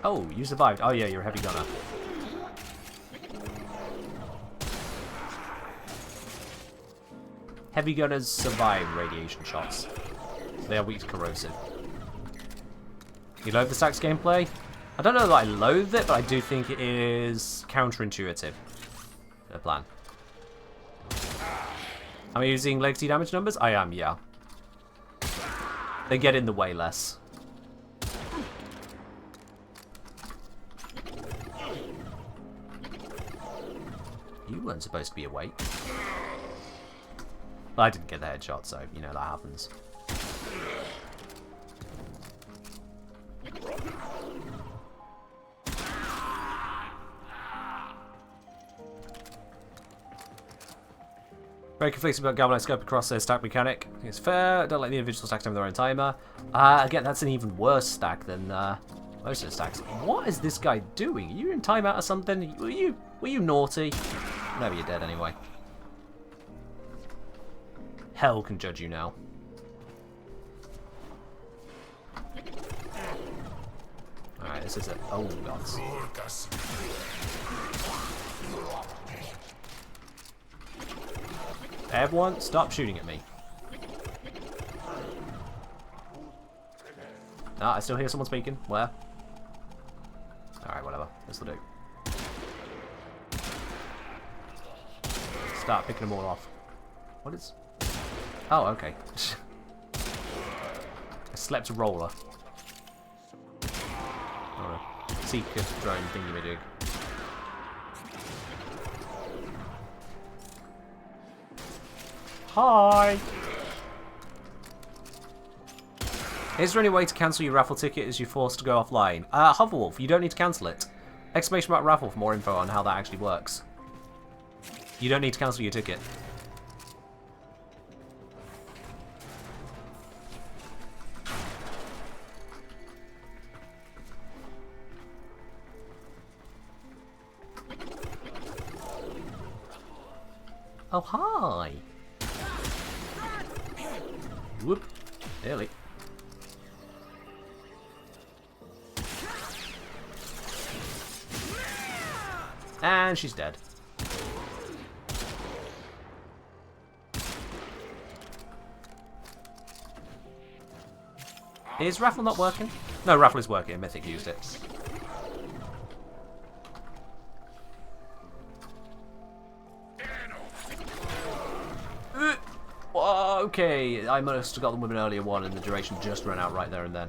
Oh, you survived. Oh yeah, you're a heavy gunner. Heavy gunners survive radiation shots. They are weak to corrosive. You loathe the stacks gameplay? I don't know that I loathe it, but I do think it is counterintuitive. The plan. Am I using legacy damage numbers? I am, yeah. They get in the way less. You weren't supposed to be awake. Well, I didn't get the headshot, so, you know, that happens. Very conflicted about galvanized scope across their stack mechanic. I think it's fair. Don't let the individual stacks have their own timer. Again, that's an even worse stack than most of the stacks. What is this guy doing? Are you in timeout or something? Were you naughty? Maybe you're dead anyway. Hell can judge you now. Alright, this is it. Oh, gods. Everyone, stop shooting at me. Ah, I still hear someone speaking. Where? Alright, whatever. This will do. Start picking them all off. What is... Oh, okay. I slept a roller. Or a seeker drone thingy-majig. Hi! Is there any way to cancel your raffle ticket as you're forced to go offline? Hoverwolf, you don't need to cancel it. Exclamation mark raffle for more info on how that actually works. You don't need to cancel your ticket. Oh, hi. Whoop. Nearly. And she's dead. Is Raffle not working? No, Raffle is working. Mythic used it. Okay, I must have got them with an earlier one and the duration just ran out right there and then.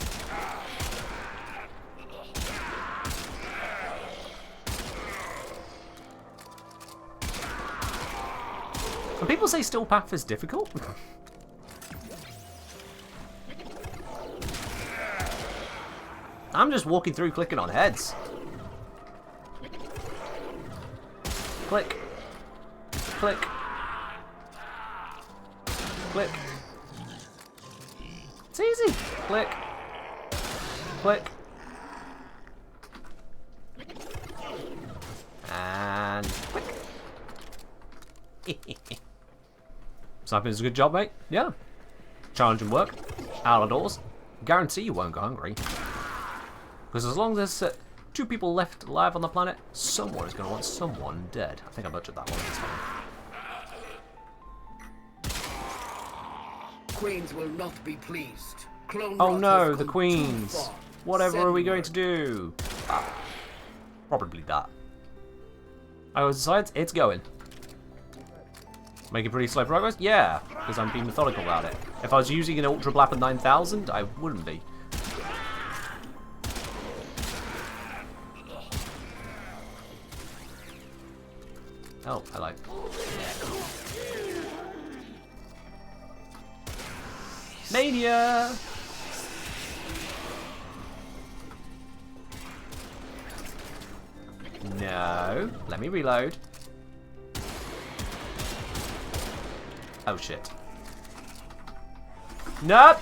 And people say Still Path is difficult? I'm just walking through clicking on heads. Click. Click. Click. It's easy. Click. Click. And click. Sniping is a good job, mate. Yeah. Challenging work. Out of doors. Guarantee you won't go hungry. Because as long as there's 2 people left alive on the planet, someone is going to want someone dead. I think I butchered that one this time. Queens will not be pleased. Clone Oh rot no, has the gone queens. too far. Whatever are we Send going word. to do? Probably that. I decided it's going. Making pretty slow progress? Yeah, because I'm being methodical about it. If I was using an Ultra Blapper 9000, I wouldn't be. Oh, hello. Mania! No. Let me reload. Oh shit. Nope!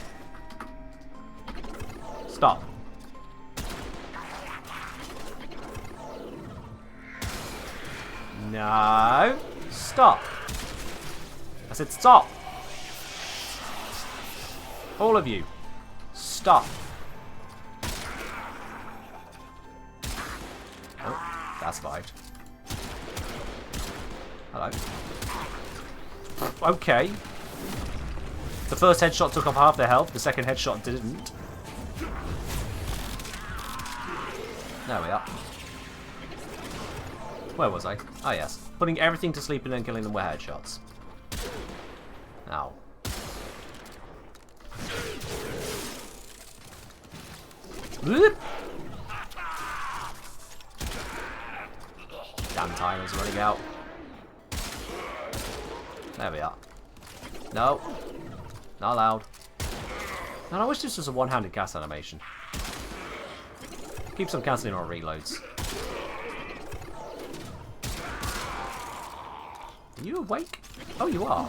Stop. No. Stop. I said stop. All of you. Stop. Oh, that survived. Hello. Okay. The first headshot took off half their health, the second headshot didn't. There we are. Where was I? Ah, yes. Putting everything to sleep and then killing them with headshots. Ow. Whoop. Damn timer's running out. There we are. No. Not allowed. Man, I wish this was a one-handed cast animation. Keeps on cancelling our reloads. Are you awake? Oh, you are.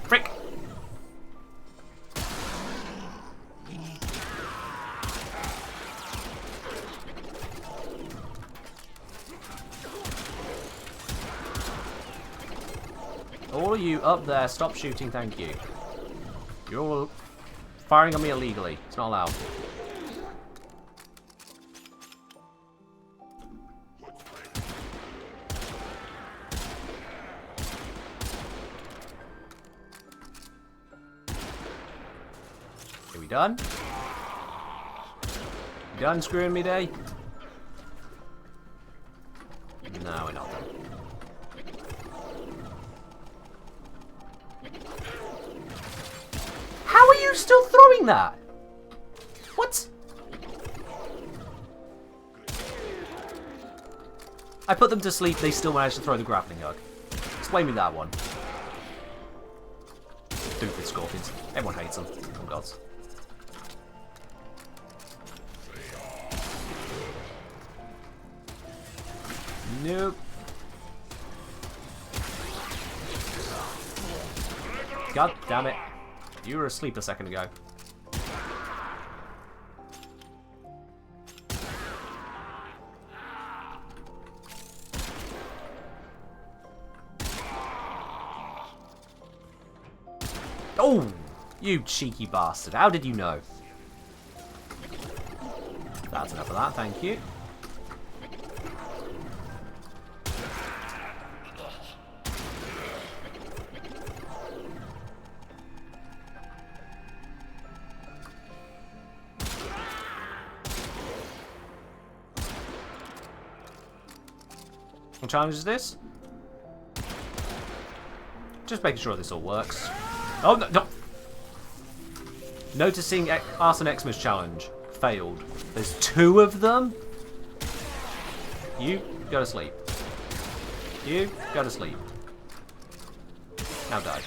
Frick! All of you up there, stop shooting, thank you. You're all firing on me illegally. It's not allowed. Are we done? You done screwing me, Day? No, we're not done. How are you still throwing that? What? I put them to sleep, they still managed to throw the grappling hook. Explain me that one. Stupid scorpions. Everyone hates them. Oh gods. Nope. God damn it. You were asleep a second ago. You cheeky bastard. How did you know? That's enough of that, thank you. What challenge is this? Just making sure this all works. Oh, no, no. Noticing Arson Xmas challenge. Failed. There's 2 of them? You, go to sleep. You, go to sleep. Now die.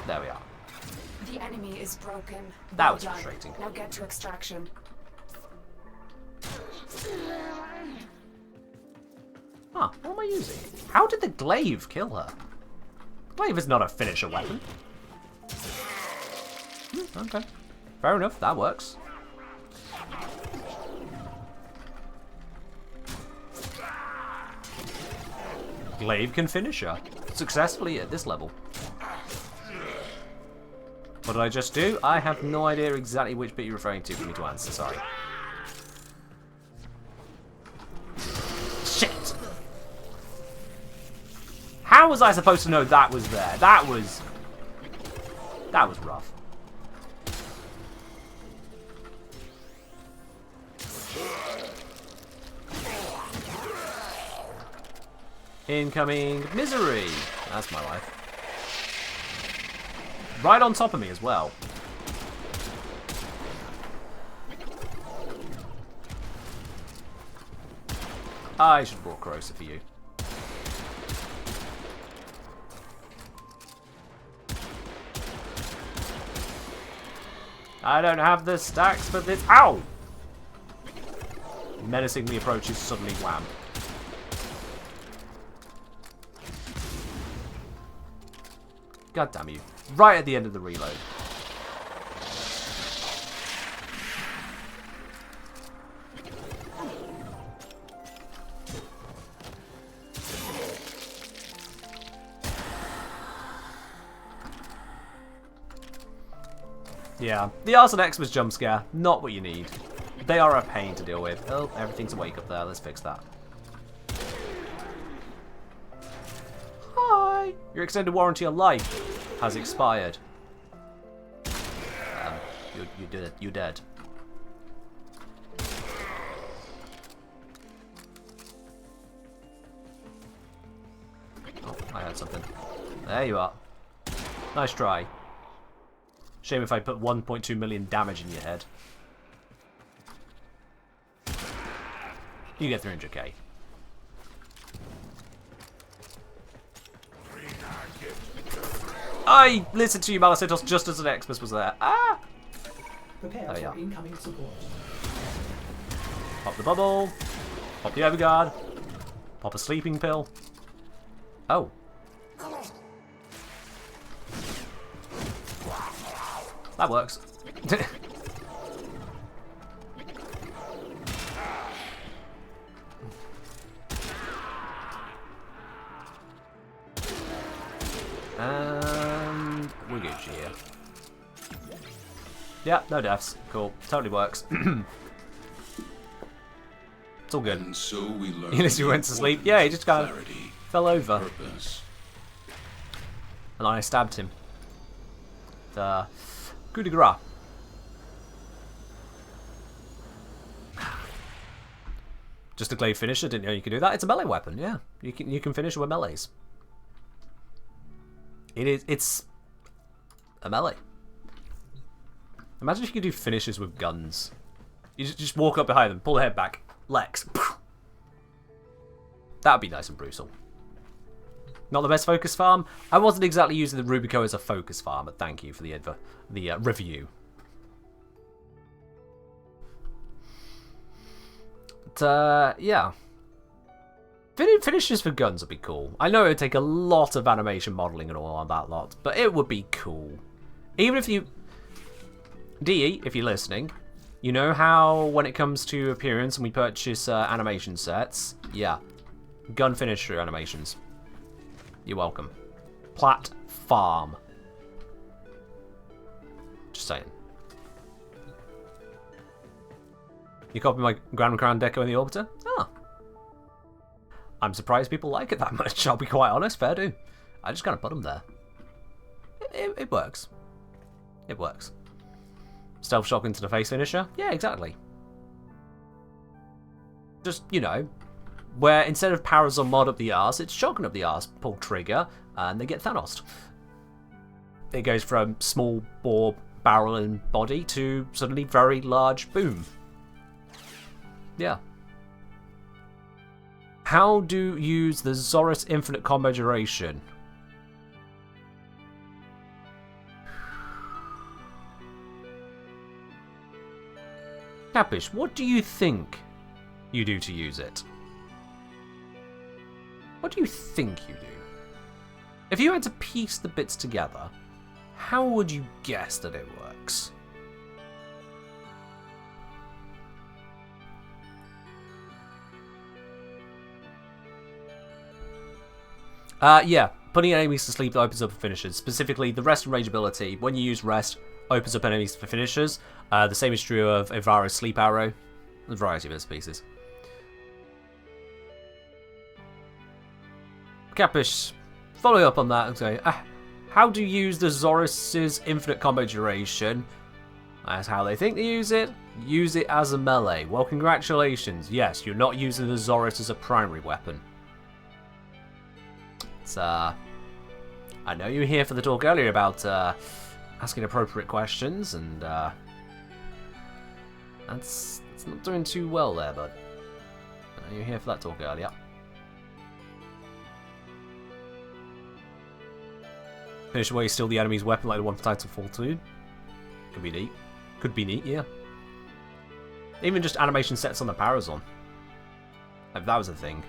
There we are. The enemy is broken. That was Well done. frustrating. Now get to extraction. Huh, what am I using? How did the glaive kill her? Glaive is not a finisher weapon. Okay. Fair enough, that works. Glaive can finish her. Successfully at this level. What did I just do? I have no idea exactly which bit you're referring to for me to answer, sorry. Shit! How was I supposed to know that was there? That was rough. Incoming misery. That's my life. Right on top of me as well. I should have brought Corrosive for you. I don't have the stacks for this. Ow! Menacingly approaches, suddenly wham. God damn you. Right at the end of the reload. Yeah, the Arson Xmas jump scare, not what you need. They are a pain to deal with. Oh, everything's awake up there. Let's fix that. Hi! Your extended warranty on life has expired. You did it. You're dead. Oh, I heard something. There you are. Nice try. Shame if I put 1.2 million damage in your head. You get 300k. I listened to you, Malicitos, just as an Xmas was there. Ah! Prepare for incoming support. Pop the bubble. Pop the overguard. Pop a sleeping pill. Oh. That works. And we're good here. Yeah, no deaths. Cool. Totally works. It's all good. And so we learned Unless you went to sleep. Yeah, he just kind of fell over. Purpose. And I stabbed him. The coup de grace. Just a glaive finisher. Didn't know you could do that. It's a melee weapon. Yeah, you can finish with melees. It's a melee. Imagine if you could do finishes with guns. You just walk up behind them, pull the head back, Lex. That would be nice and brutal. Not the best focus farm. I wasn't exactly using the Rubico as a focus farm, but thank you for the review. But, yeah. Finishes for guns would be cool. I know it would take a lot of animation modelling and all on that lot, but it would be cool. Even if you... DE, if you're listening, you know how when it comes to appearance and we purchase animation sets, yeah, gun finisher animations. You're welcome. Platform. Just saying. You copy my Grand Crown deco in the Orbiter? Ah. I'm surprised people like it that much, I'll be quite honest. Fair do. I just kind of put them there. It works. It works. Stealth shock into the face finisher? Yeah, exactly. Just, you know, where instead of Parazon mod up the arse, it's shotgun up the arse. Pull trigger, and they get Thanos. It goes from small bore barrel and body to suddenly very large boom. Yeah. How do you use the Zorus infinite combo duration? Capish, what do you think you do to use it? What do you think you do? If you had to piece the bits together, how would you guess that it works? Yeah, putting enemies to sleep opens up finishers. Specifically, the rest and rage ability, when you use rest, opens up enemies for finishers. The same is true of Ivara's sleep arrow. A variety of its pieces. Capish, follow up on that and say, how do you use the Zorus' infinite combo duration? That's how they think to use it. Use it as a melee. Well, congratulations. Yes, you're not using the Zorus as a primary weapon. It's, I know you were here for the talk earlier about asking appropriate questions, and that's not doing too well there, bud. I know you were here for that talk earlier. Finish away, steal the enemy's weapon like the one for Titanfall 2. Could be neat. Could be neat, yeah. Even just animation sets on the Parazon. If that was a thing.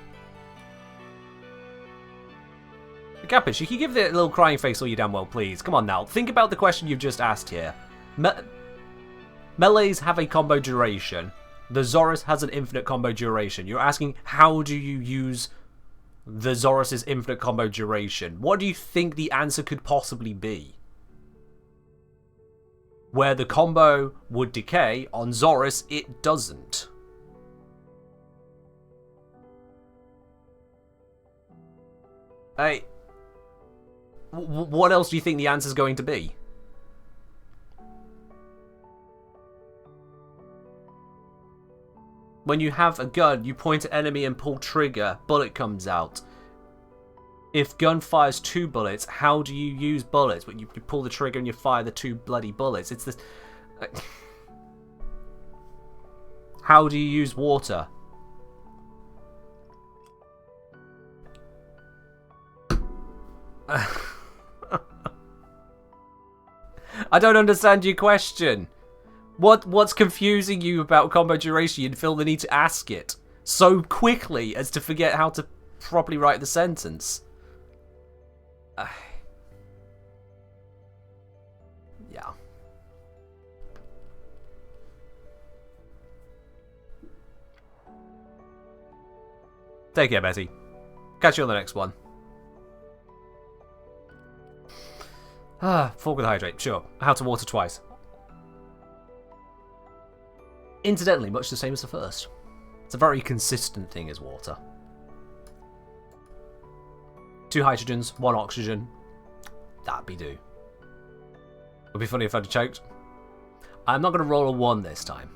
Capish, you can give it a little crying face all you damn well please. Come on now, think about the question you've just asked here. Melees have a combo duration. The Zorus has an infinite combo duration. You're asking, how do you use the Zorus' infinite combo duration? What do you think the answer could possibly be? Where the combo would decay, on Zorus it doesn't. Hey, what else do you think the answer's going to be? When you have a gun, you point at enemy and pull trigger, bullet comes out. If gun fires 2 bullets, how do you use bullets? When you pull the trigger and you fire the 2 bloody bullets. It's this. How do you use water? I don't understand your question. What's confusing you about combo duration? You'd feel the need to ask it so quickly as to forget how to properly write the sentence. Yeah. Take care, Betty. Catch you on the next one. Fork with hydrate, sure. How to water twice. Incidentally, much the same as the first. It's a very consistent thing as water. 2 hydrogens, 1 oxygen. That'd be do. Would be funny if I'd choked. I'm not going to roll a 1 this time.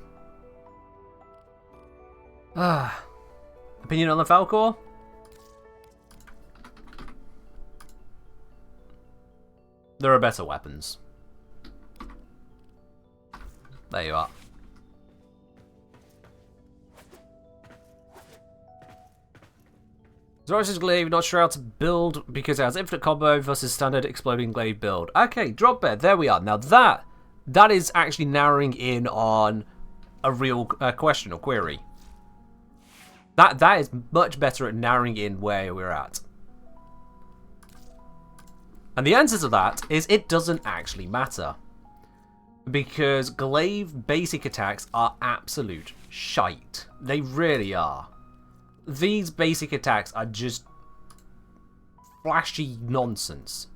Opinion on the Falcor? There are better weapons. There you are. Zorus' glaive, not sure how to build because it has infinite combo versus standard exploding glaive build. Okay, drop bed, there we are. Now that is actually narrowing in on a real question or query. That is much better at narrowing in where we're at. And the answer to that is it doesn't actually matter. Because glaive basic attacks are absolute shite. They really are. These basic attacks are just flashy nonsense.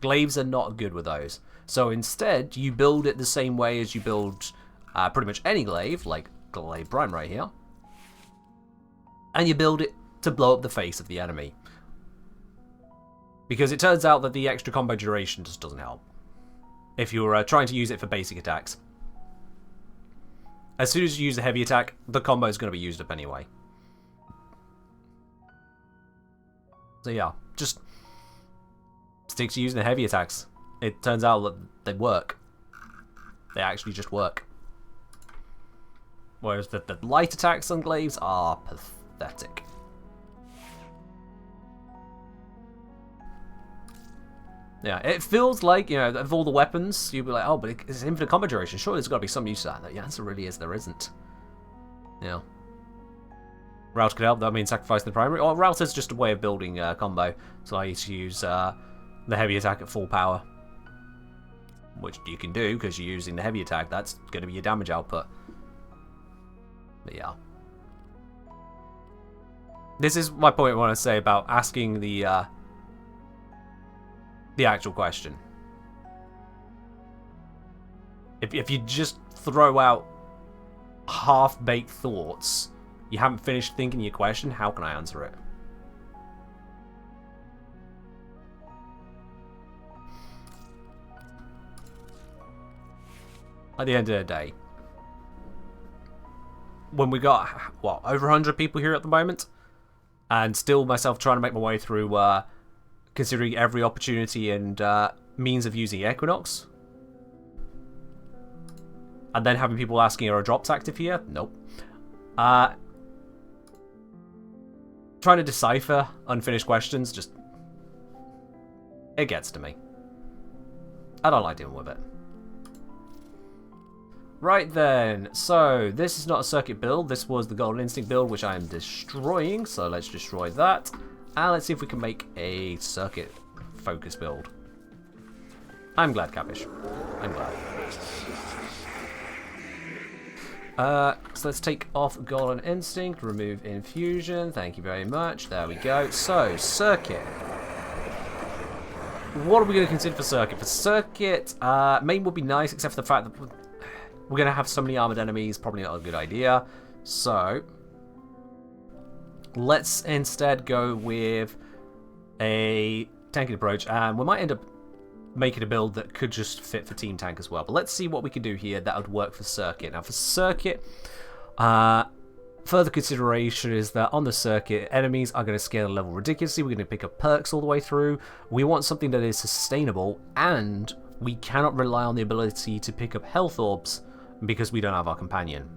Glaives are not good with those. So instead, you build it the same way as you build pretty much any glaive, like Glaive Prime right here. And you build it to blow up the face of the enemy. Because it turns out that the extra combo duration just doesn't help. If you're trying to use it for basic attacks. As soon as you use a heavy attack, the combo is going to be used up anyway. So yeah, just stick to using the heavy attacks. It turns out that they work. They actually just work. Whereas the light attacks on glaives are pathetic. Yeah, it feels like, you know, of all the weapons, you'd be like, oh, but it's infinite combo duration. Surely there's got to be some use to that. The answer really is there isn't. Yeah. Route could help, that means sacrificing the primary. Or route is just a way of building combo. So I used to use the heavy attack at full power. Which you can do, because you're using the heavy attack. That's going to be your damage output. But yeah. This is my point I want to say about asking the actual question. If you just throw out half-baked thoughts, you haven't finished thinking your question, how can I answer it? At the end of the day, when we got, what, over 100 people here at the moment, and still myself trying to make my way through considering every opportunity and means of using Equinox, and then having people asking, are drops active here? Nope. Trying to decipher unfinished questions, just, it gets to me. I don't like dealing with it. Right then, so this is not a circuit build, this was the Golden Instinct build, which I am destroying, so let's destroy that. And let's see if we can make a circuit focus build. I'm glad, Capish. I'm glad. So let's take off Golden Instinct, remove Infusion, thank you very much, there we go. So, circuit. What are we going to consider for circuit? For circuit, main would be nice, except for the fact that we're going to have so many armored enemies, probably not a good idea. So, let's instead go with a tanking approach, and we might end up making a build that could just fit for Team Tank as well. But let's see what we can do here that would work for circuit. Now, for circuit, further consideration is that on the circuit, enemies are going to scale level ridiculously. We're going to pick up perks all the way through. We want something that is sustainable, and we cannot rely on the ability to pick up health orbs because we don't have our companion.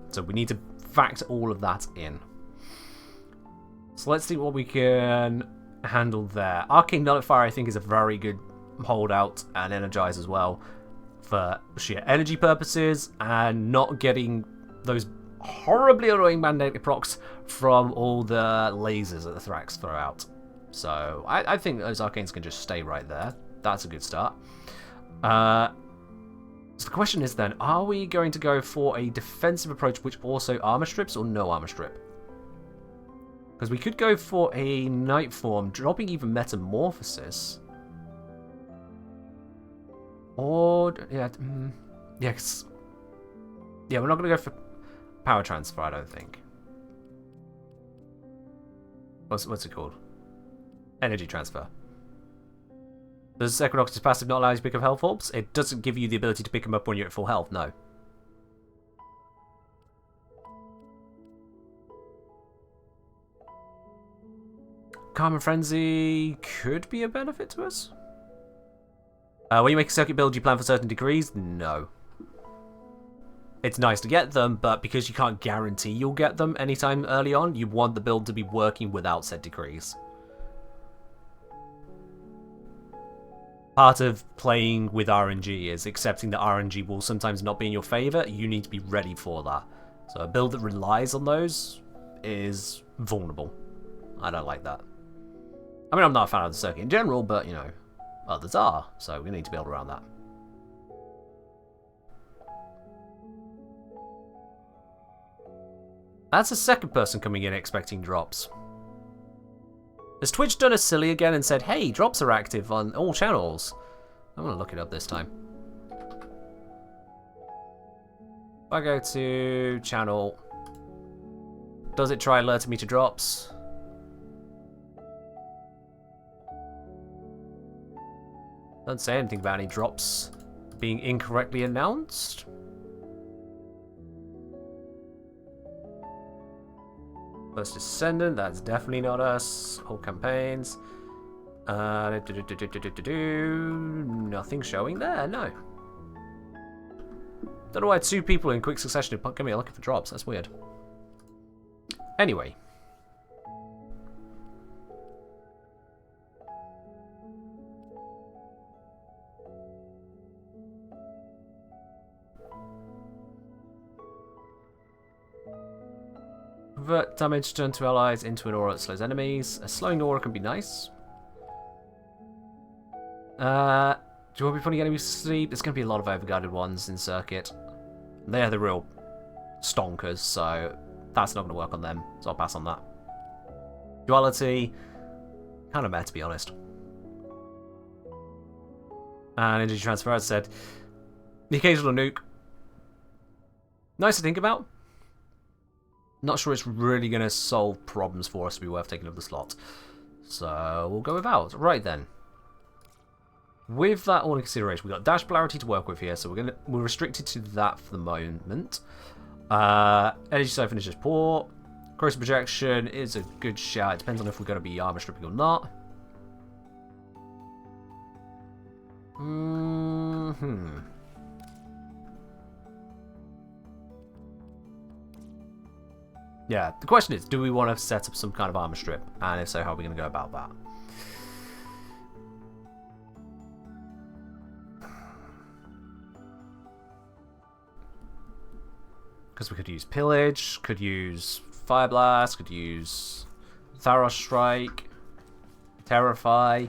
So we need to factor all of that in. So let's see what we can handle there. Arcane Nullifier, I think, is a very good holdout, and Energize as well, for sheer energy purposes and not getting those horribly annoying magnetic procs from all the lasers that the Thrax throw out. So I think those Arcanes can just stay right there. That's a good start. So the question is then, are we going to go for a defensive approach which also armor strips or no armor strip? Because we could go for a Night Form, dropping even Metamorphosis. Or, yeah, yeah, yeah, we're not going to go for Power Transfer, I don't think. What's it called? Energy Transfer. Does Equinox's passive not allow you to pick up health orbs? It doesn't give you the ability to pick them up when you're at full health, no. Karma Frenzy could be a benefit to us. When you make a circuit build, you plan for certain degrees? No. It's nice to get them, but because you can't guarantee you'll get them anytime early on, you want the build to be working without said degrees. Part of playing with RNG is accepting that RNG will sometimes not be in your favour. You need to be ready for that. So a build that relies on those is vulnerable. I don't like that. I mean, I'm not a fan of the circuit in general, but, you know, others are. So we need to build around that. That's a second person coming in expecting drops. Has Twitch done us silly again and said, hey, drops are active on all channels? I'm going to look it up this time. If I go to channel, does it try alerting me to drops? Doesn't say anything about any drops being incorrectly announced. First Descendant, that's definitely not us. All campaigns. Nothing showing there, no. Don't know why 2 people in quick succession are coming looking for drops, that's weird. Anyway. Convert damage done to allies into an aura that slows enemies. A slowing aura can be nice. Do you want to be putting enemies to sleep? There's going to be a lot of overguarded ones in circuit. They're the real stonkers, so that's not going to work on them. So I'll pass on that. Duality, kind of meh to be honest. And energy transfer, as I said, the occasional nuke. Nice to think about. Not sure it's really going to solve problems for us to be worth taking up the slot. So we'll go without. Right then. With that all in consideration, we've got dash polarity to work with here, so we're restricted to that for the moment. Energy siphon is just poor. Corrosive projection is a good shout. It depends on if we're going to be armor stripping or not. Yeah, the question is, do we want to set up some kind of armor strip? And if so, how are we going to go about that? Because we could use Pillage, could use Fire Blast, could use Tharos Strike, Terrify.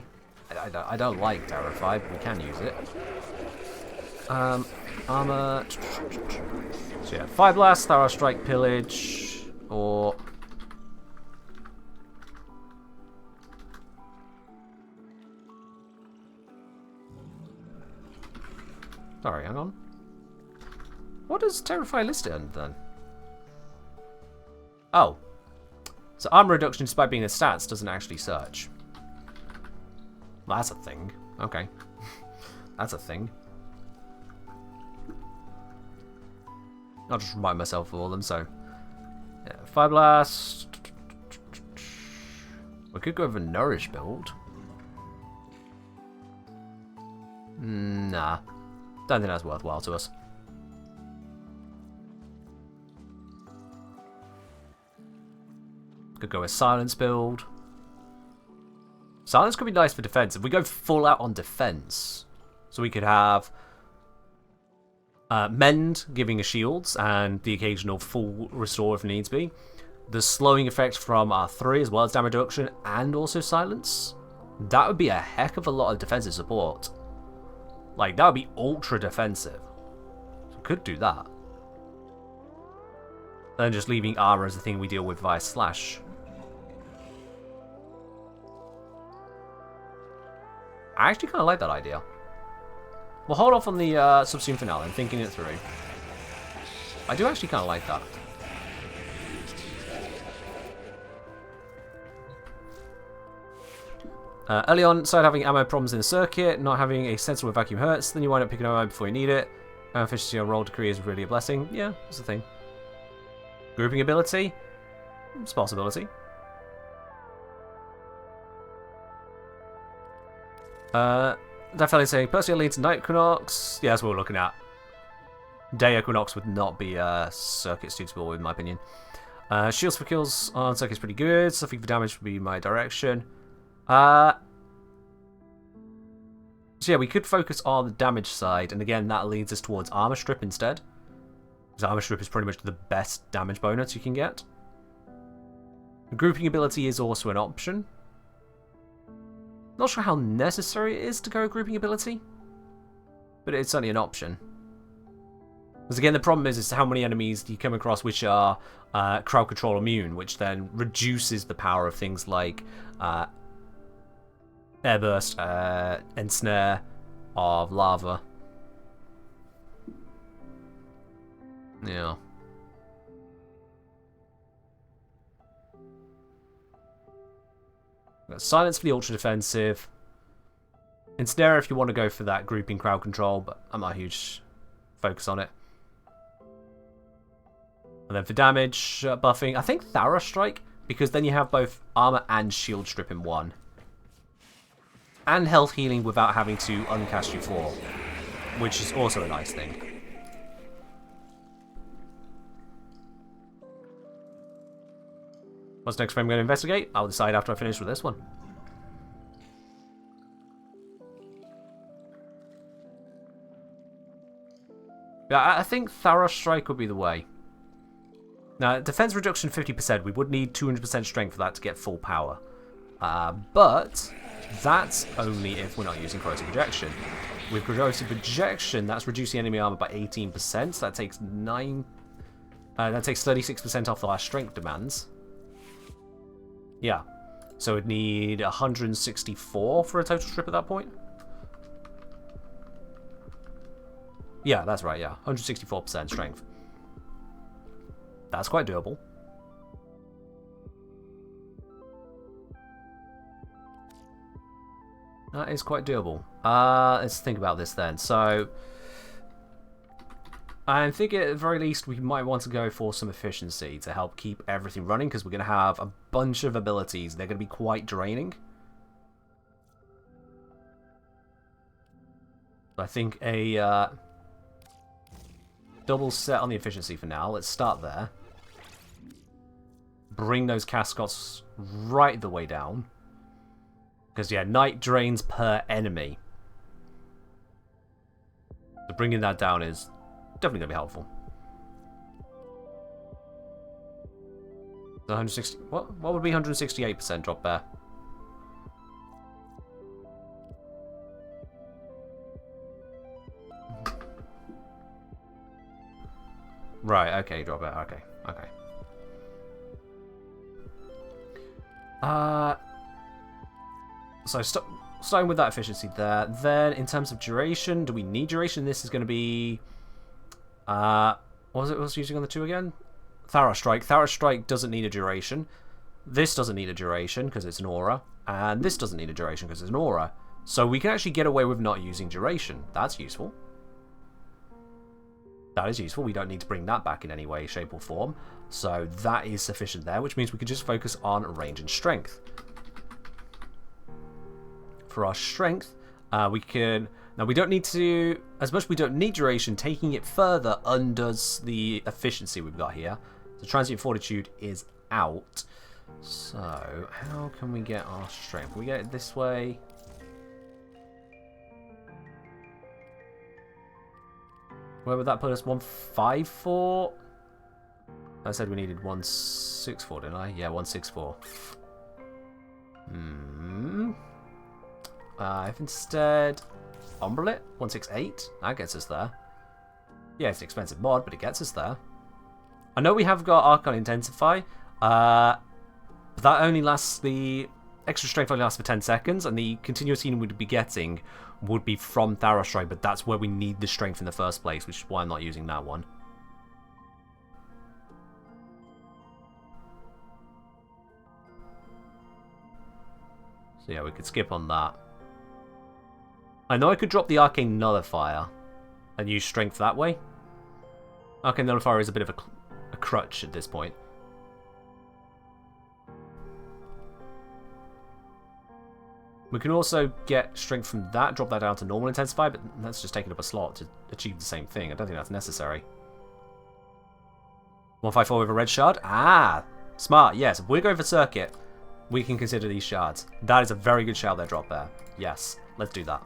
I don't like Terrify, but we can use it. Armor. So yeah, Fire Blast, Tharos Strike, Pillage, or... Sorry, hang on. What does Terrify list it under then? Oh. So armor reduction despite being a stats doesn't actually search. Well, that's a thing. Okay. That's a thing. I'll just remind myself of all of them, so... Yeah, Fire Blast... We could go with a Nourish build. Nah. Don't think that's worthwhile to us. Could go with Silence build. Silence could be nice for defense. If we go full out on defense, so we could have Mend giving us shields and the occasional full restore if needs be. The slowing effect from R3 as well as damage reduction and also Silence. That would be a heck of a lot of defensive support. Like, that would be ultra defensive. So we could do that. And just leaving armor as the thing we deal with via slash. I actually kind of like that idea. We'll hold off on the subsume finale. I'm thinking it through. I do actually kind of like that. Early on, started having ammo problems in the circuit, not having a sensible vacuum hurts, then you wind up picking ammo before you need it. Efficiency on roll decree is really a blessing. Yeah, that's the thing. Grouping ability? It's a possibility. Definitely saying, personally leads to Night Equinox. Yeah, that's what we're looking at. Day Equinox would not be circuit suitable, in my opinion. Shields for kills on circuit's pretty good. Something for damage would be my direction. So yeah, we could focus on the damage side, and again, that leads us towards Armor Strip instead. Because Armor Strip is pretty much the best damage bonus you can get. The grouping ability is also an option. Not sure how necessary it is to go grouping ability, but it's certainly an option. Because again, the problem is how many enemies do you come across which are crowd control immune, which then reduces the power of things like airburst, ensnare of lava. Yeah. Silence for the ultra defensive. Ensnare if you want to go for that grouping crowd control, but I'm not a huge focus on it. And then for damage buffing, I think Thara Strike, because then you have both armor and shield strip in one. And health healing without having to uncast your 4, which is also a nice thing. What's next frame I'm going to investigate? I'll decide after I finish with this one. Yeah, I think Thara Strike would be the way. Now, defense reduction 50%. We would need 200% strength for that to get full power. But that's only if we're not using corrosive projection. With corrosive projection, that's reducing enemy armor by 18%. So that takes 36% off the last strength demands. Yeah. So it'd need 164 for a total strip at that point. Yeah, that's right, yeah. 164% strength. That's quite doable. That is quite doable. Let's think about this then. So, I think at the very least we might want to go for some efficiency to help keep everything running, because we're going to have a bunch of abilities. They're going to be quite draining. I think a double set on the efficiency for now. Let's start there. Bring those cascots right the way down. Because, yeah, night drains per enemy. So bringing that down is definitely going to be helpful. 160. What would be 168% drop there? Right, okay, drop it. Okay, okay. So starting with that efficiency there. Then in terms of duration, do we need duration? This is going to be what was it using on the 2 again? Thara Strike. Thara Strike doesn't need a duration. This doesn't need a duration because it's an aura. And this doesn't need a duration because it's an aura. So we can actually get away with not using duration. That's useful. That is useful. We don't need to bring that back in any way, shape or form. So that is sufficient there, which means we can just focus on range and strength. For our strength, we can... Now, we don't need to... As much as we don't need duration, taking it further undoes the efficiency we've got here. The transient fortitude is out. So, how can we get our strength? Can we get it this way? Where would that put us? 154? I said we needed 164, didn't I? Yeah, 164. If instead... Umbrel it? 168? That gets us there. Yeah, it's an expensive mod, but it gets us there. I know we have got Archon Intensify. But that only lasts... The extra strength only lasts for 10 seconds, and the continuous healing we'd be getting would be from Thara Strike, but that's where we need the strength in the first place, which is why I'm not using that one. So yeah, we could skip on that. I know I could drop the Arcane Nullifier and use strength that way. Arcane Nullifier is a bit of a crutch at this point. We can also get strength from that, drop that down to normal intensify, but that's just taking up a slot to achieve the same thing. I don't think that's necessary. 154 with a red shard? Ah! Smart, yes. If we're going for circuit, we can consider these shards. That is a very good shard there, drop there. Yes, let's do that.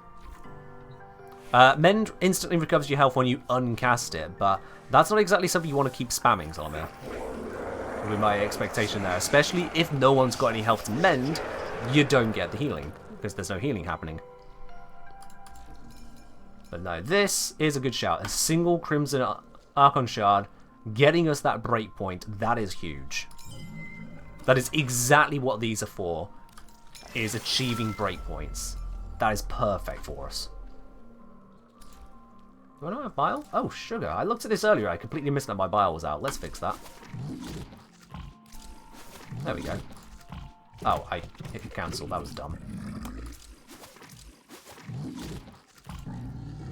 Mend instantly recovers your health when you uncast it, but that's not exactly something you want to keep spamming, Zolomir. Would be my expectation there. Especially if no one's got any health to mend, you don't get the healing, because there's no healing happening. But no, this is a good shout. A single Crimson Archon Shard, getting us that breakpoint, that is huge. That is exactly what these are for, is achieving breakpoints. That is perfect for us. Do I not have bile? Oh, sugar. I looked at this earlier. I completely missed that my bile was out. Let's fix that. There we go. Oh, I hit cancel. That was dumb.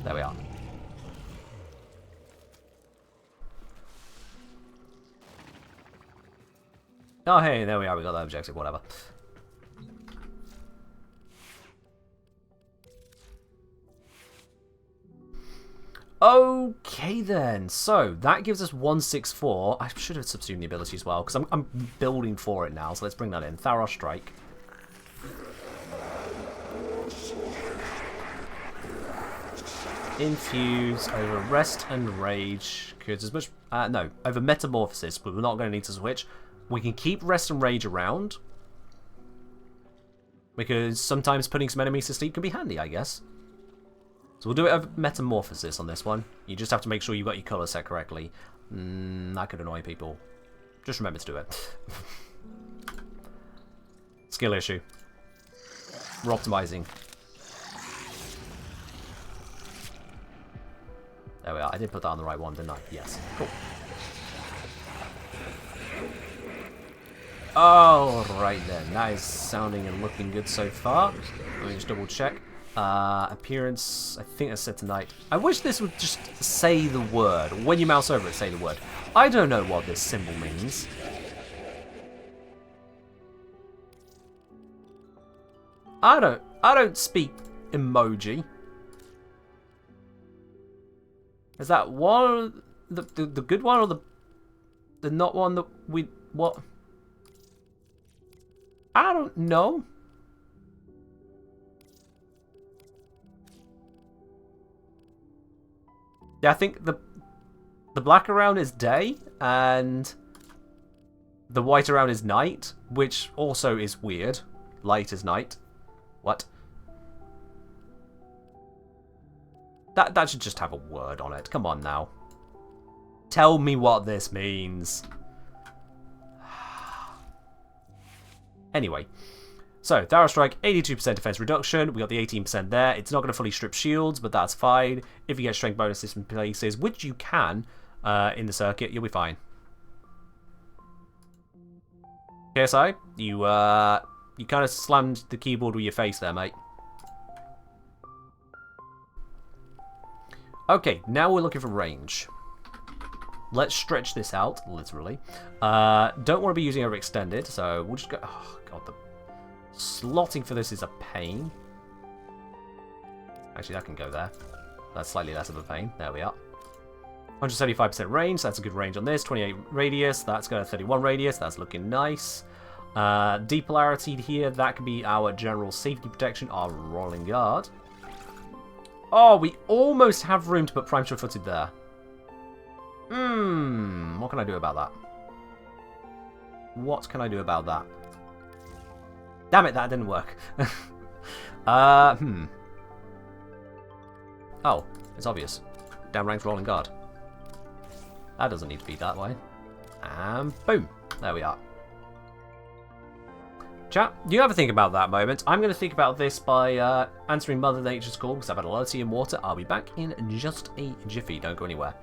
There we are. Oh, hey, there we are. We got that objective. Whatever. Okay then, so that gives us 164. I should have subsumed the ability as well, because I'm building for it now, so let's bring that in. Tharos Strike. Infuse over Rest and Rage, because as much... no, over Metamorphosis, but we're not going to need to switch. We can keep Rest and Rage around, because sometimes putting some enemies to sleep can be handy, I guess. So we'll do it over Metamorphosis on this one. You just have to make sure you've got your colour set correctly. That could annoy people. Just remember to do it. Skill issue. We're optimising. There we are. I did put that on the right one, didn't I? Yes. Cool. Alright then. That is sounding and looking good so far. Let me just double check. Appearance, I think that's set tonight. I wish this would just say the word. When you mouse over it, say the word. I don't know what this symbol means. I don't speak emoji. Is that one the good one or the not one that we what? I don't know. Yeah, I think the black around is day, and the white around is night, which also is weird. Light is night. What? That should just have a word on it. Come on now. Tell me what this means. Anyway. So, Tharos Strike, 82% defense reduction. We got the 18% there. It's not going to fully strip shields, but that's fine. If you get strength bonuses from places, which you can in the circuit, you'll be fine. KSI, you kind of slammed the keyboard with your face there, mate. Okay, now we're looking for range. Let's stretch this out, literally. Don't want to be using overextended, so we'll just go... Oh, God, the slotting for this is a pain. Actually, that can go there. That's slightly less of a pain. There we are. 175% range, that's a good range on this. 28 radius, that's got a 31 radius. That's looking nice. Depolarity here, that could be our general safety protection, our rolling guard. Oh, we almost have room to put Prime Sure-Footed there. What can I do about that? What can I do about that? Damn it, that didn't work. Oh, it's obvious. Downranked rolling guard. That doesn't need to be that way. And boom. There we are. Chat, you have a think about that moment. I'm going to think about this by answering Mother Nature's call because I've had a lot of tea and water. I'll be back in just a jiffy. Don't go anywhere.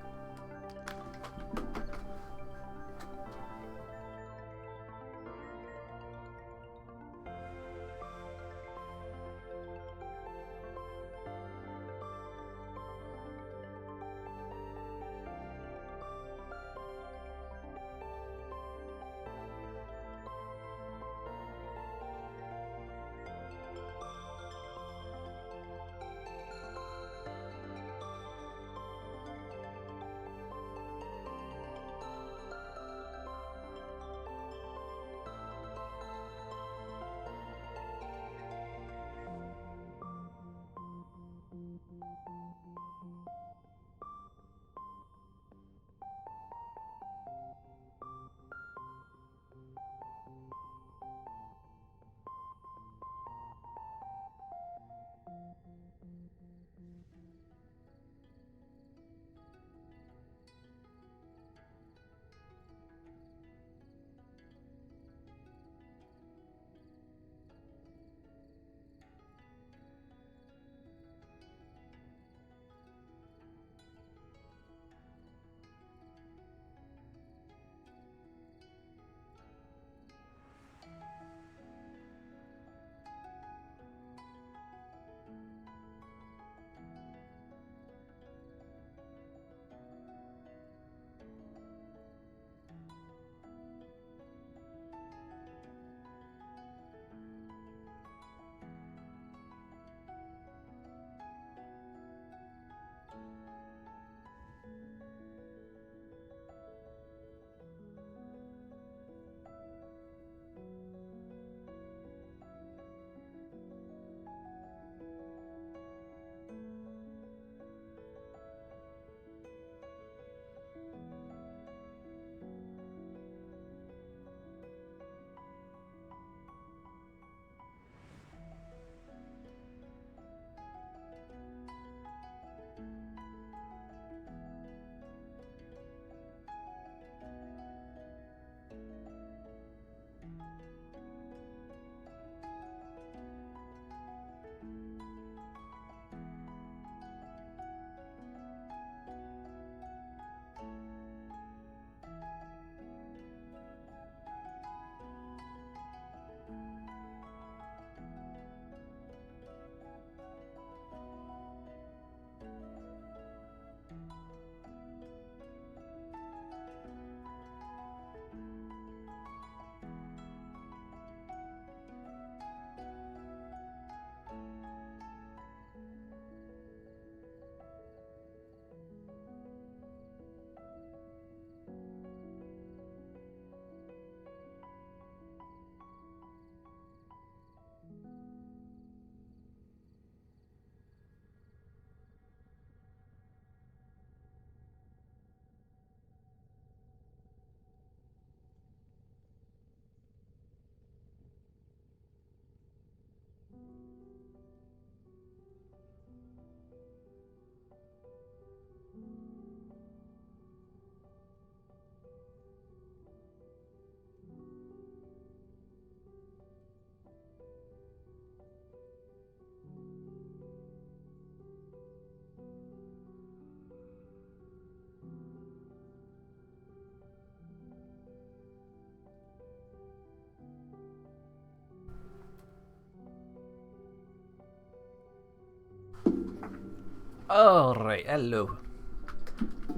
Alright, hello.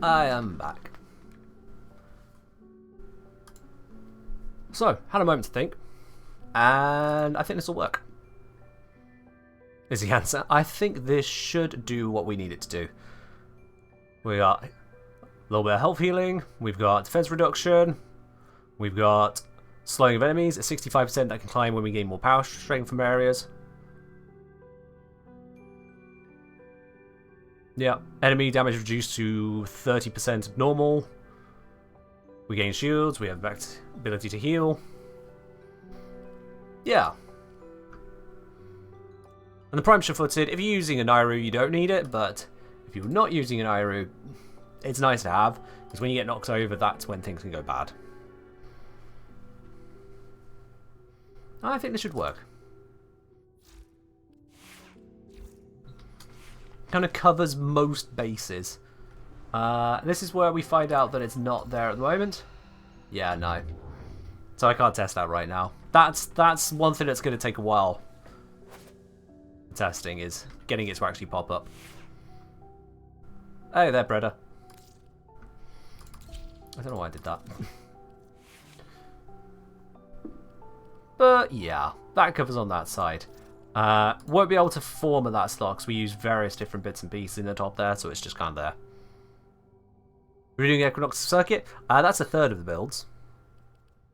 I am back. So, had a moment to think. And I think this will work. Is the answer. I think this should do what we need it to do. We got a little bit of health healing. We've got defense reduction. We've got slowing of enemies at 65% that can climb when we gain more power strength from areas. Yeah, enemy damage reduced to 30% of normal. We gain shields, we have back ability to heal. Yeah. And the prime sure-footed, if you're using an Iru, you don't need it, but if you're not using an Iru, it's nice to have, because when you get knocked over, that's when things can go bad. I think this should work. Kind of covers most bases. This is where we find out that it's not there at the moment. Yeah, no. So I can't test that right now. That's one thing that's going to take a while. Testing is getting it to actually pop up. Hey there, Breda. I don't know why I did that. But yeah, that covers on that side. Won't be able to form at that slot because we use various different bits and pieces in the top there, so it's just kind of there. We're doing Equinox circuit. That's a third of the builds.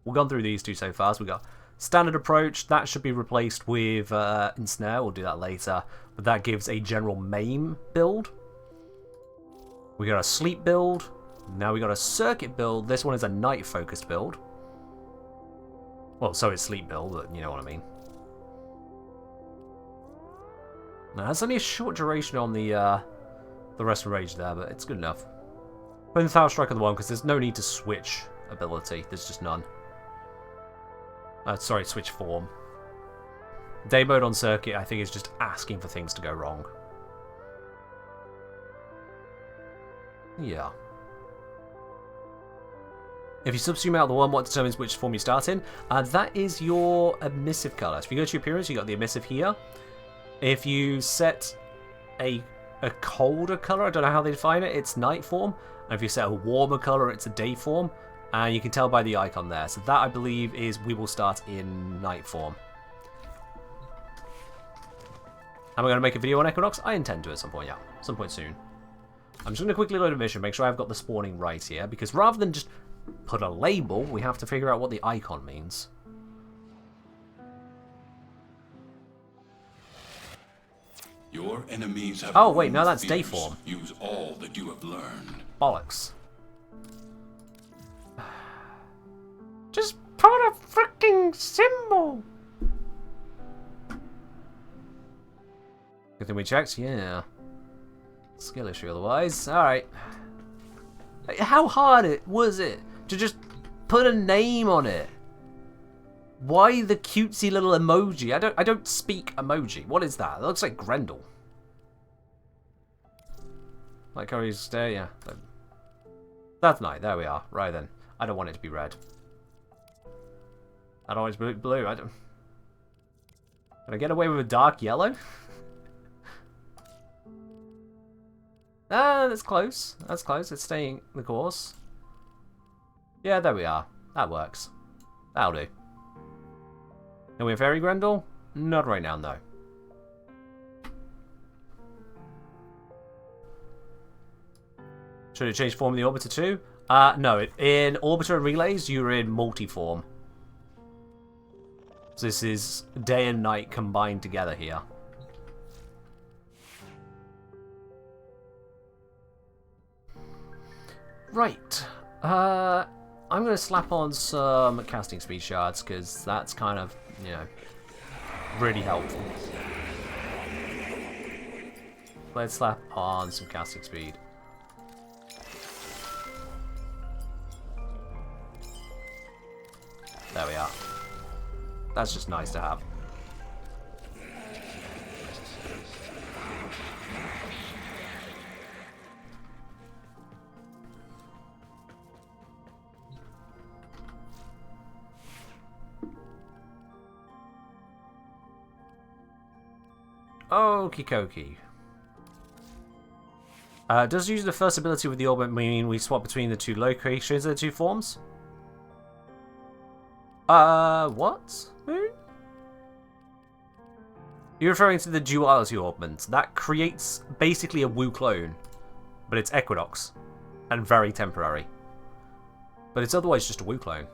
We've gone through these two so far. So we got standard approach. That should be replaced with ensnare. We'll do that later. But that gives a general maim build. We got a sleep build. Now we got a circuit build. This one is a night focused build. Well, so is sleep build, but you know what I mean. Now, that's only a short duration on the rest of Rage there, but it's good enough. Put in Thou Strike on the one because there's no need to switch ability. There's just none. Sorry, switch form. Day mode on circuit, I think, is just asking for things to go wrong. Yeah. If you subsume out the one, what determines which form you start in? That is your emissive color. So if you go to your appearance, you got the emissive here. If you set a colder color, I don't know how they define it, it's night form. And if you set a warmer color, it's a day form. And you can tell by the icon there. So that, I believe, is we will start in night form. Am I going to make a video on Equinox? I intend to at some point, yeah. Some point soon. I'm just going to quickly load a mission, make sure I've got the spawning right here. Because rather than just put a label, we have to figure out what the icon means. Your enemies have oh wait, no, that's day form. Use all that you have learned. Bollocks. Just put a freaking symbol. Good thing we checked, yeah. Skill issue otherwise. Alright. How hard was it to just put a name on it? Why the cutesy little emoji? I don't speak emoji. What is that? It looks like Grendel. Like how he's there, yeah. That's nice. There we are. Right then. I don't want it to be red. I don't want it to be blue. I don't. Can I get away with a dark yellow? Ah, that's close. That's close. It's staying the course. Yeah, there we are. That works. That'll do. Are we a fairy Grendel? Not right now, no. Should it change form in the Orbiter too? No. In Orbiter and Relays, you're in multi-form. So this is day and night combined together here. Right. I'm going to slap on some casting speed shards because that's kind of, you know, really helpful. Let's slap on some casting speed. There we are. That's just nice to have. Okie dokie. Does using the first ability with the orb mean we swap between the two locations of the two forms? What? Moon? You're referring to the duality augment. That creates basically a Wu clone, but it's Equinox, and very temporary. But it's otherwise just a Wu clone.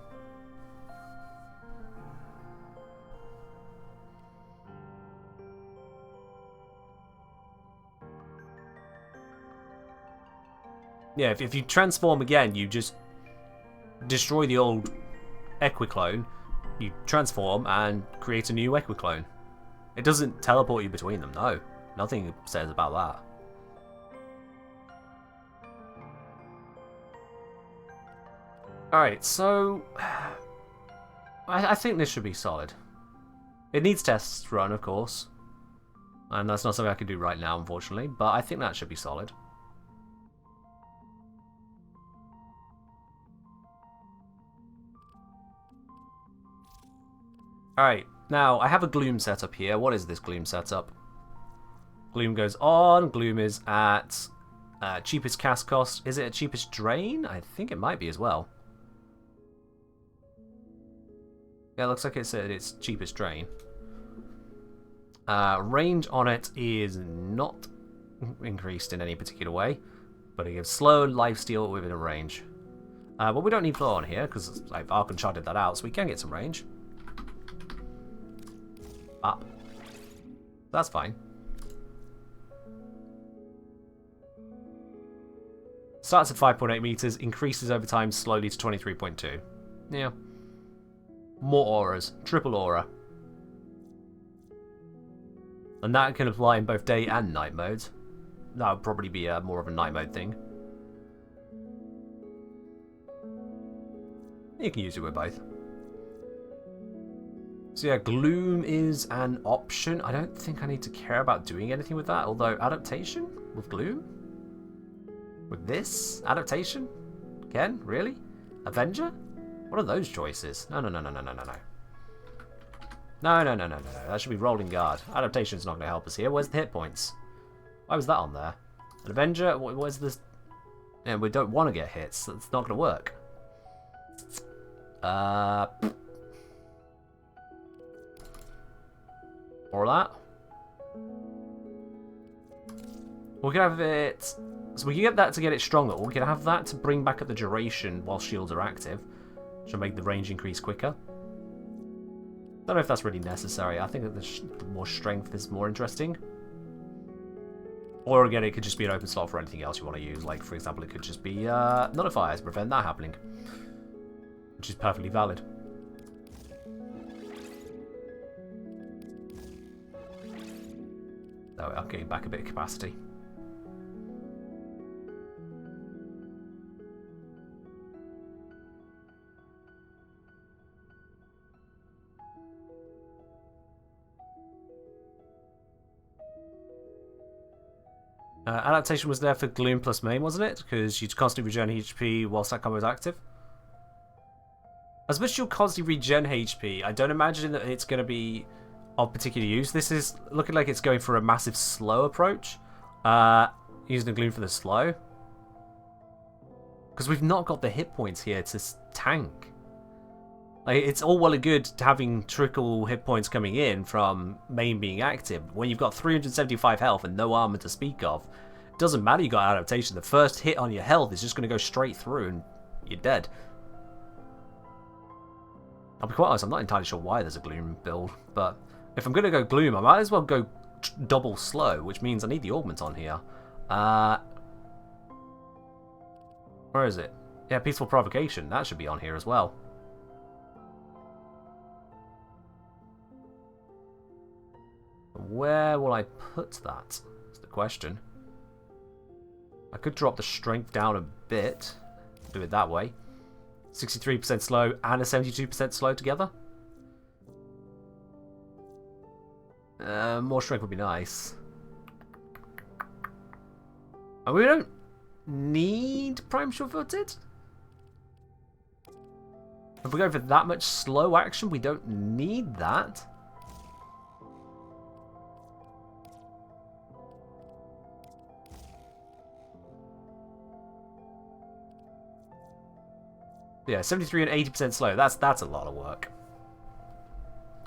Yeah, if you transform again, you just destroy the old Equiclone, you transform and create a new Equiclone. It doesn't teleport you between them, no. Nothing says about that. Alright, so I think this should be solid. It needs tests run, of course. And that's not something I can do right now, unfortunately, but I think that should be solid. Alright, now I have a Gloom setup here. What is this Gloom setup? Gloom goes on. Gloom is at cheapest cast cost. Is it at cheapest drain? I think it might be as well. Yeah, it looks like it's at its cheapest drain. Range on it is not increased in any particular way, but it gives slow lifesteal within a range. But we don't need flow on here because I've arc uncharted that out, so we can get some range. Up. That's fine. Starts at 5.8 meters, increases over time slowly to 23.2. Yeah. More auras. Triple aura. And that can apply in both day and night modes. That would probably be more of a night mode thing. You can use it with both. So yeah, Gloom is an option. I don't think I need to care about doing anything with that. Although, adaptation? With Gloom? With this? Adaptation? Again? Really? Avenger? What are those choices? No. No. That should be Rolling Guard. Adaptation's not going to help us here. Where's the hit points? Why was that on there? An Avenger? Where's this? Yeah, we don't want to get hits. That's not going to work. Or that. We can have it. So we can get that to get it stronger. Or we can have that to bring back up the duration while shields are active. Which will make the range increase quicker. Don't know if that's really necessary. I think that the more strength is more interesting. Or again, it could just be an open slot for anything else you want to use. Like, for example, it could just be nullifiers to prevent that happening. Which is perfectly valid. Oh, I'm getting back a bit of capacity. Adaptation was there for Gloom plus Main, wasn't it? Because you'd constantly regen HP whilst that combo is active. As much as you'll constantly regen HP, I don't imagine that it's going to be of particular use. This is looking like it's going for a massive slow approach. Using the Gloom for the slow. Because we've not got the hit points here to tank. Like, it's all well and good having trickle hit points coming in from main being active. When you've got 375 health and no armor to speak of, it doesn't matter you got adaptation. The first hit on your health is just going to go straight through and you're dead. I'll be quite honest, I'm not entirely sure why there's a Gloom build, but if I'm going to go Gloom, I might as well go double slow, which means I need the augment on here. Where is it? Yeah, Peaceful Provocation. That should be on here as well. Where will I put that? That's the question. I could drop the strength down a bit. Do it that way. 63% slow and a 72% slow together. More strength would be nice. And we don't need Prime Sure-Footed. If we go for that much slow action, we don't need that. Yeah, 73 and 80% slow. That's a lot of work.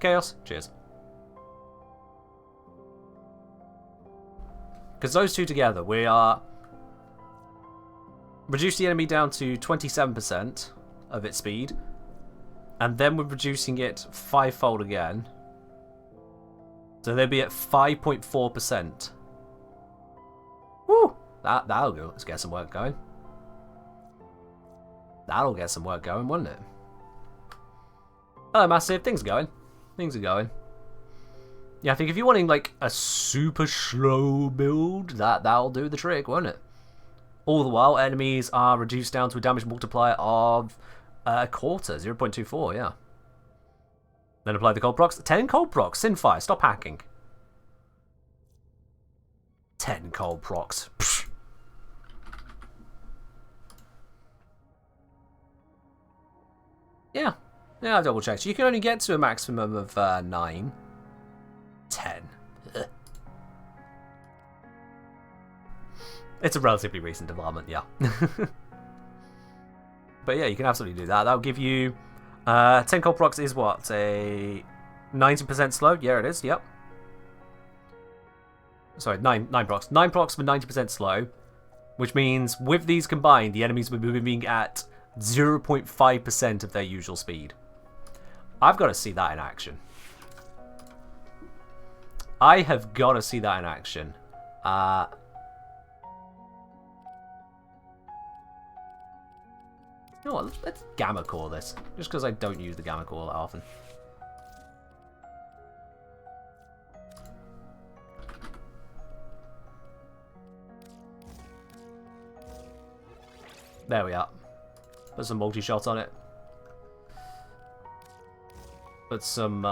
Chaos. Cheers. Because those two together, we are... Reduce the enemy down to 27% of its speed. And then we're reducing it 5-fold again. So they'll be at 5.4%. Woo! That'll go. Let's get some work going. That'll get some work going, wouldn't it? Hello, Massive. Things are going. Things are going. Yeah, I think if you're wanting, like, a super slow build, that'll do the trick, won't it? All the while, enemies are reduced down to a damage multiplier of a quarter, 0.24, yeah. Then apply the cold procs. 10 cold procs. Sinfire, stop hacking. 10 cold procs. Psh. Yeah. Yeah, I double checked. You can only get to a maximum of 9. 10. Ugh. It's a relatively recent development, yeah. But yeah, you can absolutely do that. That'll give you... 10 cold procs is what? A 90% slow? Yeah, it is, yep. Sorry, 9 procs. 9 procs for 90% slow. Which means, with these combined, the enemies will be moving at 0.5% of their usual speed. I've got to see that in action. I have got to see that in action. You know what, let's Gamma Core this. Just because I don't use the Gamma Core that often. There we are. Put some multi-shot on it. Put some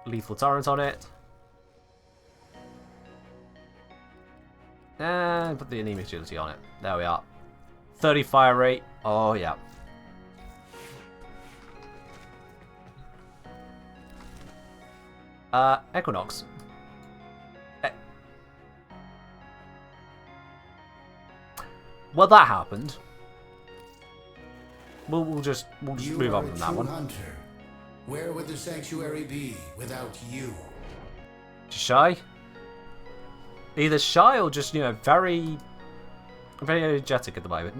lethal torrent on it. And put the anemic agility on it. There we are. 30 fire rate. Oh, yeah. Equinox. Well, that happened. We'll just move on from that one. Hunter. Where would the sanctuary be without you? Shy? Either shy or just, you know, very energetic at the moment.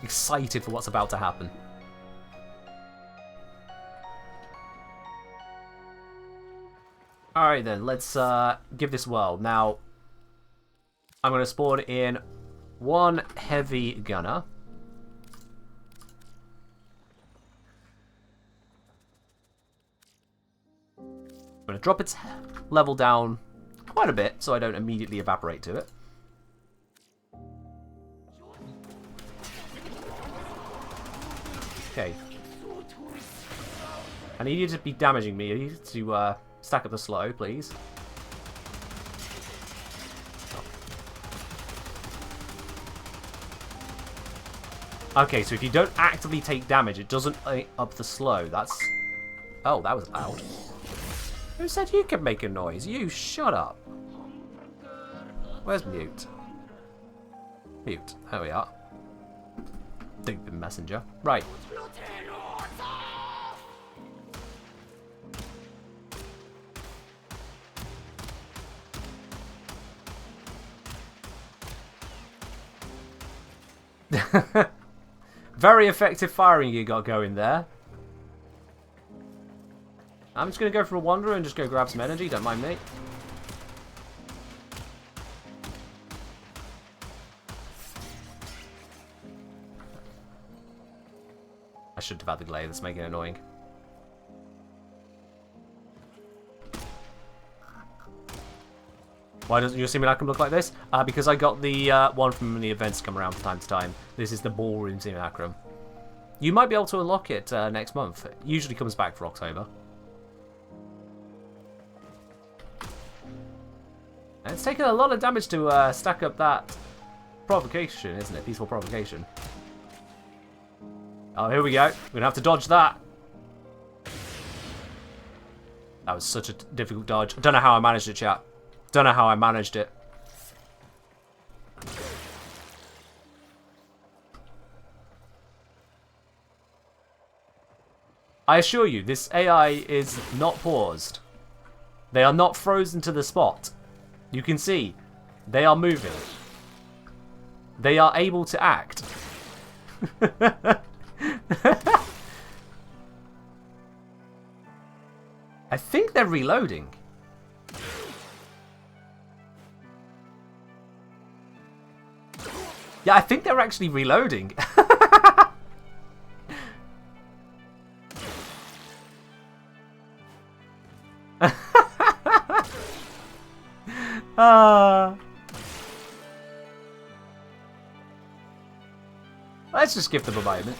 Excited for what's about to happen. Alright then, let's give this a whirl. Now, I'm going to spawn in one heavy gunner. I'm going to drop its level down quite a bit so I don't immediately evaporate to it. Okay. I need you to be damaging me to stack up the slow, please. Okay, so if you don't actively take damage, it doesn't up the slow. That's... Oh, that was loud. Who said you could make a noise? You shut up. Where's mute? Mute. There we are. Stupid messenger. Right. Very effective firing you got going there. I'm just going to go for a wander and just go grab some energy. Don't mind me. I should have had the glare. That's making it annoying. Why doesn't your simulacrum look like this? Because I got the one from the events come around from time to time. This is the ballroom simulacrum. You might be able to unlock it next month. It usually comes back for October. And it's taken a lot of damage to stack up that provocation, isn't it? Peaceful provocation. Oh, here we go. We're going to have to dodge that. That was such a difficult dodge. I don't know how I managed it, chat. Don't know how I managed it. I assure you, this AI is not paused. They are not frozen to the spot. You can see, they are moving. They are able to act. I think they're reloading. Yeah, I think they're actually reloading. Let's just give them a moment.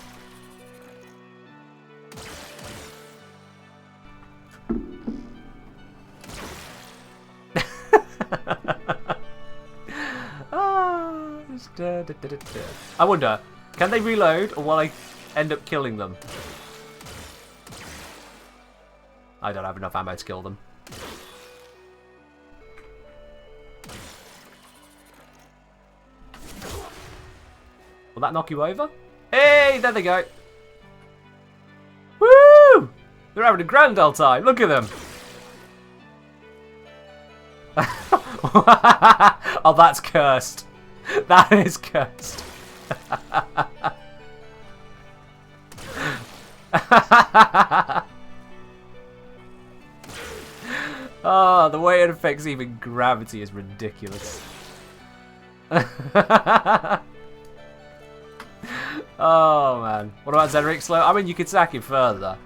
I wonder, can they reload or will I end up killing them? I don't have enough ammo to kill them. Will that knock you over? Hey, there they go. Woo! They're having a grand old time. Look at them. Oh, that's cursed. That is cursed. Oh, the way it affects even gravity is ridiculous. Oh man. What about Zenric's slow? I mean, you could sack him further.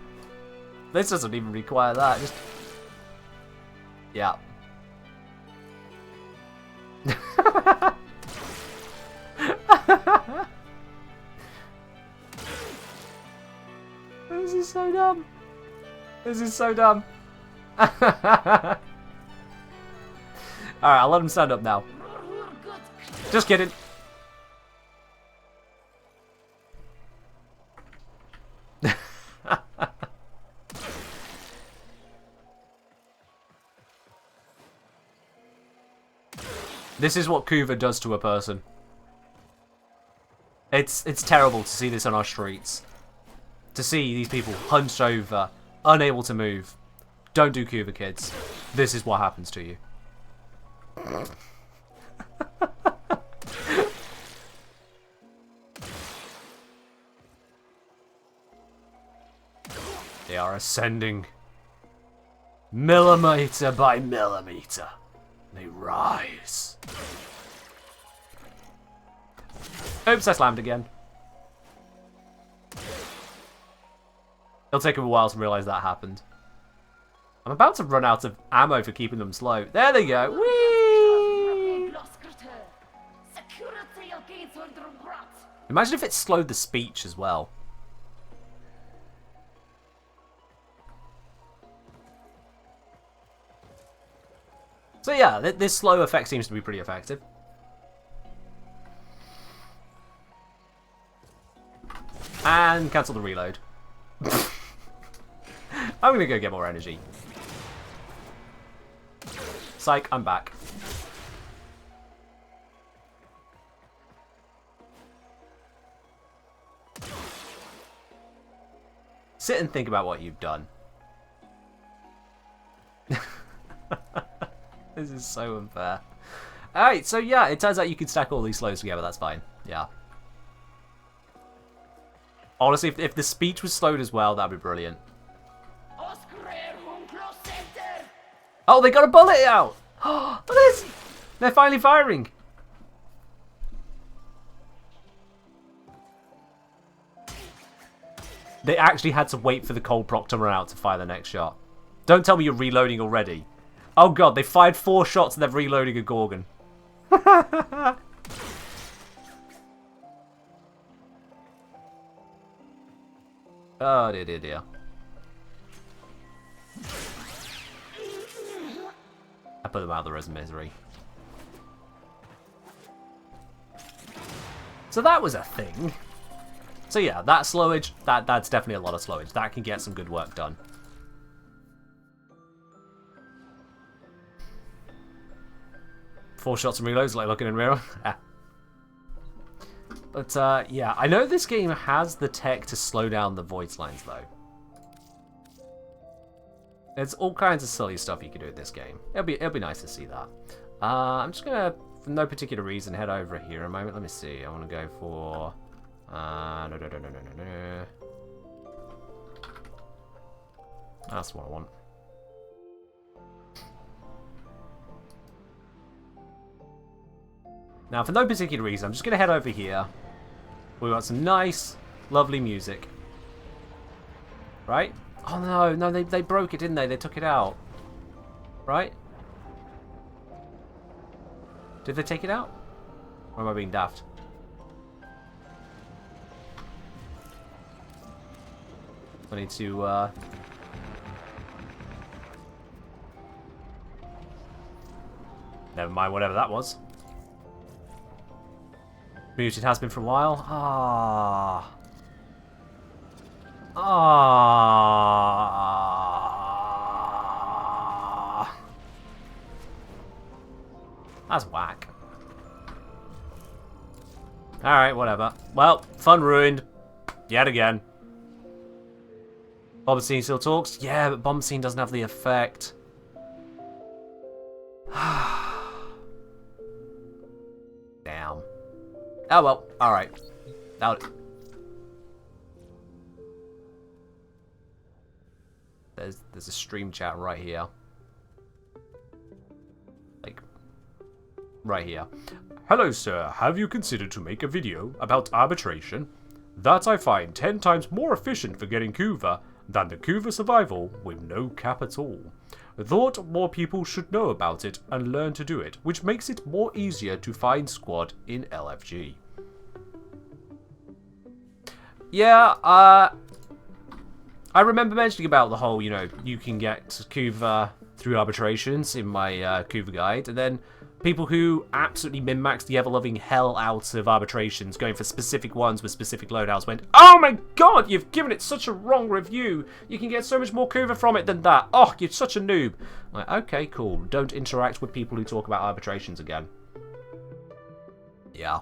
This doesn't even require that. Just... yeah. This is so dumb. This is so dumb. Alright, I'll let him stand up now. Just kidding. This is what Kuva does to a person. It's terrible to see this on our streets. To see these people hunched over, unable to move. Don't do Kuva, kids. This is what happens to you. They are ascending. Millimeter by millimeter. They rise. Oops, I slammed again. It'll take him a while to realise that happened. I'm about to run out of ammo for keeping them slow. There they go. Whee! Imagine if it slowed the speech as well. So yeah, this slow effect seems to be pretty effective. And cancel the reload. I'm gonna go get more energy. Psych, I'm back. Sit and think about what you've done. This is so unfair. Alright, so yeah, it turns out you can stack all these slows together, that's fine. Yeah. Honestly, if the speech was slowed as well, that'd be brilliant. Oh, they got a bullet out! Look at this! They're finally firing! They actually had to wait for the cold proc to run out to fire the next shot. Don't tell me you're reloading already. Oh god, they fired 4 shots and they're reloading a Gorgon. Oh dear, dear, dear. I put them out of their misery. So that was a thing. So yeah, that slowage, that's definitely a lot of slowage. That can get some good work done. Four shots and reloads, like looking in mirror. But yeah, I know this game has the tech to slow down the voice lines though. There's all kinds of silly stuff you can do with this game. It'll be nice to see that. I'm just gonna, for no particular reason, head over here a moment. Let me see. I want to go for. No. That's what I want. Now, for no particular reason, I'm just gonna head over here. We've got some nice, lovely music. Right? Oh no, they broke it, didn't they? They took it out. Right? Did they take it out? Or am I being daft? I need to, never mind, whatever that was. Muted has been for a while. That's whack. Alright, whatever. Well, fun ruined. Yet again. Bombstein still talks? Yeah, but Bombstein doesn't have the effect. Damn. Oh well, alright. There's a stream chat right here. Like, right here. Hello sir, have you considered to make a video about arbitration? That I find 10 times more efficient for getting Kuva than the Kuva survival with no cap at all. Thought more people should know about it and learn to do it, which makes it more easier to find squad in LFG. Yeah, I remember mentioning about the whole, you know, you can get Kuva through arbitrations in my Kuva guide, and then people who absolutely min-max the ever-loving hell out of arbitrations, going for specific ones with specific loadouts, went, "Oh my god, you've given it such a wrong review. You can get so much more Kuva from it than that. Oh, you're such a noob." I'm like, okay, cool. Don't interact with people who talk about arbitrations again. Yeah.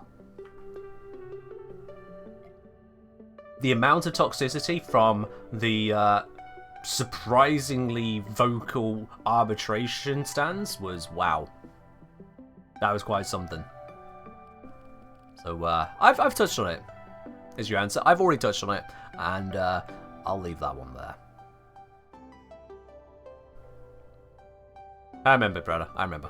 The amount of toxicity from the surprisingly vocal arbitration stance was wow. That was quite something. So I've touched on it. Is your answer? I've already touched on it, and I'll leave that one there. I remember, brother. I remember.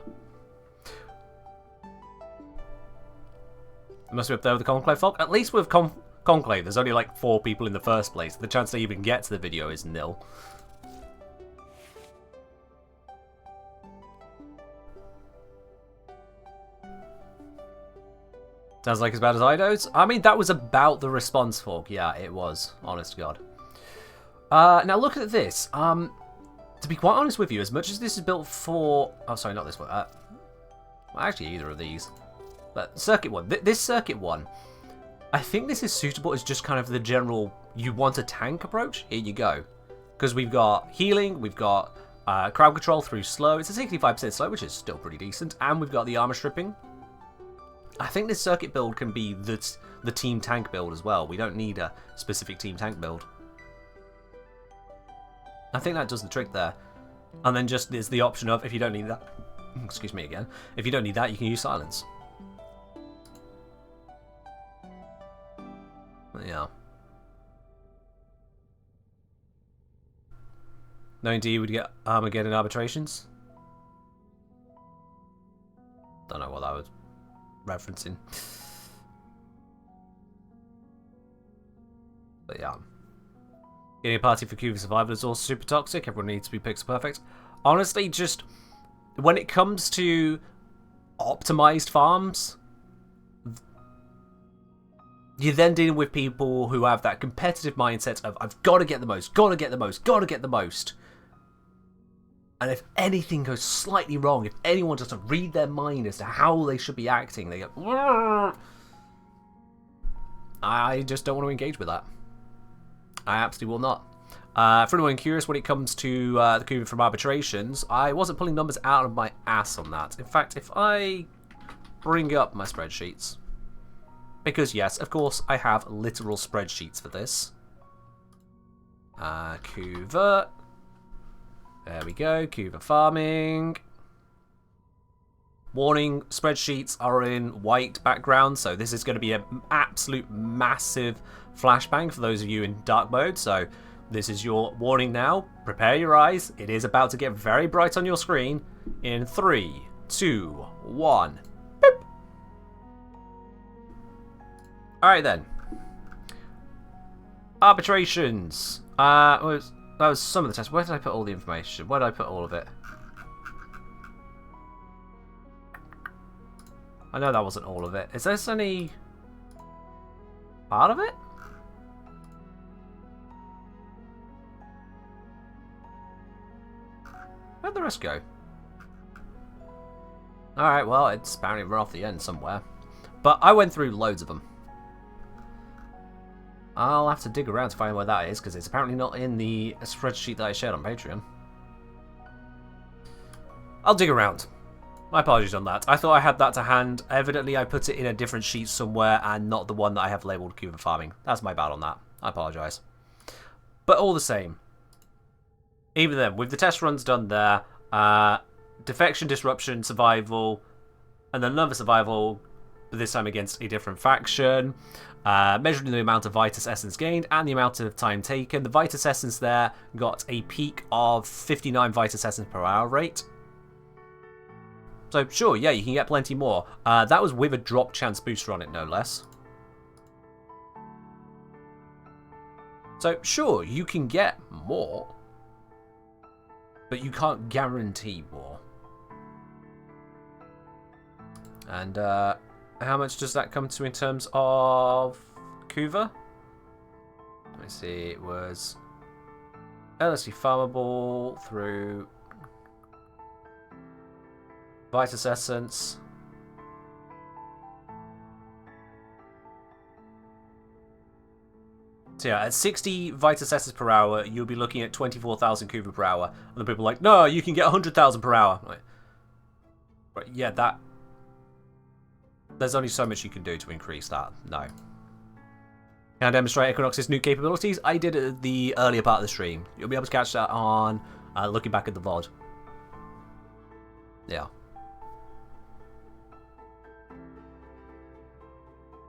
It must be up there with the Conclave folk. At least with Conclave, there's only like 4 people in the first place. The chance they even get to the video is nil. Sounds like as bad as Ido's. I mean, that was about the response fork. Yeah, it was. Honest to God. Now look at this. To be quite honest with you, as much as this is built for... Oh, sorry, not this one. Well, actually, either of these. But circuit one. This circuit one. I think this is suitable as just kind of the general, you want a tank approach? Here you go. Because we've got healing, we've got crowd control through slow. It's a 65% slow, which is still pretty decent. And we've got the armor stripping. I think this circuit build can be the team tank build as well. We don't need a specific team tank build. I think that does the trick there. And then just there's the option of, if you don't need that, excuse me again, if you don't need that, you can use silence. Yeah. No, indeed, you would get Armageddon arbitrations. Don't know what that was referencing. But yeah. Getting a party for Kuva survival is also super toxic. Everyone needs to be pixel perfect. Honestly, just when it comes to optimized farms, you're then dealing with people who have that competitive mindset of, I've got to get the most, got to get the most, got to get the most. And if anything goes slightly wrong, if anyone doesn't read their mind as to how they should be acting, they go, "Rrr." I just don't want to engage with that. I absolutely will not. For anyone curious, when it comes to the Kuva from arbitrations, I wasn't pulling numbers out of my ass on that. In fact, if I bring up my spreadsheets, because yes, of course, I have literal spreadsheets for this. Kuva. There we go. Cuba farming. Warning, spreadsheets are in white background, so this is going to be an absolute massive flashbang for those of you in dark mode. So this is your warning now. Prepare your eyes. It is about to get very bright on your screen in 3, 2, 1. Boop. Alright then. Arbitrations. That was some of the tests. Where did I put all the information? Where did I put all of it? I know that wasn't all of it. Is this any part of it? Where'd the rest go? Alright, well, it's apparently run off the end somewhere. But I went through loads of them. I'll have to dig around to find where that is, because it's apparently not in the spreadsheet that I shared on Patreon. I'll dig around. My apologies on that. I thought I had that to hand. Evidently, I put it in a different sheet somewhere and not the one that I have labelled Cuba Farming. That's my bad on that. I apologise. But all the same, even then, with the test runs done there, defection, disruption, survival, and then another survival, this time against a different faction, measuring the amount of Vitus Essence gained and the amount of time taken. The Vitus Essence there got a peak of 59 Vitus Essence per hour rate. So sure, yeah, you can get plenty more. That was with a drop chance booster on it, no less. So sure, you can get more, but you can't guarantee more. And how much does that come to in terms of Kuva? Let me see, it was LSD farmable through Vitus Essence. So yeah, at 60 Vitus Essence per hour, you'll be looking at 24,000 Kuva per hour. And the people are like, no, you can get 100,000 per hour. Like, right, yeah, that... There's only so much you can do to increase that. No. Can I demonstrate Equinox's new capabilities? I did it at the earlier part of the stream. You'll be able to catch that on looking back at the VOD. Yeah.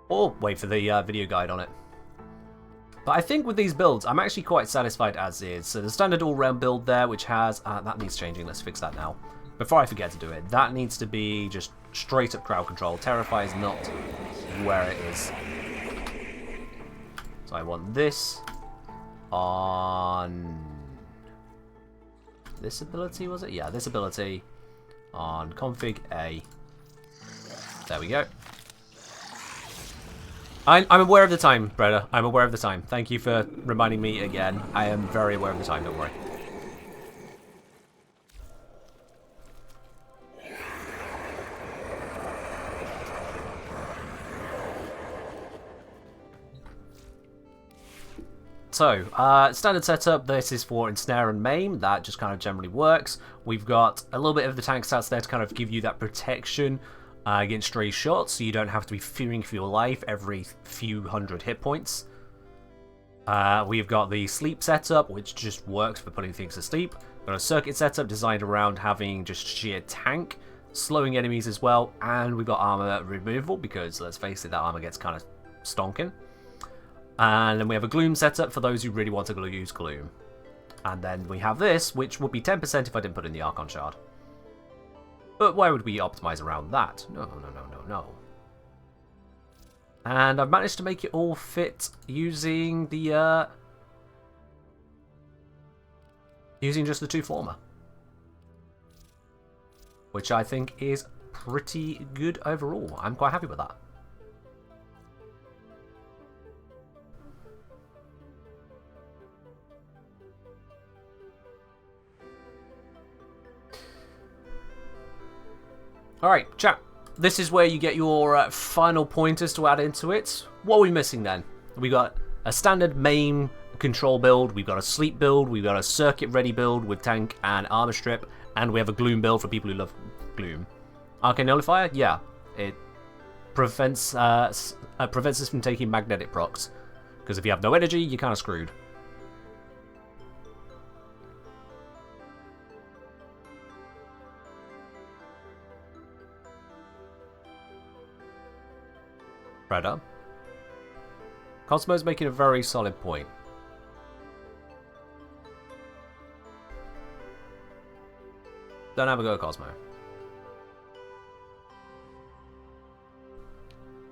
Or wait for the video guide on it. But I think with these builds, I'm actually quite satisfied as is. So the standard all-round build there, which has... that needs changing. Let's fix that now. Before I forget to do it, that needs to be just straight up crowd control. Terrify is not where it is. So I want this on this ability, was it? Yeah, this ability on config A. There we go. I'm aware of the time, Breda. I'm aware of the time. Thank you for reminding me again. I am very aware of the time, don't worry. So, standard setup, this is for ensnare and maim, that just kind of generally works. We've got a little bit of the tank stats there to kind of give you that protection against stray shots, so you don't have to be fearing for your life every few hundred hit points. We've got the sleep setup, which just works for putting things to sleep. We've got a circuit setup designed around having just sheer tank, slowing enemies as well, and we've got armor removal, because let's face it, that armor gets kind of stonking. And then we have a gloom setup for those who really want to use gloom. And then we have this, which would be 10% if I didn't put in the Archon shard. But why would we optimize around that? No, no, no, no, no. And I've managed to make it all fit using the using just the two former, which I think is pretty good overall. I'm quite happy with that. Alright, chat. This is where you get your final pointers to add into it. What are we missing then? We got a standard main control build, we've got a sleep build, we've got a circuit ready build with tank and armor strip, and we have a gloom build for people who love gloom. Arcane Nullifier? Yeah. It prevents us from taking magnetic procs. Because if you have no energy, you're kind of screwed. Predator. Cosmo's making a very solid point. Don't have a go at Cosmo.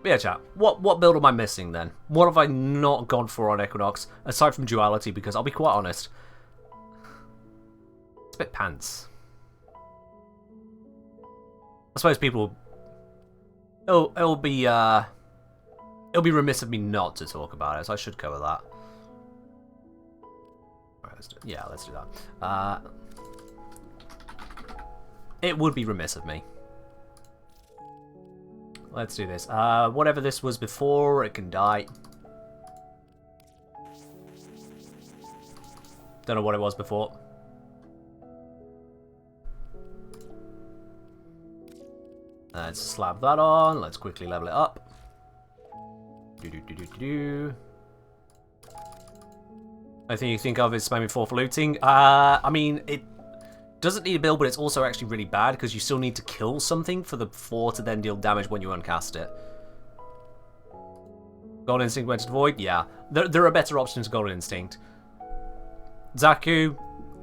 But yeah, chat. What build am I missing then? What have I not gone for on Equinox, aside from duality? Because I'll be quite honest, it's a bit pants. I suppose people, it'll be remiss of me not to talk about it, so I should cover that. Alright, let's do it. Yeah, let's do that. It would be remiss of me. Let's do this. Whatever this was before, it can die. Don't know what it was before. Let's slap that on. Let's quickly level it up. I think you think of is spamming 4 for looting. I mean, it doesn't need a build, but it's also actually really bad because you still need to kill something for the 4 to then deal damage when you uncast it. Golden Instinct went to Void? Yeah. There are better options to Golden Instinct. Zaku,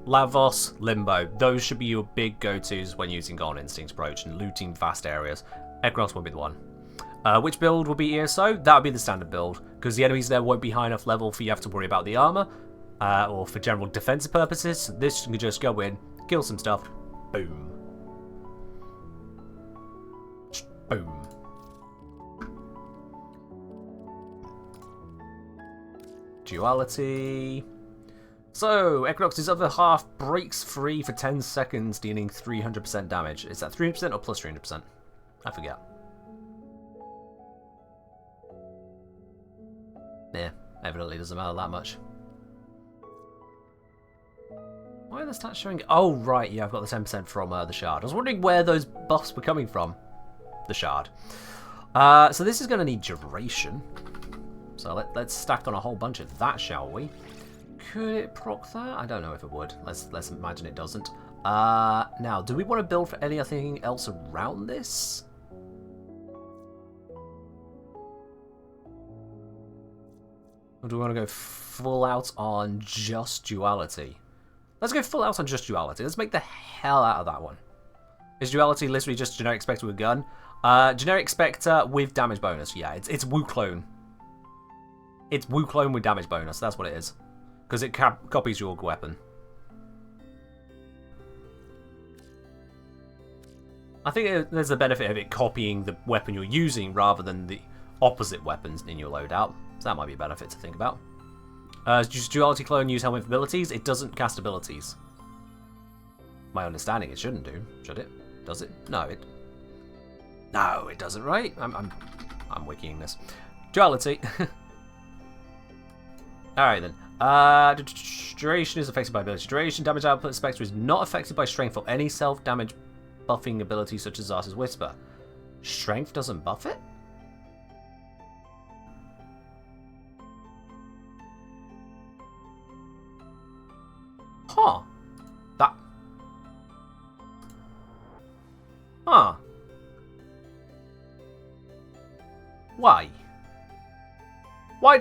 Lavos, Limbo. Those should be your big go-tos when using Golden Instinct approach and looting vast areas. Equinox won't be the one. Which build will be ESO? That would be the standard build, because the enemies there won't be high enough level for you have to worry about the armor, or for general defensive purposes. This can just go in, kill some stuff, boom. Boom. Duality. So, Equinox's other half breaks free for 10 seconds, dealing 300% damage. Is that 300% or plus 300%? I forget. Yeah, evidently doesn't matter that much. Why are the stats showing? Oh, right, yeah, I've got the 10% from the shard. I was wondering where those buffs were coming from. The shard. So this is going to need duration. So let's stack on a whole bunch of that, shall we? Could it proc that? I don't know if it would. Let's imagine it doesn't. Now, do we want to build for anything else around this? Or do we want to go full out on just duality? Let's go full out on just duality. Let's make the hell out of that one. Is duality literally just generic Spectre with gun? Generic Spectre with damage bonus. Yeah, it's Wu Clone. It's Wu Clone with damage bonus. That's what it is. Because it copies your weapon. I think there's the benefit of it copying the weapon you're using rather than the opposite weapons in your loadout. So that might be a benefit to think about. Does Duality Clone use helmet abilities? It doesn't cast abilities. My understanding, it shouldn't do. Should it? Does it? No, it. No, it doesn't. Right? I'm wikiing this. Duality. All right then. Duration is affected by ability. Duration damage output Spectre is not affected by strength or any self-damage buffing abilities such as Zarsa's Whisper. Strength doesn't buff it? Huh. That. Huh. Why? Why?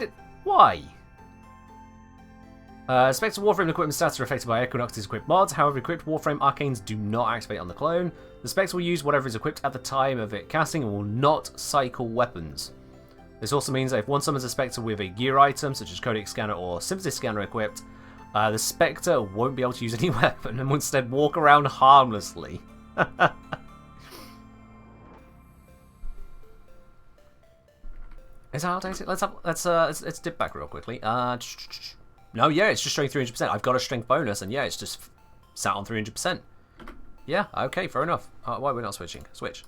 Spectre Warframe equipment stats are affected by Equinox's equipped mods. However, equipped Warframe arcanes do not activate on the clone. The Spectre will use whatever is equipped at the time of it casting and will not cycle weapons. This also means that if one summons a Spectre with a gear item, such as Codex Scanner or Sympathy Scanner equipped, the Spectre won't be able to use any weapon and will instead walk around harmlessly. Is that outdated? Let's dip back real quickly. No, yeah, it's just showing 300%. I've got a strength bonus, and yeah, it's just sat on 300%. Yeah, okay, fair enough. Why are we not switching? Switch.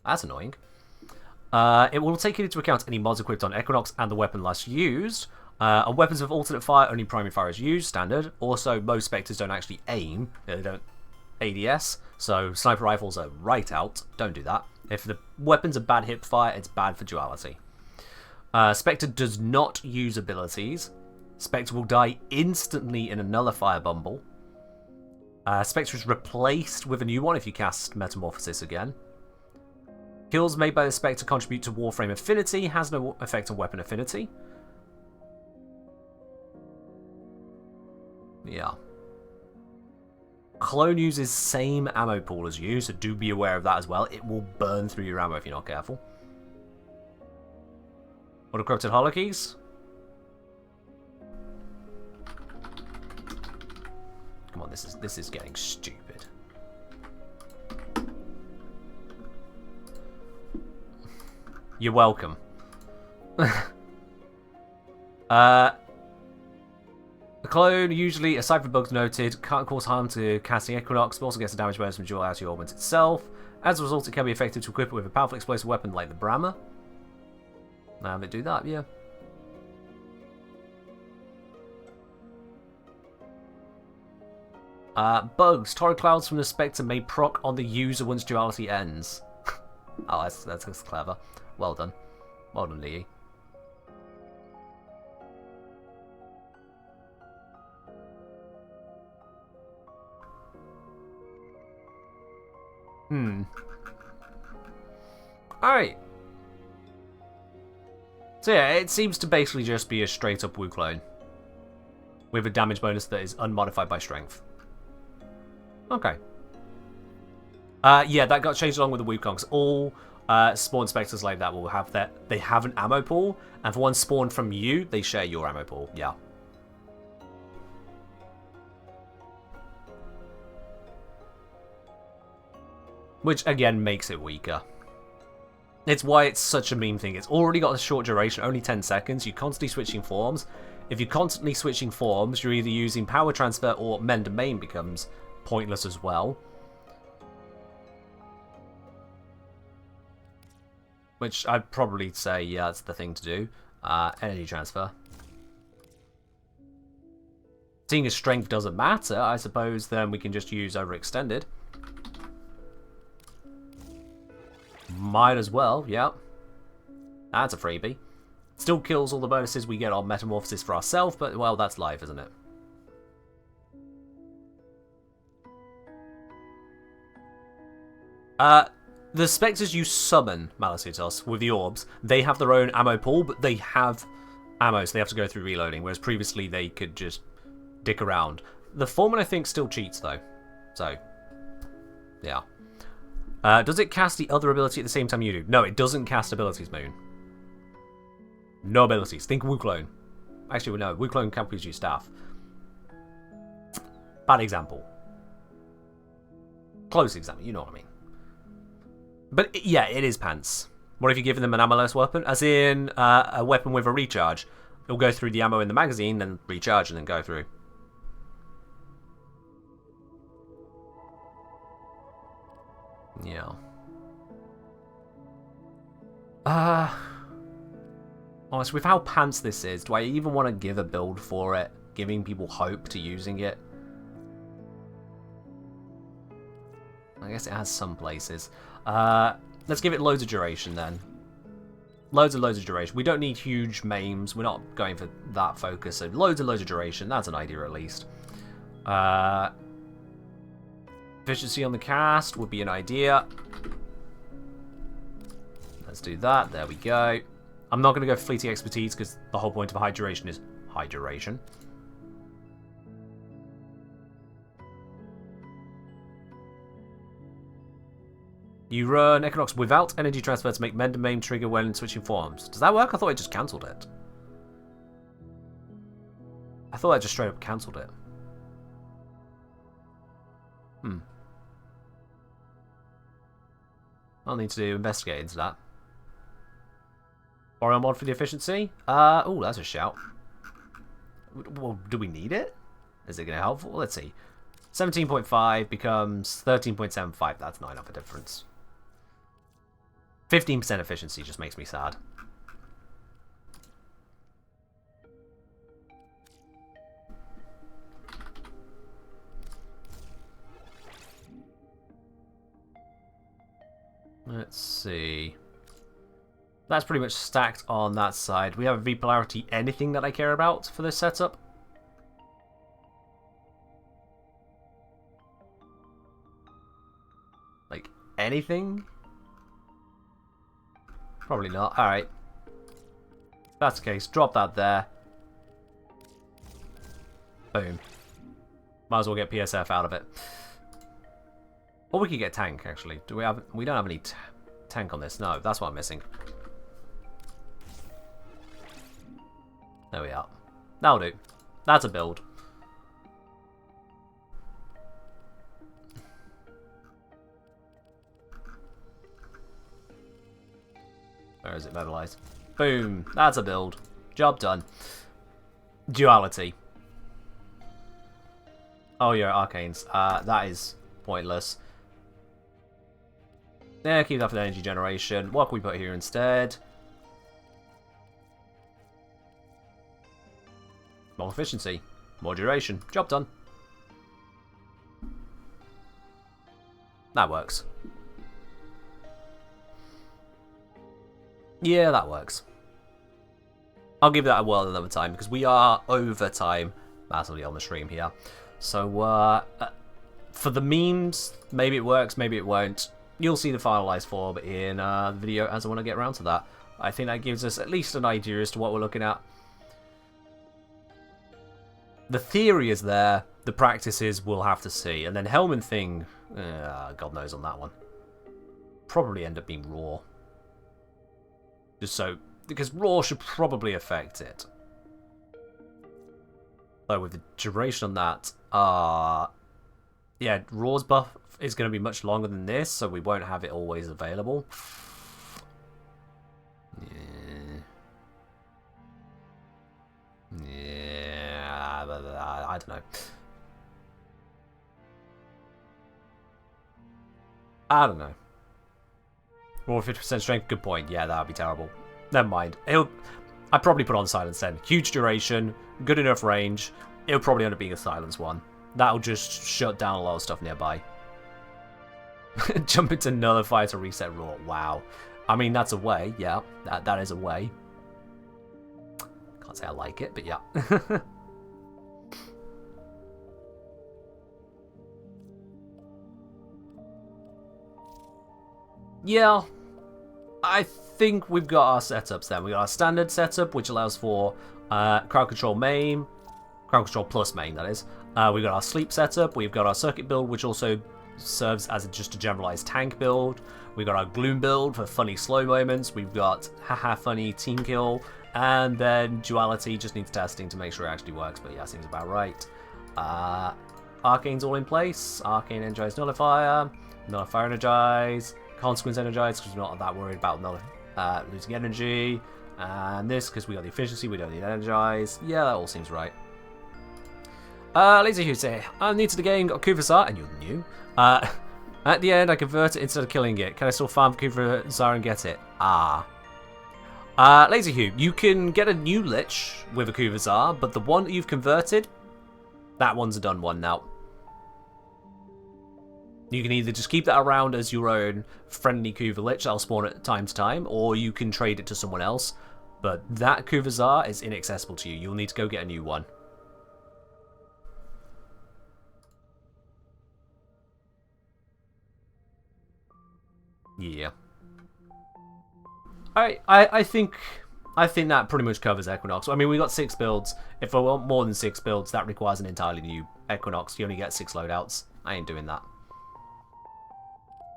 That's annoying. It will take into account any mods equipped on Equinox and the weapon last used. On weapons with alternate fire, only primary fire is used, standard. Also, most Spectres don't actually aim. They don't ADS, so sniper rifles are right out. Don't do that. If the weapon's a bad hip fire, it's bad for duality. Spectre does not use abilities. Spectre will die instantly in a nullifier bumble. Spectre is replaced with a new one if you cast Metamorphosis again. Kills made by the Spectre contribute to Warframe affinity, has no effect on weapon affinity. Yeah. Clone uses same ammo pool as you, so do be aware of that as well. It will burn through your ammo if you're not careful. What are corrupted holokeys? Come on, this is getting stupid. You're welcome. The clone, usually, aside from bugs noted, can't cause harm to casting Equinox, but also gets a damage bonus from duality augment itself. As a result, it can be effective to equip it with a powerful explosive weapon like the Brammer. Now they do that, yeah. Bugs. Torrid clouds from the Spectre may proc on the user once duality ends. Oh, that's clever. Well done. Well done, Lee. Alright. So yeah, it seems to basically just be a straight up Wu clone. With a damage bonus that is unmodified by strength. Okay. Yeah, that got changed along with the Wukongs. All spawn specters like that will have that. They have an ammo pool, and for one spawned from you, they share your ammo pool. Yeah. Which, again, makes it weaker. It's why it's such a meme thing. It's already got a short duration, only 10 seconds. You're constantly switching forms. If you're constantly switching forms, you're either using power transfer or mend and main becomes pointless as well. Which I'd probably say, yeah, that's the thing to do. Energy transfer. Seeing as strength doesn't matter, I suppose then we can just use overextended. Might as well, yeah. That's a freebie. Still kills all the bonuses we get on Metamorphosis for ourselves, but, well, that's live, isn't it? The Spectres you summon, Malicitos, with the orbs. They have their own ammo pool, but they have ammo, so they have to go through reloading, whereas previously they could just dick around. The Foreman, I think, still cheats, though. So, yeah. Does it cast the other ability at the same time you do? No, it doesn't cast abilities, Moon. No abilities. Think Wu Clone. Actually, no. Wu Clone can't use staff. Bad example. Close example. You know what I mean. But, yeah, it is pants. What if you're giving them an ammo-less weapon? As in, a weapon with a recharge. It'll go through the ammo in the magazine, then recharge, and then go through. Yeah. Honestly, with how pants this is, do I even want to give a build for it? Giving people hope to using it? I guess it has some places. Let's give it loads of duration then. Loads of duration. We don't need huge maims. We're not going for that focus. So loads of duration. That's an idea at least. Efficiency on the cast would be an idea. Let's do that. There we go. I'm not going to go for fleeting expertise because the whole point of high duration is high duration. You run Equinox without energy transfer to make mend and maim trigger when switching forms. Does that work? I thought I just cancelled it. I thought I just straight up cancelled it. I'll need to investigate into that. Or a mod for the efficiency? Oh, that's a shout. Well, do we need it? Is it going to help? Well, let's see. 17.5 becomes 13.75. That's not enough of a difference. 15% efficiency just makes me sad. Let's see. That's pretty much stacked on that side. We have a V polarity. Anything that I care about for this setup? Like, anything? Probably not. Alright. If that's the case, drop that there. Boom. Might as well get PSF out of it. Or we could get tank, actually. Do we have? We don't have any tank on this. No, that's what I'm missing. There we are. That'll do. That's a build. Where is it mobilized? Boom. That's a build. Job done. Duality. Oh, yeah, arcanes. That is pointless. Yeah, keep that for the energy generation. What can we put here instead? More efficiency. More duration. Job done. That works. Yeah, that works. I'll give that a whirl another time because we are over time massively on the stream here. So, for the memes, maybe it works, maybe it won't. You'll see the finalized form in the video as I want to get around to that. I think that gives us at least an idea as to what we're looking at. The theory is there, the practices we'll have to see. And then Helman thing, God knows on that one. Probably end up being raw. Just so, because raw should probably affect it. Though with the duration on that, yeah, raw's buff is going to be much longer than this, so we won't have it always available. Yeah, I don't know. I don't know. Raw 50% strength, good point. Yeah, that would be terrible. Never mind. I'd probably put on silence then. Huge duration, good enough range. It'll probably end up being a silence one. That'll just shut down a lot of stuff nearby. Jump into nullify to reset raw. Wow. I mean, that's a way. Yeah, that is a way. Can't say I like it, but yeah. Yeah. I think we've got our setups then. We got our standard setup, which allows for crowd control main, crowd control plus main, that is. We've got our sleep setup. We've got our circuit build, which also serves as just a generalized tank build. We've got our gloom build for funny slow moments. We've got haha funny team kill, and then duality just needs testing to make sure it actually works. But yeah, seems about right. Arcane's all in place. Arcane energize nullifier, nullifier energize, consequence energize because we're not that worried about losing energy, and this because we got the efficiency, we don't need energize. Yeah, that all seems right. Lazy Hugh say, I'm new to the game, got Kuvasar, and you're new. At the end, I convert it instead of killing it. Can I still farm Kuvasar and get it? Lazy Hugh, you can get a new Lich with a Kuvasar, but the one that you've converted, that one's a done one now. You can either just keep that around as your own friendly Kuva Lich that'll spawn at time to time, or you can trade it to someone else. But that Kuvasar is inaccessible to you. You'll need to go get a new one. Yeah. I think that pretty much covers Equinox. I mean, we got 6 builds. If I want more than 6 builds, that requires an entirely new Equinox. You only get 6 loadouts. I ain't doing that.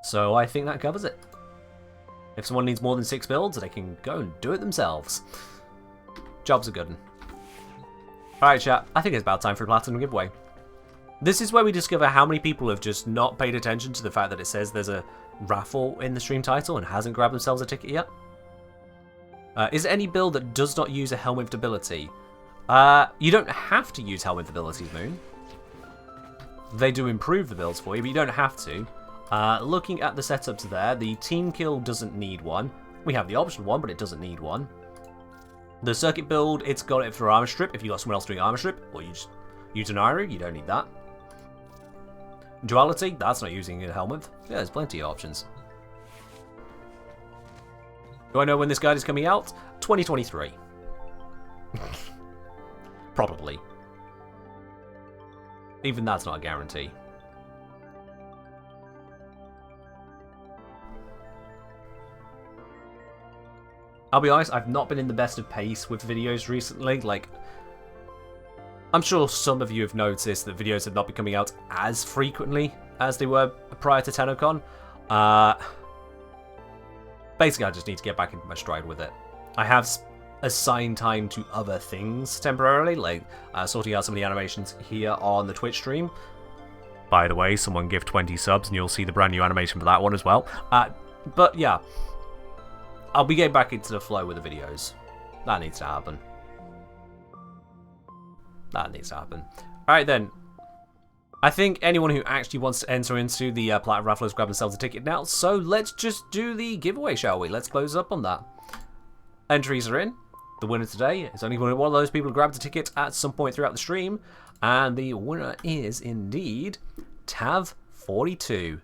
So I think that covers it. If someone needs more than 6 builds, they can go and do it themselves. Job's a good one. Alright, chat. I think it's about time for a Platinum giveaway. This is where we discover how many people have just not paid attention to the fact that it says there's a raffle in the stream title and hasn't grabbed themselves a ticket yet. Is there any build that does not use a Helm with ability? You don't have to use Helm with abilities, Moon. They do improve the builds for you, but you don't have to. Looking at the setups there, the team kill doesn't need one. We have the option one, but it doesn't need one. The circuit build, it's got it for armor strip if you got someone else doing armor strip, or you just use an iron, you don't need that. Duality, that's not using a helmet. Yeah, there's plenty of options. Do I know when this guide is coming out? 2023. Probably. Even that's not a guarantee. I'll be honest, I've not been in the best of pace with videos recently. Like, I'm sure some of you have noticed that videos have not been coming out as frequently as they were prior to TennoCon. Basically, I just need to get back into my stride with it. I have assigned time to other things temporarily, like sorting out some of the animations here on the Twitch stream. By the way, someone give 20 subs and you'll see the brand new animation for that one as well. But yeah, I'll be getting back into the flow with the videos. That needs to happen. That needs to happen. Alright then. I think anyone who actually wants to enter into the Platinum Raffle has grabbed themselves a ticket now, so let's just do the giveaway, shall we? Let's close up on that. Entries are in. The winner today is only one of those people who grabbed a ticket at some point throughout the stream, and the winner is indeed Tav42.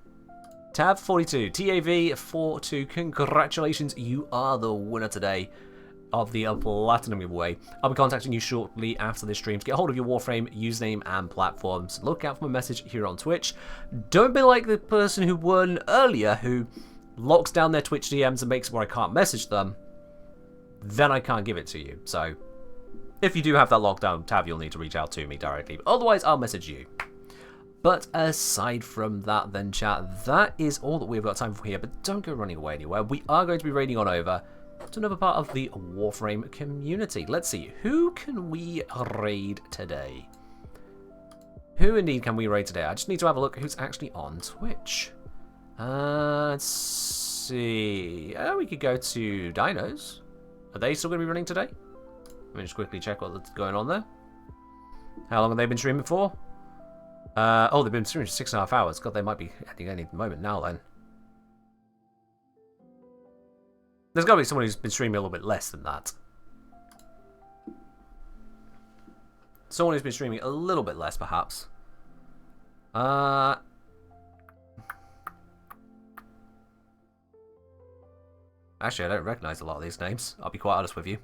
Tav42, TAV42, congratulations, you are the winner today of the Platinum giveaway. I'll be contacting you shortly after this stream to get hold of your Warframe username and platforms. Look out for my message here on Twitch. Don't be like the person who won earlier who locks down their Twitch DMs and makes it where I can't message them. Then I can't give it to you. So, if you do have that lockdown, Tav, you'll need to reach out to me directly. Otherwise, I'll message you. But aside from that then, chat, that is all that we've got time for here. But don't go running away anywhere. We are going to be raiding on over to another part of the Warframe community. Let's see, who can we raid today? Who indeed can we raid today? I just need to have a look who's actually on Twitch. Let's see. We could go to Dinos. Are they still going to be running today? Let me just quickly check what's going on there. How long have they been streaming for? Oh, they've been streaming for 6.5 hours. God, they might be ending any moment now then. There's got to be someone who's been streaming a little bit less than that. Someone who's been streaming a little bit less, perhaps. Actually, I don't recognise a lot of these names. I'll be quite honest with you.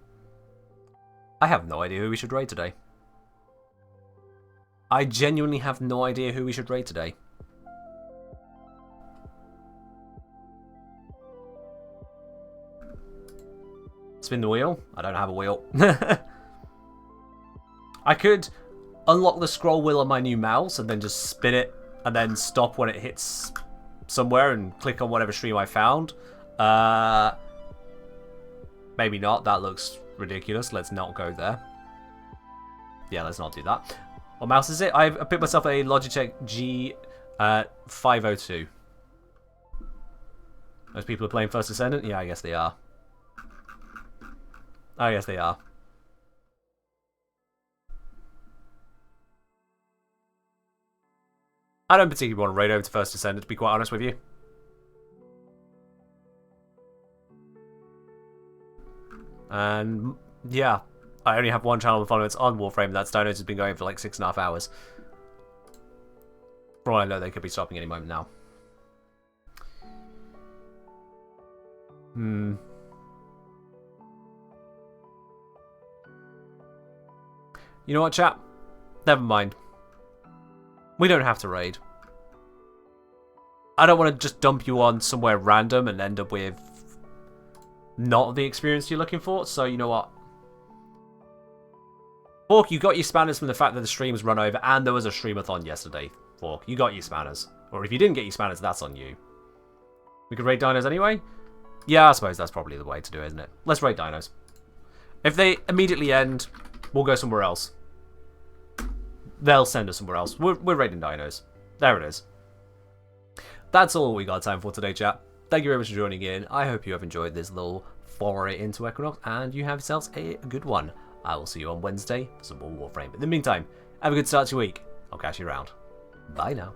I have no idea who we should raid today. I genuinely have no idea who we should raid today. Spin the wheel? I don't have a wheel. I could unlock the scroll wheel on my new mouse and then just spin it and then stop when it hits somewhere and click on whatever stream I found. Maybe not. That looks ridiculous. Let's not go there. Yeah, let's not do that. What mouse is it? I picked myself a Logitech G502. Those people are playing First Ascendant? Yeah, I guess they are. I guess they are. I don't particularly want to raid over to First Ascendant, to be quite honest with you. And yeah, I only have one channel of followers on Warframe. That Dinos has been going for like 6.5 hours. For all I know, they could be stopping any moment now. You know what, chat? Never mind. We don't have to raid. I don't want to just dump you on somewhere random and end up with not the experience you're looking for. So, you know what? Fork, you got your spanners from the fact that the stream was run over and there was a streamathon yesterday. Fork, you got your spanners. Or if you didn't get your spanners, that's on you. We could raid Dinos anyway? Yeah, I suppose that's probably the way to do it, isn't it? Let's raid Dinos. If they immediately end, we'll go somewhere else. They'll send us somewhere else. We're raiding Dinos. There it is. That's all we got time for today, chat. Thank you very much for joining in. I hope you have enjoyed this little foray into Equinox, and you have yourselves a good one. I will see you on Wednesday for some more Warframe. In the meantime, have a good start to your week. I'll catch you around. Bye now.